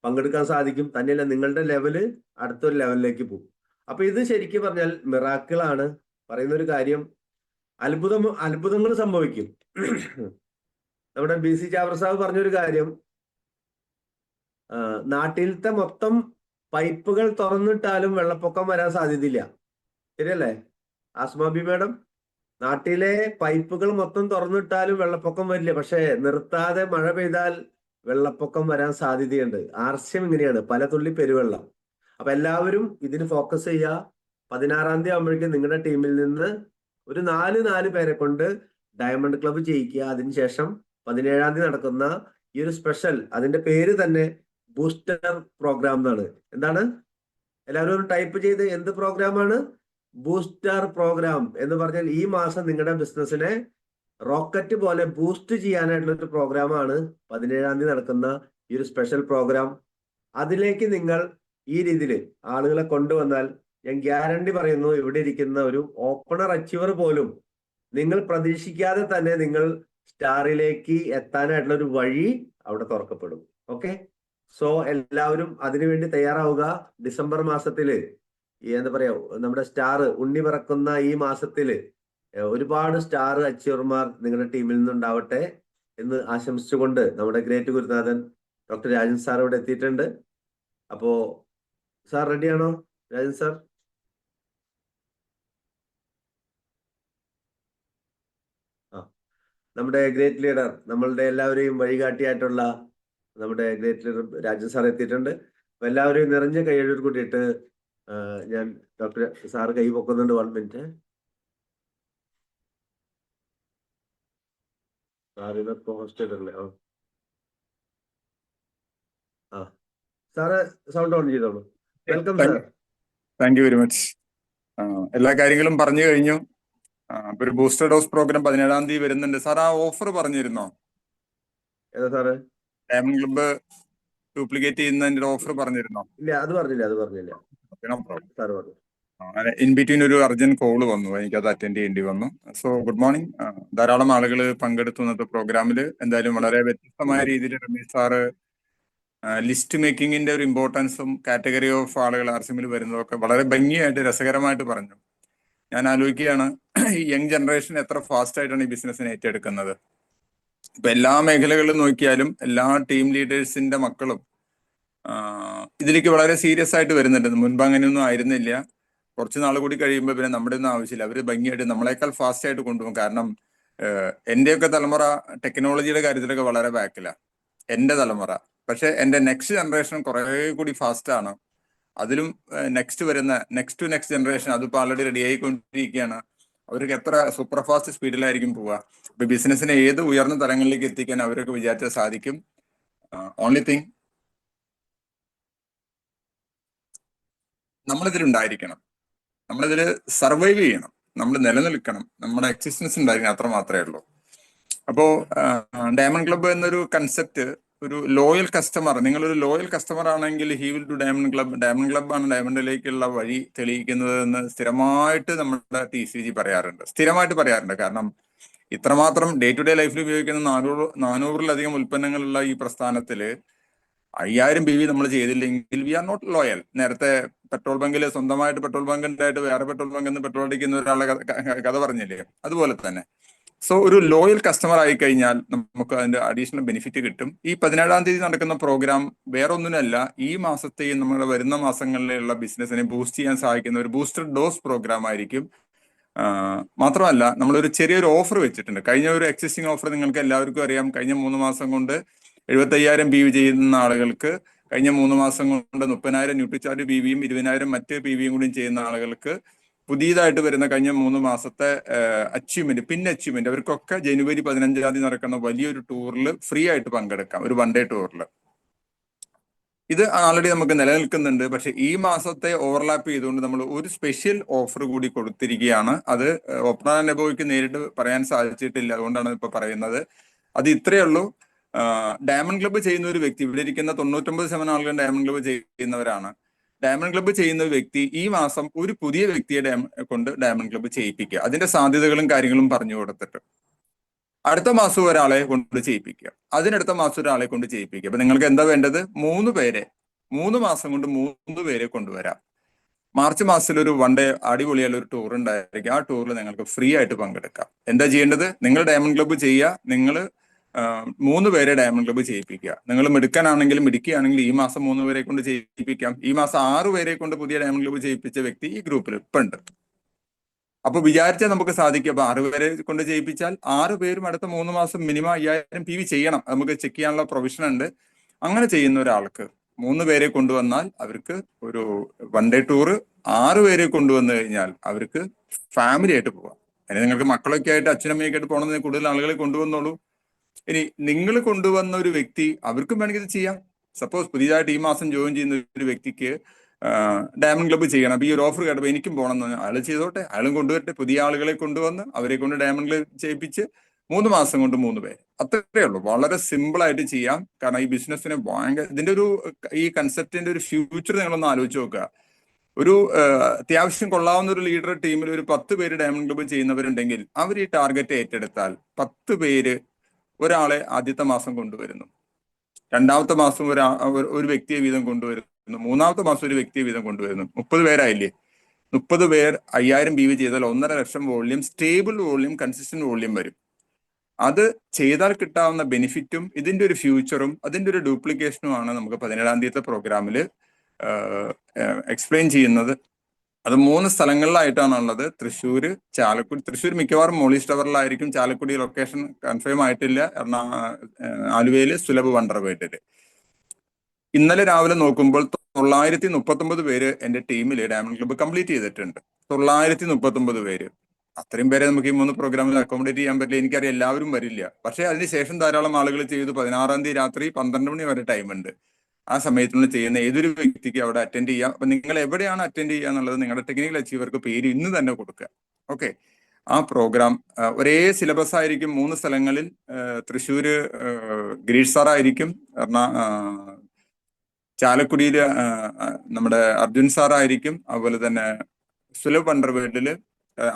പങ്കെടുക്കാൻ സാധിക്കും. തന്നെയല്ല, നിങ്ങളുടെ ലെവല് അടുത്തൊരു ലെവലിലേക്ക് പോകും. അപ്പൊ ഇത് ശരിക്കും പറഞ്ഞാൽ മിറാക്കിളാണ്. പറയുന്ന ഒരു കാര്യം, അത്ഭുതങ്ങൾ സംഭവിക്കും. നമ്മുടെ BC ചാവർ സാബ് പറഞ്ഞൊരു കാര്യം, നാട്ടിലത്തെ മൊത്തം പൈപ്പുകൾ തുറന്നിട്ടാലും വെള്ളപ്പൊക്കം വരാൻ സാധ്യതയില്ല. ശരിയല്ലേ ആസ്മാബി മാഡം? നാട്ടിലെ പൈപ്പുകൾ മൊത്തം തുറന്നിട്ടാലും വെള്ളപ്പൊക്കം വരില്ല. പക്ഷെ നിർത്താതെ മഴ പെയ്താൽ വെള്ളപ്പൊക്കം വരാൻ സാധ്യതയുണ്ട്. ആർസ്യം ഇങ്ങനെയാണ്, പല തുള്ളി പെരുവെള്ളം. അപ്പൊ എല്ലാവരും ഇതിന് ഫോക്കസ് ചെയ്യുക. 16-ാം തീയതി ആകുമ്പോഴേക്കും നിങ്ങളുടെ ടീമിൽ നിന്ന് ഒരു 4 പേരെ കൊണ്ട് ഡയമണ്ട് ക്ലബ്ബ് ചെയ്യിക്കുക. അതിനുശേഷം 17-ാം തീയതി നടക്കുന്ന ഈ ഒരു സ്പെഷ്യൽ, അതിന്റെ പേര് തന്നെ ബൂസ്റ്റർ പ്രോഗ്രാം എന്നാണ്. എന്താണ്? എല്ലാവരും ഒരു ടൈപ്പ് ചെയ്ത് എന്ത് പ്രോഗ്രാമാണ്? ബൂസ്റ്റർ പ്രോഗ്രാം എന്ന് പറഞ്ഞാൽ ഈ മാസം നിങ്ങളുടെ ബിസിനസ്സിനെ റോക്കറ്റ് പോലെ ബൂസ്റ്റ് ചെയ്യാനായിട്ടുള്ള ഒരു പ്രോഗ്രാമാണ് 17-ാം തീയതി നടക്കുന്ന ഈ ഒരു സ്പെഷ്യൽ പ്രോഗ്രാം. അതിലേക്ക് നിങ്ങൾ ഈ രീതിയിൽ ആളുകളെ കൊണ്ടുവന്നാൽ ഞാൻ ഗ്യാരണ്ടി പറയുന്നു, ഇവിടെ ഇരിക്കുന്ന ഒരു ഓപ്പണർ അച്ചീവർ പോലും നിങ്ങൾ പ്രതീക്ഷിക്കാതെ തന്നെ നിങ്ങൾ സ്റ്റാറിലേക്ക് എത്താനായിട്ടുള്ള ഒരു വഴി അവിടെ തുറക്കപ്പെടും. ഓക്കെ, സോ എല്ലാവരും അതിനുവേണ്ടി തയ്യാറാവുക. ഡിസംബർ മാസത്തില് എന്താ പറയാ, നമ്മുടെ സ്റ്റാർ ഉണ്ണി പറക്കുന്ന ഈ മാസത്തില് ഒരുപാട് സ്റ്റാർ അച്ചീവർമാർ നിങ്ങളുടെ ടീമിൽ നിന്നുണ്ടാവട്ടെ എന്ന് ആശംസിച്ചുകൊണ്ട് നമ്മുടെ ഗ്രേറ്റ് ഗുരുനാഥൻ ഡോക്ടർ രാജൻ സാർ ഇവിടെ എത്തിയിട്ടുണ്ട്. അപ്പോ സാർ റെഡിയാണോ രാജൻ സാർ? നമ്മുടെ ഗ്രേറ്റ് ലീഡർ, നമ്മളുടെ എല്ലാവരെയും വഴികാട്ടിയായിട്ടുള്ള നമ്മുടെ ഗ്രേറ്റ് ലീഡർ രാജൻ സാർ എത്തിയിട്ടുണ്ട്. അപ്പൊ എല്ലാവരെയും നിറഞ്ഞ കൈയ്യടിയോട് കൂടിയിട്ട് ഞാൻ ഡോക്ടർ സാറ് കൈ പൊക്കുന്നുണ്ട്. 1 മിനിറ്റ്. സാറിനൊക്കെ ഹോസ്റ്റലല്ലേ? സാറ് സൗണ്ട് ഓൺ ചെയ്തോളൂ. Welcome sir. Thank you very much. എല്ലാ കാര്യങ്ങളും പറഞ്ഞു കഴിഞ്ഞു. ഒരു ബൂസ്റ്റർ ഡോസ് പ്രോഗ്രാം 17-ാം തീയതി വരുന്നുണ്ട്. സാർ ആ ഓഫർ പറഞ്ഞിരുന്നോ? ഏതാ സാറ്? ഡയമണ്ട് ക്ലബ്ബ് ഡ്യൂപ്ലിക്കേറ്റ് ചെയ്യുന്നതിന്റെ ഓഫർ പറഞ്ഞിരുന്നോ? ഇല്ല, അത് പറഞ്ഞില്ല. സാറ് പറഞ്ഞു. ഇൻ ബിറ്റ്വീൻ ഒരു അർജന്റ് കോള് വന്നു, എനിക്കത് അറ്റൻഡ് ചെയ്യേണ്ടി വന്നു. So good morning. ധാരാളം ആളുകൾ പങ്കെടുത്തു ഇന്നത്തെ പ്രോഗ്രാമിൽ. എന്തായാലും വളരെ വ്യത്യസ്തമായ രീതിയിൽ രമേശ് സാറ് ലിസ്റ്റ് മേക്കിങ്ങിന്റെ ഒരു ഇമ്പോർട്ടൻസും കാറ്റഗറി ഓഫ് ആളുകൾ ആർസിമിൽ വരുന്നതൊക്കെ വളരെ ഭംഗിയായിട്ട് രസകരമായിട്ട് പറഞ്ഞു. ഞാൻ ആലോചിക്കുകയാണ്, ഈ യങ് ജനറേഷൻ എത്ര ഫാസ്റ്റ് ആയിട്ടാണ് ഈ ബിസിനസ്സിനെ ഏറ്റെടുക്കുന്നത്. ഇപ്പൊ എല്ലാ മേഖലകളിലും നോക്കിയാലും എല്ലാ ടീം ലീഡേഴ്സിന്റെ മക്കളും ഇതിലേക്ക് വളരെ സീരിയസ് ആയിട്ട് വരുന്നുണ്ട്. മുൻപ് അങ്ങനെയൊന്നും ആയിരുന്നില്ല. കുറച്ച് നാൾ കൂടി കഴിയുമ്പോൾ പിന്നെ നമ്മുടെ ഒന്നും ആവശ്യമില്ല, അവര് ഭംഗിയായിട്ട് നമ്മളെക്കാൾ ഫാസ്റ്റ് ആയിട്ട് കൊണ്ടുപോകും. കാരണം എന്റെയൊക്കെ തലമുറ ടെക്നോളജിയുടെ കാര്യത്തിലൊക്കെ വളരെ ബാക്കിലാണ്, എന്റെ തലമുറ. പക്ഷെ എന്റെ നെക്സ്റ്റ് ജനറേഷൻ കുറെ കൂടി ഫാസ്റ്റ് ആണ്. അതിലും നെക്സ്റ്റ് ജനറേഷൻ അതിപ്പോ ഓൾറെഡി റെഡി ആയിക്കൊണ്ടിരിക്കുകയാണ്. അവർക്ക് എത്ര സൂപ്പർ ഫാസ്റ്റ് സ്പീഡിലായിരിക്കും പോവുക. ഇപ്പൊ ബിസിനസ്സിനെ ഏത് ഉയർന്ന തലങ്ങളിലേക്ക് എത്തിക്കാൻ അവരൊക്കെ വിചാരിച്ചാൽ സാധിക്കും. ഓൺലി തിങ്, നമ്മളിതിലുണ്ടായിരിക്കണം, നമ്മളിതിൽ സർവൈവ് ചെയ്യണം, നമ്മൾ നിലനിൽക്കണം, നമ്മുടെ എക്സിസ്റ്റൻസ് ഉണ്ടായിരിക്കണം, അത്ര മാത്രമേ ഉള്ളൂ. അപ്പോ ഡയമണ്ട് ക്ലബ്ബ് എന്നൊരു കൺസെപ്റ്റ്, ഒരു ലോയൽ കസ്റ്റമർ, നിങ്ങളൊരു ലോയൽ കസ്റ്റമർ ആണെങ്കിൽ he will do diamond club. Diamond ക്ലബ്ബാണ് ഡയമണ്ടിലേക്കുള്ള വഴി തെളിയിക്കുന്നത് എന്ന് സ്ഥിരമായിട്ട് നമ്മുടെ TCG പറയാറുണ്ട്. കാരണം ഇത്രമാത്രം ഡേ ടു ഡേ ലൈഫിൽ ഉപയോഗിക്കുന്ന 400-ൽ-അധികം ഉൽപ്പന്നങ്ങളുള്ള ഈ പ്രസ്ഥാനത്തില് 5000 PV നമ്മൾ ചെയ്തില്ലെങ്കിൽ വി ആർ നോട്ട് ലോയൽ. നേരത്തെ പെട്രോൾ ബങ്കിൽ, സ്വന്തമായിട്ട് പെട്രോൾ ബങ്ക് ഉണ്ടായിട്ട് വേറെ പെട്രോൾ ബങ്കിൽ നിന്ന് പെട്രോൾ അടിക്കുന്ന ഒരാളെ കഥ പറഞ്ഞില്ലേ, അതുപോലെ തന്നെ സോ ഒരു ലോയൽ കസ്റ്റമർ ആയി കഴിഞ്ഞാൽ നമുക്ക് അതിന്റെ അഡീഷണൽ ബെനിഫിറ്റ് കിട്ടും. ഈ 17-ാം തീയതി നടക്കുന്ന പ്രോഗ്രാം വേറെ ഒന്നിനല്ല, ഈ മാസത്തെയും നമ്മുടെ വരുന്ന മാസങ്ങളിലുള്ള ബിസിനസിനെ ബൂസ്റ്റ് ചെയ്യാൻ സഹായിക്കുന്ന ഒരു ബൂസ്റ്റർ ഡോസ് പ്രോഗ്രാം ആയിരിക്കും. മാത്രമല്ല നമ്മളൊരു ചെറിയൊരു ഓഫർ വെച്ചിട്ടുണ്ട്. കഴിഞ്ഞ ഒരു എക്സിസ്റ്റിംഗ് ഓഫർ നിങ്ങൾക്ക് എല്ലാവർക്കും അറിയാം. കഴിഞ്ഞ 3 മാസം കൊണ്ട് 75,000 PV ചെയ്യുന്ന ആളുകൾക്ക്, കഴിഞ്ഞ 3 മാസം കൊണ്ട് 30,000 ന്യൂട്രിചാർജ് PV-യും 20,000 മറ്റ് PV-യും കൂടി ചെയ്യുന്ന ആളുകൾക്ക് പുതിയതായിട്ട് വരുന്ന കഴിഞ്ഞ 3 മാസത്തെ അച്ചീവ്മെന്റ്, അച്ചീവ്മെന്റ് അവർക്കൊക്കെ ജനുവരി 15-ാം തീയതി നടക്കുന്ന വലിയൊരു ടൂറിൽ ഫ്രീ ആയിട്ട് പങ്കെടുക്കാം. ഒരു 1 ഡേ ടൂറിൽ. ഇത് ആൾറെഡി നമുക്ക് നിലനിൽക്കുന്നുണ്ട്. പക്ഷെ ഈ മാസത്തെ ഓവർലാപ്പ് ചെയ്തുകൊണ്ട് നമ്മൾ ഒരു സ്പെഷ്യൽ ഓഫർ കൂടി കൊടുത്തിരിക്കുകയാണ്. അത് ഓപ്പണർ ആൻഡ് എബോയ്ക്ക് നേരിട്ട് പറയാൻ സാധിച്ചിട്ടില്ല, അതുകൊണ്ടാണ് ഇപ്പൊ പറയുന്നത്. അത് ഇത്രയേ ഉള്ളൂ. ഡയമണ്ട് ക്ലബ്ബ് ചെയ്യുന്ന ഒരു വ്യക്തി, ഇവിടെ ഇരിക്കുന്ന 99% ആളുകൾ ഡയമണ്ട് ക്ലബ്ബ് ചെയ്യുന്നവരാണ്. ഡയമണ്ട് ക്ലബ്ബ് ചെയ്യുന്ന ഒരു വ്യക്തി ഈ മാസം ഒരു പുതിയ വ്യക്തിയെ കൊണ്ട് ഡയമണ്ട് ക്ലബ്ബ് ചെയ്യിപ്പിക്കുക. അതിന്റെ സാധ്യതകളും കാര്യങ്ങളും പറഞ്ഞു കൊടുത്തിട്ട് അടുത്ത മാസം ഒരാളെ കൊണ്ട് ചെയ്യിപ്പിക്കുക, അതിനടുത്ത മാസം ഒരാളെ കൊണ്ട് ചെയ്യിപ്പിക്കുക. അപ്പൊ നിങ്ങൾക്ക് എന്താ വേണ്ടത്? 3 പേരെ 3 മാസം കൊണ്ട് 3 പേരെ കൊണ്ടുവരാം. മാർച്ച് മാസത്തിൽ ഒരു 1 ഡേ അടിപൊളിയായ ഒരു ടൂർ ഉണ്ടായിരിക്കും. ആ ടൂറിൽ നിങ്ങൾക്ക് ഫ്രീ ആയിട്ട് പങ്കെടുക്കാം. എന്താ ചെയ്യേണ്ടത്? നിങ്ങൾ ഡയമണ്ട് ക്ലബ്ബ് ചെയ്യുക. നിങ്ങൾ 3 പേരെ ഡയമണ്ട് ക്ലബ്ബ് ചെയ്യിപ്പിക്കുക. നിങ്ങൾ മിടുക്കനാണെങ്കിലും മിടുക്കിയാണെങ്കിലും ഈ മാസം 3 പേരെ കൊണ്ട് ചെയ്യിപ്പിക്കാം. ഈ മാസം 6 പേരെ കൊണ്ട് പുതിയ ഡയമണ്ട് ക്ലബ്ബ് ചെയ്യിപ്പിച്ച വ്യക്തി ഈ ഗ്രൂപ്പിൽ ഇപ്പൊ ഉണ്ട്. അപ്പൊ വിചാരിച്ചാൽ നമുക്ക് സാധിക്കും. അപ്പൊ 6 പേരെ കൊണ്ട് ചെയ്യിപ്പിച്ചാൽ 6 പേരും അടുത്ത 3 മാസം മിനിമം 5000 PV ചെയ്യണം. നമുക്ക് ചെക്ക് ചെയ്യാനുള്ള പ്രൊവിഷൻ ഉണ്ട്. അങ്ങനെ ചെയ്യുന്ന ഒരാൾക്ക് 3 പേരെ കൊണ്ടുവന്നാൽ അവർക്ക് ഒരു 1 ഡേ ടൂറ്, 6 പേരെ കൊണ്ടുവന്നു കഴിഞ്ഞാൽ അവർക്ക് ഫാമിലി ആയിട്ട് പോവാം. അതിന് നിങ്ങൾക്ക് മക്കളൊക്കെ ആയിട്ട് അച്ഛനമ്മയൊക്കെ ആയിട്ട് പോകണമെന്ന് കൂടുതൽ ആളുകളെ കൊണ്ടുവന്നോളൂ. ഇനി നിങ്ങൾ കൊണ്ടുവന്ന ഒരു വ്യക്തി, അവർക്കും വേണമെങ്കിൽ ഇത് ചെയ്യാം. സപ്പോസ് പുതിയതായിട്ട് ഈ മാസം ജോയിൻ ചെയ്യുന്ന ഒരു വ്യക്തിക്ക് ഡയമണ്ട് ക്ലബ്ബ് ചെയ്യണം. അപ്പൊ ഈ ഒരു ഓഫർ കേട്ടപ്പോൾ എനിക്കും പോകണം എന്ന് പറഞ്ഞാൽ അയാൾ ചെയ്തോട്ടെ, അയാളും കൊണ്ടുവരട്ടെ. പുതിയ ആളുകളെ കൊണ്ടുവന്ന് അവരെ കൊണ്ട് ഡയമണ്ട് ക്ലബ്ബ് ചെയ്യിപ്പിച്ച് 3 മാസം കൊണ്ട് 3 പേര്. അത്രയേ ഉള്ളൂ. വളരെ സിമ്പിൾ ആയിട്ട് ചെയ്യാം. കാരണം ഈ ബിസിനസ്സിനെ ഭയങ്കര ഇതിന്റെ ഒരു ഈ കൺസെപ്റ്റിന്റെ ഒരു ഫ്യൂച്ചർ നിങ്ങളൊന്ന് ആലോചിച്ച് നോക്കുക. ഒരു അത്യാവശ്യം കൊള്ളാവുന്ന ഒരു ലീഡർ ടീമിൽ ഒരു 10 പേര് ഡയമണ്ട് ക്ലബ്ബ് ചെയ്യുന്നവരുണ്ടെങ്കിൽ അവർ ഈ ടാർഗറ്റ് ഏറ്റെടുത്താൽ 10 പേര് ഒരാളെ ആദ്യത്തെ മാസം കൊണ്ടുവരുന്നു, രണ്ടാമത്തെ മാസം ഒരു വ്യക്തിയെ വീതം കൊണ്ടുവരുന്നു, 3-ാമത്തെ മാസം ഒരു വ്യക്തിയെ വീതം കൊണ്ടുവരുന്നു. 30 പേരായില്ലേ? 30 പേർ 5000 PV ചെയ്താൽ 1.5 ലക്ഷം volume, stable volume, consistent volume വരും. അത് ചെയ്താൽ കിട്ടാവുന്ന ബെനിഫിറ്റും ഇതിന്റെ ഒരു ഫ്യൂച്ചറും അതിന്റെ ഒരു ഡ്യൂപ്ലിക്കേഷനുമാണ് നമുക്ക് 17-ാം തീയതി പ്രോഗ്രാമിൽ എക്സ്പ്ലെയിൻ ചെയ്യുന്നത്. അത് 3 സ്ഥലങ്ങളിലായിട്ടാണുള്ളത്. തൃശ്ശൂർ, ചാലക്കുടി. തൃശ്ശൂർ മിക്കവാറും മോളീസ് ടവറിലായിരിക്കും. ചാലക്കുടി ലൊക്കേഷൻ കൺഫേം ആയിട്ടില്ല. ആലുവയിൽ സുലഭ് വണ്ടർവേട്ടില്. ഇന്നലെ രാവിലെ നോക്കുമ്പോൾ 939 പേര് എന്റെ ടീമിൽ ഡയമണ്ട് ക്ലബ്ബ് കംപ്ലീറ്റ് ചെയ്തിട്ടുണ്ട്. 939 പേര്. അത്രയും പേരെ നമുക്ക് ഈ 3 പ്രോഗ്രാമിൽ അക്കോമഡേറ്റ് ചെയ്യാൻ പറ്റില്ല. എനിക്കറിയാം എല്ലാവരും വരില്ല. പക്ഷെ അതിനുശേഷം ധാരാളം ആളുകൾ ചെയ്തു. 16-ാം തീയതി രാത്രി 12 മണി വരെ ടൈമുണ്ട്. ആ സമയത്തുള്ള ചെയ്യുന്ന ഏതൊരു വ്യക്തിക്ക് അവിടെ അറ്റൻഡ് ചെയ്യാം. അപ്പൊ നിങ്ങൾ എവിടെയാണ് അറ്റൻഡ് ചെയ്യുക എന്നുള്ളത് നിങ്ങളുടെ ടെക്നിക്കൽ അച്ചീവർക്ക് പേര് ഇന്ന് തന്നെ കൊടുക്കുക. ഓക്കെ. ആ പ്രോഗ്രാം ഒരേ സിലബസ് ആയിരിക്കും 3 സ്ഥലങ്ങളിൽ. തൃശ്ശൂര് ഗിരീഷ് സാറായിരിക്കും, ചാലക്കുടിയില് നമ്മുടെ അർജുൻ സാറായിരിക്കും, അതുപോലെ തന്നെ സുലഭ് വണ്ടർവേൾഡില്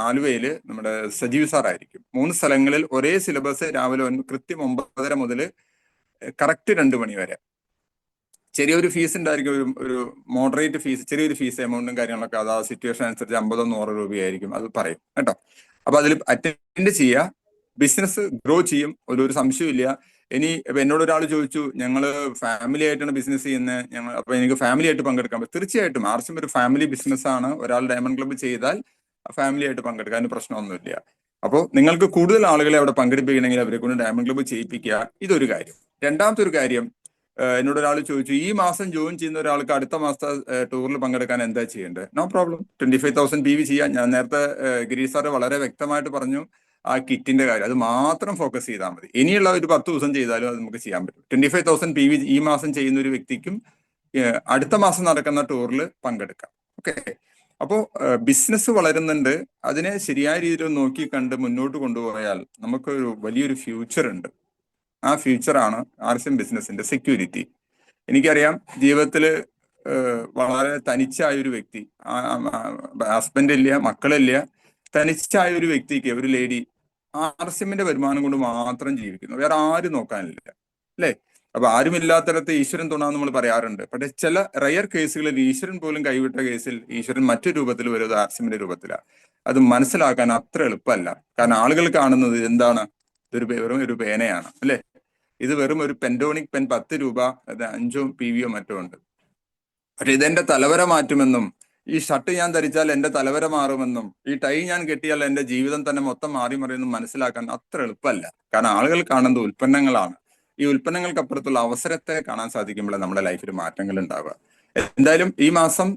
ആലുവയില് നമ്മുടെ സജീവ് സാറായിരിക്കും. 3 സ്ഥലങ്ങളിൽ ഒരേ സിലബസ്. രാവിലെ കൃത്യം 9:30 മുതൽ കറക്റ്റ് 2 മണി വരെ. ചെറിയൊരു ഫീസ് ഉണ്ടായിരിക്കും, ഒരു മോഡറേറ്റ് ഫീസ്, ചെറിയൊരു ഫീസ് എമൗണ്ടും കാര്യങ്ങളൊക്കെ അത് ആ സിറ്റുവേഷൻ അനുസരിച്ച് 50-100 രൂപയായിരിക്കും. അത് പറയും കേട്ടോ. അപ്പൊ അതിൽ അറ്റൻഡ് ചെയ്യുക. ബിസിനസ് ഗ്രോ ചെയ്യും, ഒരു സംശയമില്ല. ഇനി എന്നോട് ഒരാൾ ചോദിച്ചു, ഞങ്ങള് ഫാമിലി ആയിട്ടാണ് ബിസിനസ് ചെയ്യുന്നത്, അപ്പൊ എനിക്ക് ഫാമിലി ആയിട്ട് പങ്കെടുക്കാൻ പറ്റും. തീർച്ചയായിട്ടും ആർസിം ഒരു ഫാമിലി ബിസിനസ് ആണ്. ഒരാൾ ഡയമണ്ട് ക്ലബ്ബ് ചെയ്താൽ ഫാമിലി ആയിട്ട് പങ്കെടുക്കാൻ പ്രശ്നമൊന്നുമില്ല. അപ്പോൾ നിങ്ങൾക്ക് കൂടുതൽ ആളുകളെ അവിടെ പങ്കെടുപ്പിക്കണമെങ്കിൽ അവരെ കൊണ്ട് ഡയമണ്ട് ക്ലബ്ബ് ചെയ്യിപ്പിക്കുക. ഇതൊരു കാര്യം. രണ്ടാമത്തെ ഒരു കാര്യം, എന്നോട് ഒരാൾ ചോദിച്ചു, ഈ മാസം ജോയിൻ ചെയ്യുന്ന ഒരാൾക്ക് അടുത്ത മാസത്തെ ടൂറിൽ പങ്കെടുക്കാൻ എന്താ ചെയ്യേണ്ടത്? നോ പ്രോബ്ലം, 25,000 PV ചെയ്യാം. ഞാൻ നേരത്തെ ഗിരീഷ് സാറ് വളരെ വ്യക്തമായിട്ട് പറഞ്ഞു ആ കിറ്റിന്റെ കാര്യം. അത് മാത്രം ഫോക്കസ് ചെയ്താൽ മതി. ഇനിയുള്ള ഒരു 10 ദിവസം ചെയ്താലും അത് നമുക്ക് ചെയ്യാൻ പറ്റും. 25,000 PV ഈ മാസം ചെയ്യുന്ന ഒരു വ്യക്തിക്കും അടുത്ത മാസം നടക്കുന്ന ടൂറിൽ പങ്കെടുക്കാം. ഓക്കെ. അപ്പോൾ ബിസിനസ് വളരുന്നുണ്ട്. അതിനെ ശരിയായ രീതിയിൽ നോക്കി കണ്ട് മുന്നോട്ട് കൊണ്ടുപോയാൽ നമുക്കൊരു വലിയൊരു ഫ്യൂച്ചർ ഉണ്ട്. ആ ഫ്യൂച്ചറാണ് ആർസിം ബിസിനസിന്റെ സെക്യൂരിറ്റി. എനിക്കറിയാം, ജീവിതത്തിൽ വളരെ തനിച്ചായ ഒരു വ്യക്തി, ഹസ്ബൻഡ് ഇല്ല, മക്കളില്ല, തനിച്ചായ ഒരു വ്യക്തിക്ക്, ഒരു ലേഡി ആർസിമിന്റെ വരുമാനം കൊണ്ട് മാത്രം ജീവിക്കുന്നു. വേറെ ആരും നോക്കാനില്ല, അല്ലേ? അപ്പൊ ആരുമില്ലാത്തടത്ത് ഈശ്വരൻ തുണാന്ന് നമ്മൾ പറയാറുണ്ട്. പക്ഷെ ചില റയർ കേസുകളിൽ ഈശ്വരൻ പോലും കൈവിട്ട കേസിൽ ഈശ്വരൻ മറ്റു രൂപത്തിൽ വരുന്നത് ആർസിമിന്റെ രൂപത്തിലാണ്. അത് മനസ്സിലാക്കാൻ അത്ര എളുപ്പമല്ല. കാരണം ആളുകൾ കാണുന്നത് എന്താണ്, ഇതൊരു വെറും ഒരു പേനയാണ് അല്ലെ, ഇത് വെറും ഒരു പെൻറ്റോണിക് പെൻ 10 രൂപ, അത് 5 PV മറ്റോ ഉണ്ട്. പക്ഷെ ഇതെന്റെ തലവര മാറ്റുമെന്നും, ഈ ഷർട്ട് ഞാൻ ധരിച്ചാൽ എന്റെ തലവര മാറുമെന്നും, ഈ ടൈ ഞാൻ കെട്ടിയാൽ എന്റെ ജീവിതം തന്നെ മൊത്തം മാറി മറിയെന്നും മനസ്സിലാക്കാൻ അത്ര എളുപ്പമല്ല. കാരണം ആളുകൾ കാണുന്നത് ഉൽപ്പന്നങ്ങളാണ്. ഈ ഉൽപ്പന്നങ്ങൾക്കപ്പുറത്തുള്ള അവസരത്തെ കാണാൻ സാധിക്കുമ്പോഴേ നമ്മുടെ ലൈഫിൽ മാറ്റങ്ങൾ ഉണ്ടാവുക. എന്തായാലും ഈ മാസം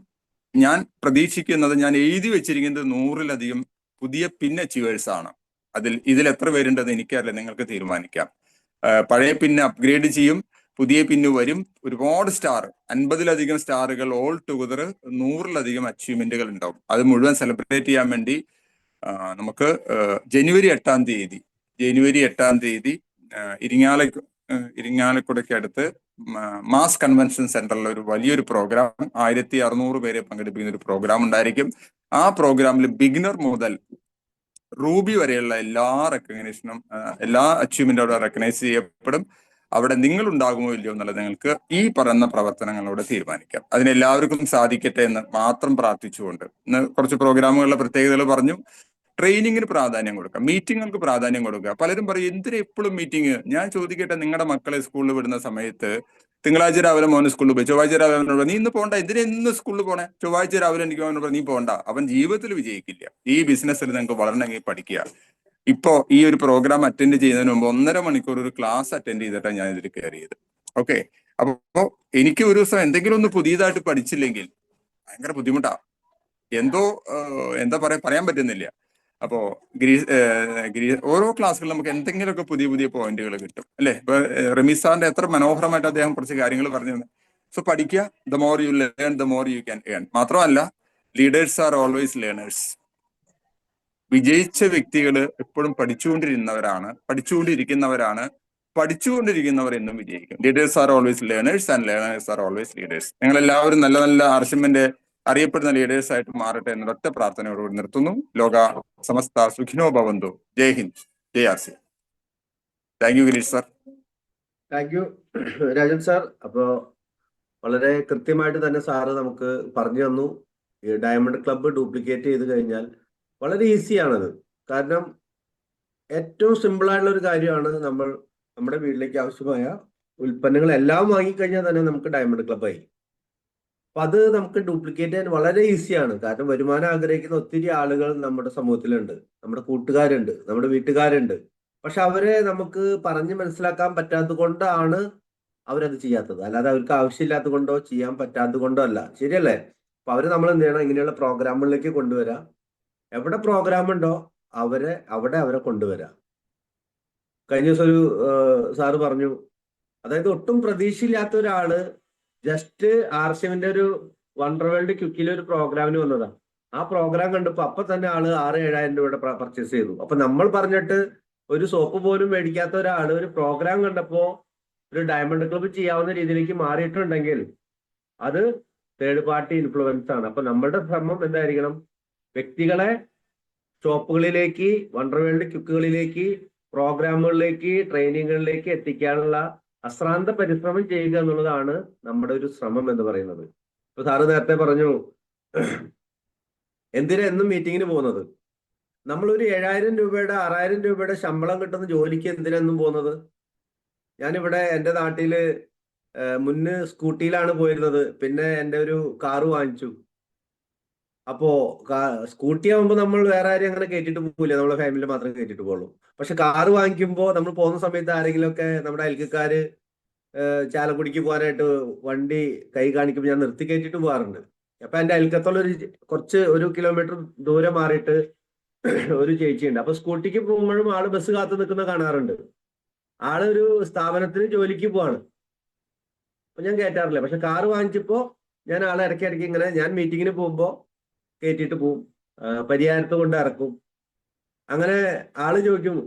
ഞാൻ പ്രതീക്ഷിക്കുന്നത്, ഞാൻ എഴുതി വെച്ചിരിക്കുന്നത് 100-ലധികം പുതിയ പിൻ അച്ചീവേഴ്സ് ആണ്. ഇതിൽ എത്ര പേരുണ്ടെന്ന് എനിക്കറിയില്ല, നിങ്ങൾക്ക് തീരുമാനിക്കാം. പഴയ പിന്ന് അപ്ഗ്രേഡ് ചെയ്യും, പുതിയ പിന്ന് വരും, ഒരുപാട് സ്റ്റാർ, 50-ലധികം സ്റ്റാറുകൾ, ഓൾ ടുഗദർ 100-ലധികം അച്ചീവ്മെന്റുകൾ ഉണ്ടാവും. അത് മുഴുവൻ സെലിബ്രേറ്റ് ചെയ്യാൻ വേണ്ടി നമുക്ക് ജനുവരി 8-ാം തീയതി ഇരിങ്ങാലക്കുടയ്ക്ക് അടുത്ത് മാസ് കൺവെൻഷൻ സെന്ററിൽ ഒരു വലിയൊരു പ്രോഗ്രാം, 1600 പേരെ പങ്കെടുപ്പിക്കുന്ന ഒരു പ്രോഗ്രാം ഉണ്ടായിരിക്കും. ആ പ്രോഗ്രാമിൽ ബിഗിനർ മുതൽ റൂബി വരെയുള്ള എല്ലാ റെക്കഗ്നേഷനും, എല്ലാ അച്ചീവ്മെന്റും അവിടെ റെക്കഗ്നൈസ് ചെയ്യപ്പെടും. അവിടെ നിങ്ങൾ ഉണ്ടാകുമോ ഇല്ലയോ എന്നുള്ളത് നിങ്ങൾക്ക് ഈ പറയുന്ന പ്രവർത്തനങ്ങളോട് തീരുമാനിക്കാം. അതിനെല്ലാവർക്കും സാധിക്കട്ടെ എന്ന് മാത്രം പ്രാർത്ഥിച്ചുകൊണ്ട് ഇന്ന് കുറച്ച് പ്രോഗ്രാമുകളുടെ പ്രത്യേകതകൾ പറഞ്ഞു. ട്രെയിനിങ്ങിന് പ്രാധാന്യം കൊടുക്കുക, മീറ്റിങ്ങുകൾക്ക് പ്രാധാന്യം കൊടുക്കുക. പലരും പറയും എന്തിനാ എപ്പോഴും മീറ്റിംഗ്? ഞാൻ ചോദിക്കട്ടെ, നിങ്ങളുടെ മക്കളെ സ്കൂളിൽ വിടുന്ന സമയത്ത് തിങ്കളാഴ്ച രാവിലെ മോന് സ്കൂളിൽ പോയി, ചൊവ്വാഴ്ച രാവിലെ നീ ഇന്ന് പോകണ്ട, എന്തിനാ ഇന്ന് സ്കൂളിൽ പോണേ, ചൊവ്വാഴ്ച രാവിലെ എനിക്ക് അവനോട് നീ പോകണ്ട, അവൻ ജീവിതത്തിൽ വിജയിക്കില്ല. ഈ ബിസിനസ്സിൽ നിങ്ങൾക്ക് വളരണമെങ്കിൽ പഠിക്കുക. ഇപ്പോ ഈ ഒരു പ്രോഗ്രാം അറ്റൻഡ് ചെയ്യുന്നതിന് മുമ്പ് 1.5 മണിക്കൂർ ഒരു ക്ലാസ് അറ്റൻഡ് ചെയ്തിട്ടാണ് ഞാൻ ഇതിൽ കയറിയത്. ഓക്കെ, അപ്പോ എനിക്ക് ഒരു ദിവസം എന്തെങ്കിലും ഒന്ന് പുതിയതായിട്ട് പഠിച്ചില്ലെങ്കിൽ ഭയങ്കര ബുദ്ധിമുട്ടാ. എന്താ പറയാൻ പറ്റുന്നില്ല. അപ്പോ ഓരോ ക്ലാസ്സുകളിൽ നമുക്ക് എന്തെങ്കിലുമൊക്കെ പുതിയ പോയിന്റുകൾ കിട്ടും അല്ലെ. ഇപ്പൊ റമീസ് സാറിന്റെ എത്ര മനോഹരമായിട്ട് അദ്ദേഹം കുറച്ച് കാര്യങ്ങൾ പറഞ്ഞു തന്നെ. സോ പഠിക്കുക, the more you learn the more you can earn. മാത്രമല്ല, ലീഡേഴ്സ് ആർ ഓൾവേസ് ലേണേഴ്സ്. വിജയിച്ച വ്യക്തികൾ എപ്പോഴും പഠിച്ചുകൊണ്ടിരിക്കുന്നവർ എന്നും വിജയിക്കും. Leaders are always learners and learners are always leaders. നിങ്ങൾ എല്ലാവരും നല്ല നല്ല ആർസിഎമ്മിന്റെ അറിയപ്പെടുന്ന ലീഡേഴ്സ് ആയിട്ട് മാറട്ടെ എന്ന ഒറ്റ പ്രാർത്ഥനയോടുകൂടി നിർത്തുന്നു. ലോക സമസ്ത സുഖിനോ ഭവന്തു. Jai Hind, Jai RC. Thank you Girish sir. Thank you Rajan sir. അപ്പോ വളരെ കൃത്യമായിട്ട് തന്നെ സാറ് നമുക്ക് പറഞ്ഞു തന്നു. ഈ ഡയമണ്ട് ക്ലബ്ബ് ഡ്യൂപ്ലിക്കേറ്റ് ചെയ്ത് കഴിഞ്ഞാൽ വളരെ ഈസിയാണത്. കാരണം ഏറ്റവും സിമ്പിൾ ആയിട്ടുള്ള ഒരു കാര്യമാണ്, നമ്മുടെ വീട്ടിലേക്ക് ആവശ്യമായ ഉൽപ്പന്നങ്ങൾ എല്ലാം വാങ്ങിക്കഴിഞ്ഞാൽ തന്നെ നമുക്ക് ഡയമണ്ട് ക്ലബ്ബായി. അപ്പൊ അത് നമുക്ക് ഡ്യൂപ്ലിക്കേറ്റ് ചെയ്യാൻ വളരെ ഈസിയാണ്. കാരണം വരുമാനം ആഗ്രഹിക്കുന്ന ഒത്തിരി ആളുകൾ നമ്മുടെ സമൂഹത്തിലുണ്ട്, നമ്മുടെ കൂട്ടുകാരുണ്ട്, നമ്മുടെ വീട്ടുകാരുണ്ട്. പക്ഷെ അവരെ നമുക്ക് പറഞ്ഞ് മനസ്സിലാക്കാൻ പറ്റാത്തത് കൊണ്ടാണ് അവരത് ചെയ്യാത്തത്. അല്ലാതെ അവർക്ക് ആവശ്യമില്ലാത്തത് കൊണ്ടോ ചെയ്യാൻ പറ്റാത്തത് കൊണ്ടോ അല്ല. ശരിയല്ലേ? അപ്പൊ അവര് നമ്മൾ എന്ത് ചെയ്യണം, ഇങ്ങനെയുള്ള പ്രോഗ്രാമുകളിലേക്ക് കൊണ്ടുവരാം. എവിടെ പ്രോഗ്രാം ഉണ്ടോ അവരെ കൊണ്ടുവരാം. കഴിഞ്ഞ ദിവസം ഒരു സാറ് പറഞ്ഞു, അതായത് ഒട്ടും പ്രതീക്ഷയില്ലാത്ത ഒരാള് ജസ്റ്റ് ആർസിഎമ്മിന്റെ ഒരു വണ്ടർ വേൾഡ് ക്യുക്കിലെ ഒരു പ്രോഗ്രാമിന് വന്നതാണ്. ആ പ്രോഗ്രാം കണ്ടപ്പോ അപ്പൊ തന്നെ ആള് 6,000-7,000 രൂപയുടെ പർച്ചേസ് ചെയ്തു. അപ്പൊ നമ്മൾ പറഞ്ഞിട്ട് ഒരു സോപ്പ് പോലും മേടിക്കാത്ത ഒരാള് ഒരു പ്രോഗ്രാം കണ്ടപ്പോ ഒരു ഡയമണ്ട് ക്ലബ്ബ് ചെയ്യാവുന്ന രീതിയിലേക്ക് മാറിയിട്ടുണ്ടെങ്കിൽ അത് തേർഡ് പാർട്ടി ഇൻഫ്ലുവൻസ് ആണ്. അപ്പൊ നമ്മളുടെ ശ്രമം എന്തായിരിക്കണം, വ്യക്തികളെ ഷോപ്പുകളിലേക്ക്, വണ്ടർ വേൾഡ് ക്യുക്കുകളിലേക്ക്, പ്രോഗ്രാമുകളിലേക്ക്, ട്രെയിനിങ്ങുകളിലേക്ക് എത്തിക്കാനുള്ള അശ്രാന്ത പരിശ്രമം ചെയ്യുക എന്നുള്ളതാണ് നമ്മുടെ ഒരു ശ്രമം എന്ന് പറയുന്നത്. ഇപ്പൊ സാറ് നേരത്തെ പറഞ്ഞു എന്തിനാ എന്നും മീറ്റിങ്ങിന് പോകുന്നത്. നമ്മളൊരു 7,000 രൂപയുടെ 6,000 രൂപയുടെ ശമ്പളം കിട്ടുന്ന ജോലിക്ക് എന്തിനെന്നും പോകുന്നത്? ഞാനിവിടെ എൻ്റെ നാട്ടില് മുന്ന് സ്കൂട്ടിയിലാണ് പോയിരുന്നത്. പിന്നെ എൻ്റെ ഒരു കാറ് വാങ്ങിച്ചു. അപ്പോ സ്കൂട്ടി ആകുമ്പോൾ നമ്മൾ വേറെ ആരെയും അങ്ങനെ കയറ്റിട്ട് പോകില്ല, നമ്മളെ ഫാമിലി മാത്രമേ കയറ്റിട്ട് പോകുള്ളൂ. പക്ഷെ കാറ് വാങ്ങിക്കുമ്പോൾ നമ്മൾ പോകുന്ന സമയത്ത് ആരെങ്കിലുമൊക്കെ നമ്മുടെ അയൽക്കാര് ചാലക്കുടിക്ക് പോകാനായിട്ട് വണ്ടി കൈ കാണിക്കുമ്പോൾ ഞാൻ നിർത്തി കയറ്റിട്ട് പോകാറുണ്ട്. അപ്പൊ എൻ്റെ അയൽക്കത്തുള്ള ഒരു കിലോമീറ്റർ ദൂരം മാറിയിട്ട് ഒരു ചേച്ചിയുണ്ട്. അപ്പൊ സ്കൂട്ടിക്ക് പോകുമ്പോഴും ആള് ബസ് കാത്തു നിൽക്കുന്ന കാണാറുണ്ട്. ആളൊരു സ്ഥാപനത്തിന് ജോലിക്ക് പോവാണ്. അപ്പൊ ഞാൻ കയറ്റാറില്ല. പക്ഷെ കാറ് വാങ്ങിച്ചപ്പോ ഞാൻ ആളെ ഇടയ്ക്കിടയ്ക്ക് ഇങ്ങനെ, ഞാൻ മീറ്റിങ്ങിന് പോകുമ്പോ കയറ്റിയിട്ട് പോവും, പരിഹാരത്ത് കൊണ്ട് ഇറക്കും. അങ്ങനെ ആള് ചോദിക്കും,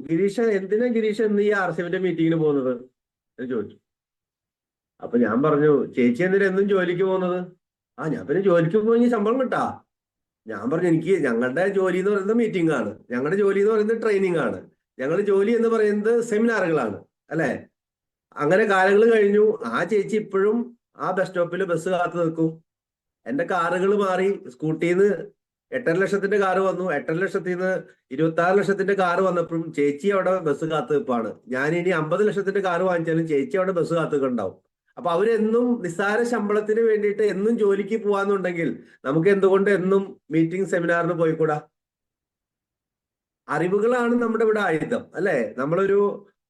എന്തിനാ ഗിരീഷ് ഇന്ന് ഈ ആർസിഎമ്മിന്റെ മീറ്റിങ്ങിന് പോകുന്നത് എന്ന് ചോദിച്ചു. അപ്പൊ ഞാൻ പറഞ്ഞു, ചേച്ചി എന്തിനാ എന്നും ജോലിക്ക് പോകുന്നത്? ഞാൻ പിന്നെ ജോലിക്ക് പോയി ശമ്പളം കിട്ടാ. ഞാൻ പറഞ്ഞു, ഞങ്ങളുടെ ജോലി എന്ന് പറയുന്നത് മീറ്റിംഗ് ആണ്, ഞങ്ങളുടെ ജോലി എന്ന് പറയുന്നത് ട്രെയിനിങ് ആണ്, ഞങ്ങളുടെ ജോലി എന്ന് പറയുന്നത് സെമിനാറുകളാണ്, അല്ലെ? അങ്ങനെ കാലങ്ങൾ കഴിഞ്ഞു. ആ ചേച്ചി ഇപ്പോഴും ആ ബസ് സ്റ്റോപ്പിൽ ബസ് കാത്തു നിൽക്കും. എന്റെ കാറുകൾ മാറി, സ്കൂട്ടിന്ന് 8.5 ലക്ഷത്തിന്റെ കാറ് വന്നു. 8.5 ലക്ഷത്തിൽ നിന്ന് 26 ലക്ഷത്തിന്റെ കാറ് വന്നപ്പോഴും ചേച്ചി അവിടെ ബസ് കാത്തു നിൽപ്പാണ്. ഞാൻ ഇനി 50 ലക്ഷത്തിന്റെ കാറ് വാങ്ങിച്ചാലും ചേച്ചി അവിടെ ബസ് കാത്തു നിൽക്കുന്നുണ്ടാവും. അപ്പൊ അവരെന്നും നിസ്സാര ശമ്പളത്തിന് വേണ്ടിയിട്ട് എന്നും ജോലിക്ക് പോവാന്നുണ്ടെങ്കിൽ നമുക്ക് എന്തുകൊണ്ട് എന്നും മീറ്റിംഗ് സെമിനാറിന് പോയിക്കൂടാ? അറിവുകളാണ് നമ്മുടെ ഇവിടെ ആയുധം, അല്ലെ?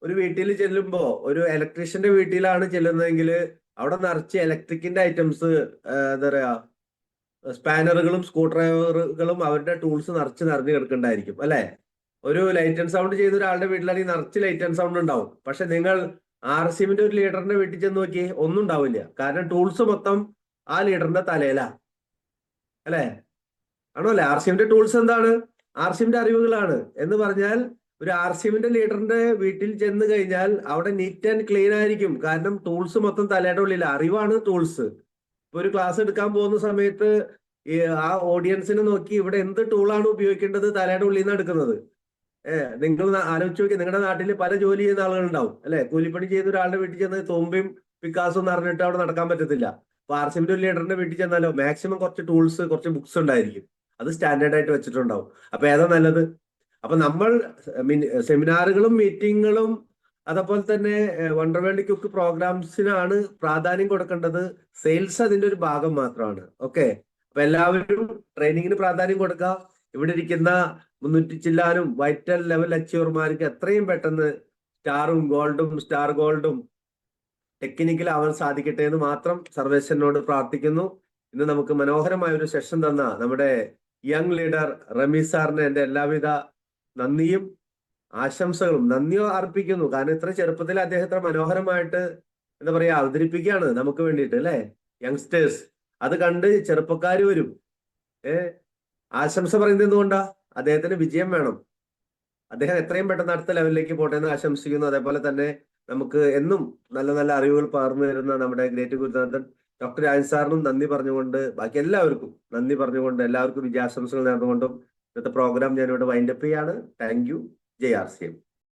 ഒരു വീട്ടിൽ ചെല്ലുമ്പോ, ഒരു ഇലക്ട്രീഷ്യന്റെ വീട്ടിലാണ് ചെല്ലുന്നതെങ്കിൽ അവിടെ നിറച്ച് ഇലക്ട്രിക്കിന്റെ ഐറ്റംസ്, എന്താ പറയാ, സ്പാനറുകളും സ്ക്രൂ ഡ്രൈവറുകളും അവരുടെ ടൂൾസ് നിറഞ്ഞു കിടക്കണ്ടായിരിക്കും, അല്ലെ? ഒരു ലൈറ്റ് ആൻഡ് സൗണ്ട് ചെയ്ത ഒരാളുടെ വീട്ടിലാണെങ്കിൽ നിറച്ച് ലൈറ്റ് ആൻഡ് സൗണ്ട് ഉണ്ടാവും. പക്ഷെ നിങ്ങൾ RCMന്റെ ഒരു ലീഡറിന്റെ വീട്ടിൽ ചെന്ന് നോക്കി, ഒന്നും ഉണ്ടാവില്ല. കാരണം ടൂൾസ് മൊത്തം ആ ലീഡറിന്റെ തലയിലാ, അല്ലെ? ആണോ? അല്ലെ? RCMന്റെ ടൂൾസ് എന്താണ്? RCMന്റെ അറിവുകളാണ്. എന്ന് പറഞ്ഞാൽ ഒരു RCMന്റെ ലീഡറിന്റെ വീട്ടിൽ ചെന്ന് കഴിഞ്ഞാൽ അവിടെ നീറ്റ് ആൻഡ് ക്ലീൻ ആയിരിക്കും. കാരണം ടൂൾസ് മൊത്തം തലയുടെ ഉള്ളിൽ, അറിവാണ് ടൂൾസ്. ഇപ്പൊ ഒരു ക്ലാസ് എടുക്കാൻ പോകുന്ന സമയത്ത് ആ ഓഡിയൻസിനെ നോക്കി ഇവിടെ എന്ത് ടൂളാണ് ഉപയോഗിക്കേണ്ടത് തലയുടെ ഉള്ളിൽ നിന്ന് എടുക്കുന്നത്. നിങ്ങൾ ആലോചിച്ച് നോക്കി, നിങ്ങളുടെ നാട്ടിൽ പല ജോലി ചെയ്യുന്ന ആളുകളുണ്ടാവും, അല്ലെ? കൂലിപ്പണി ചെയ്യുന്ന ഒരാളുടെ വീട്ടിൽ ചെന്ന് തോമ്പയും പിക്കാസും നിറഞ്ഞിട്ട് അവിടെ നടക്കാൻ പറ്റത്തില്ല. അപ്പൊ RCMന്റെ ഒരു ലീഡറിന്റെ വീട്ടിൽ ചെന്നാലോ മാക്സിമം കുറച്ച് ടൂൾസ്, കുറച്ച് ബുക്സ് ഉണ്ടായിരിക്കും. അത് സ്റ്റാൻഡേർഡ് ആയിട്ട് വെച്ചിട്ടുണ്ടാവും. അപ്പൊ ഏതാ നല്ലത്? അപ്പൊ നമ്മൾ സെമിനാറുകളും മീറ്റിങ്ങുകളും അതേപോലെ തന്നെ വണ്ടർ വേൾഡ് ക്യുക്ക് പ്രോഗ്രാംസിനാണ് പ്രാധാന്യം കൊടുക്കേണ്ടത്. സെയിൽസ് അതിന്റെ ഒരു ഭാഗം മാത്രമാണ്. ഓക്കെ, അപ്പൊ എല്ലാവരും ട്രെയിനിങ്ങിന് പ്രാധാന്യം കൊടുക്കുക. ഇവിടെ ഇരിക്കുന്ന 300 ചില്ലാനും വൈറ്റൽ ലെവൽ അച്ചീവർമാർക്ക് എത്രയും പെട്ടെന്ന് സ്റ്റാറും ഗോൾഡും സ്റ്റാർ ഗോൾഡും ടെക്നിക്കൽ ആവാൻ സാധിക്കട്ടെ എന്ന് മാത്രം സർവേശ്വരനോട് പ്രാർത്ഥിക്കുന്നു. ഇന്ന് നമുക്ക് മനോഹരമായ ഒരു സെഷൻ തന്ന നമ്മുടെ യങ് ലീഡർ റമീസ് സാറിന് എൻ്റെ എല്ലാവിധ നന്ദിയും ആശംസകളും. നന്ദിയോ അർപ്പിക്കുന്നു. കാരണം ഇത്ര ചെറുപ്പത്തിൽ അദ്ദേഹത്തെ മനോഹരമായിട്ട് എന്താ പറയാ അവതരിപ്പിക്കുകയാണ് നമുക്ക് വേണ്ടിയിട്ട്, അല്ലെ? യങ്സ്റ്റേഴ്സ് അത് കണ്ട് ചെറുപ്പക്കാർ വരും. ആശംസ പറയുന്നത് എന്തുകൊണ്ടാ? അദ്ദേഹത്തിന് വിജയം വേണം. അദ്ദേഹം എത്രയും പെട്ടെന്ന് അടുത്ത ലെവലിലേക്ക് പോട്ടെ എന്ന് ആശംസിക്കുന്നു. അതേപോലെ തന്നെ നമുക്ക് എന്നും നല്ല നല്ല അറിവുകൾ പകർന്നു തരുന്ന നമ്മുടെ ഗ്രേറ്റ് ഗുരുനാഥൻ ഡോക്ടർ രാജൻ സാറിനും നന്ദി പറഞ്ഞുകൊണ്ട്, ബാക്കി എല്ലാവർക്കും നന്ദി പറഞ്ഞുകൊണ്ട്, എല്ലാവർക്കും വിജയാശംസകൾ നേർന്നുകൊണ്ടും ഇന്നത്തെ പ്രോഗ്രാം ഞാനിവിടെ വൈൻഡപ്പ് ചെയ്യാണ്. Thank you. ജയ് RCM.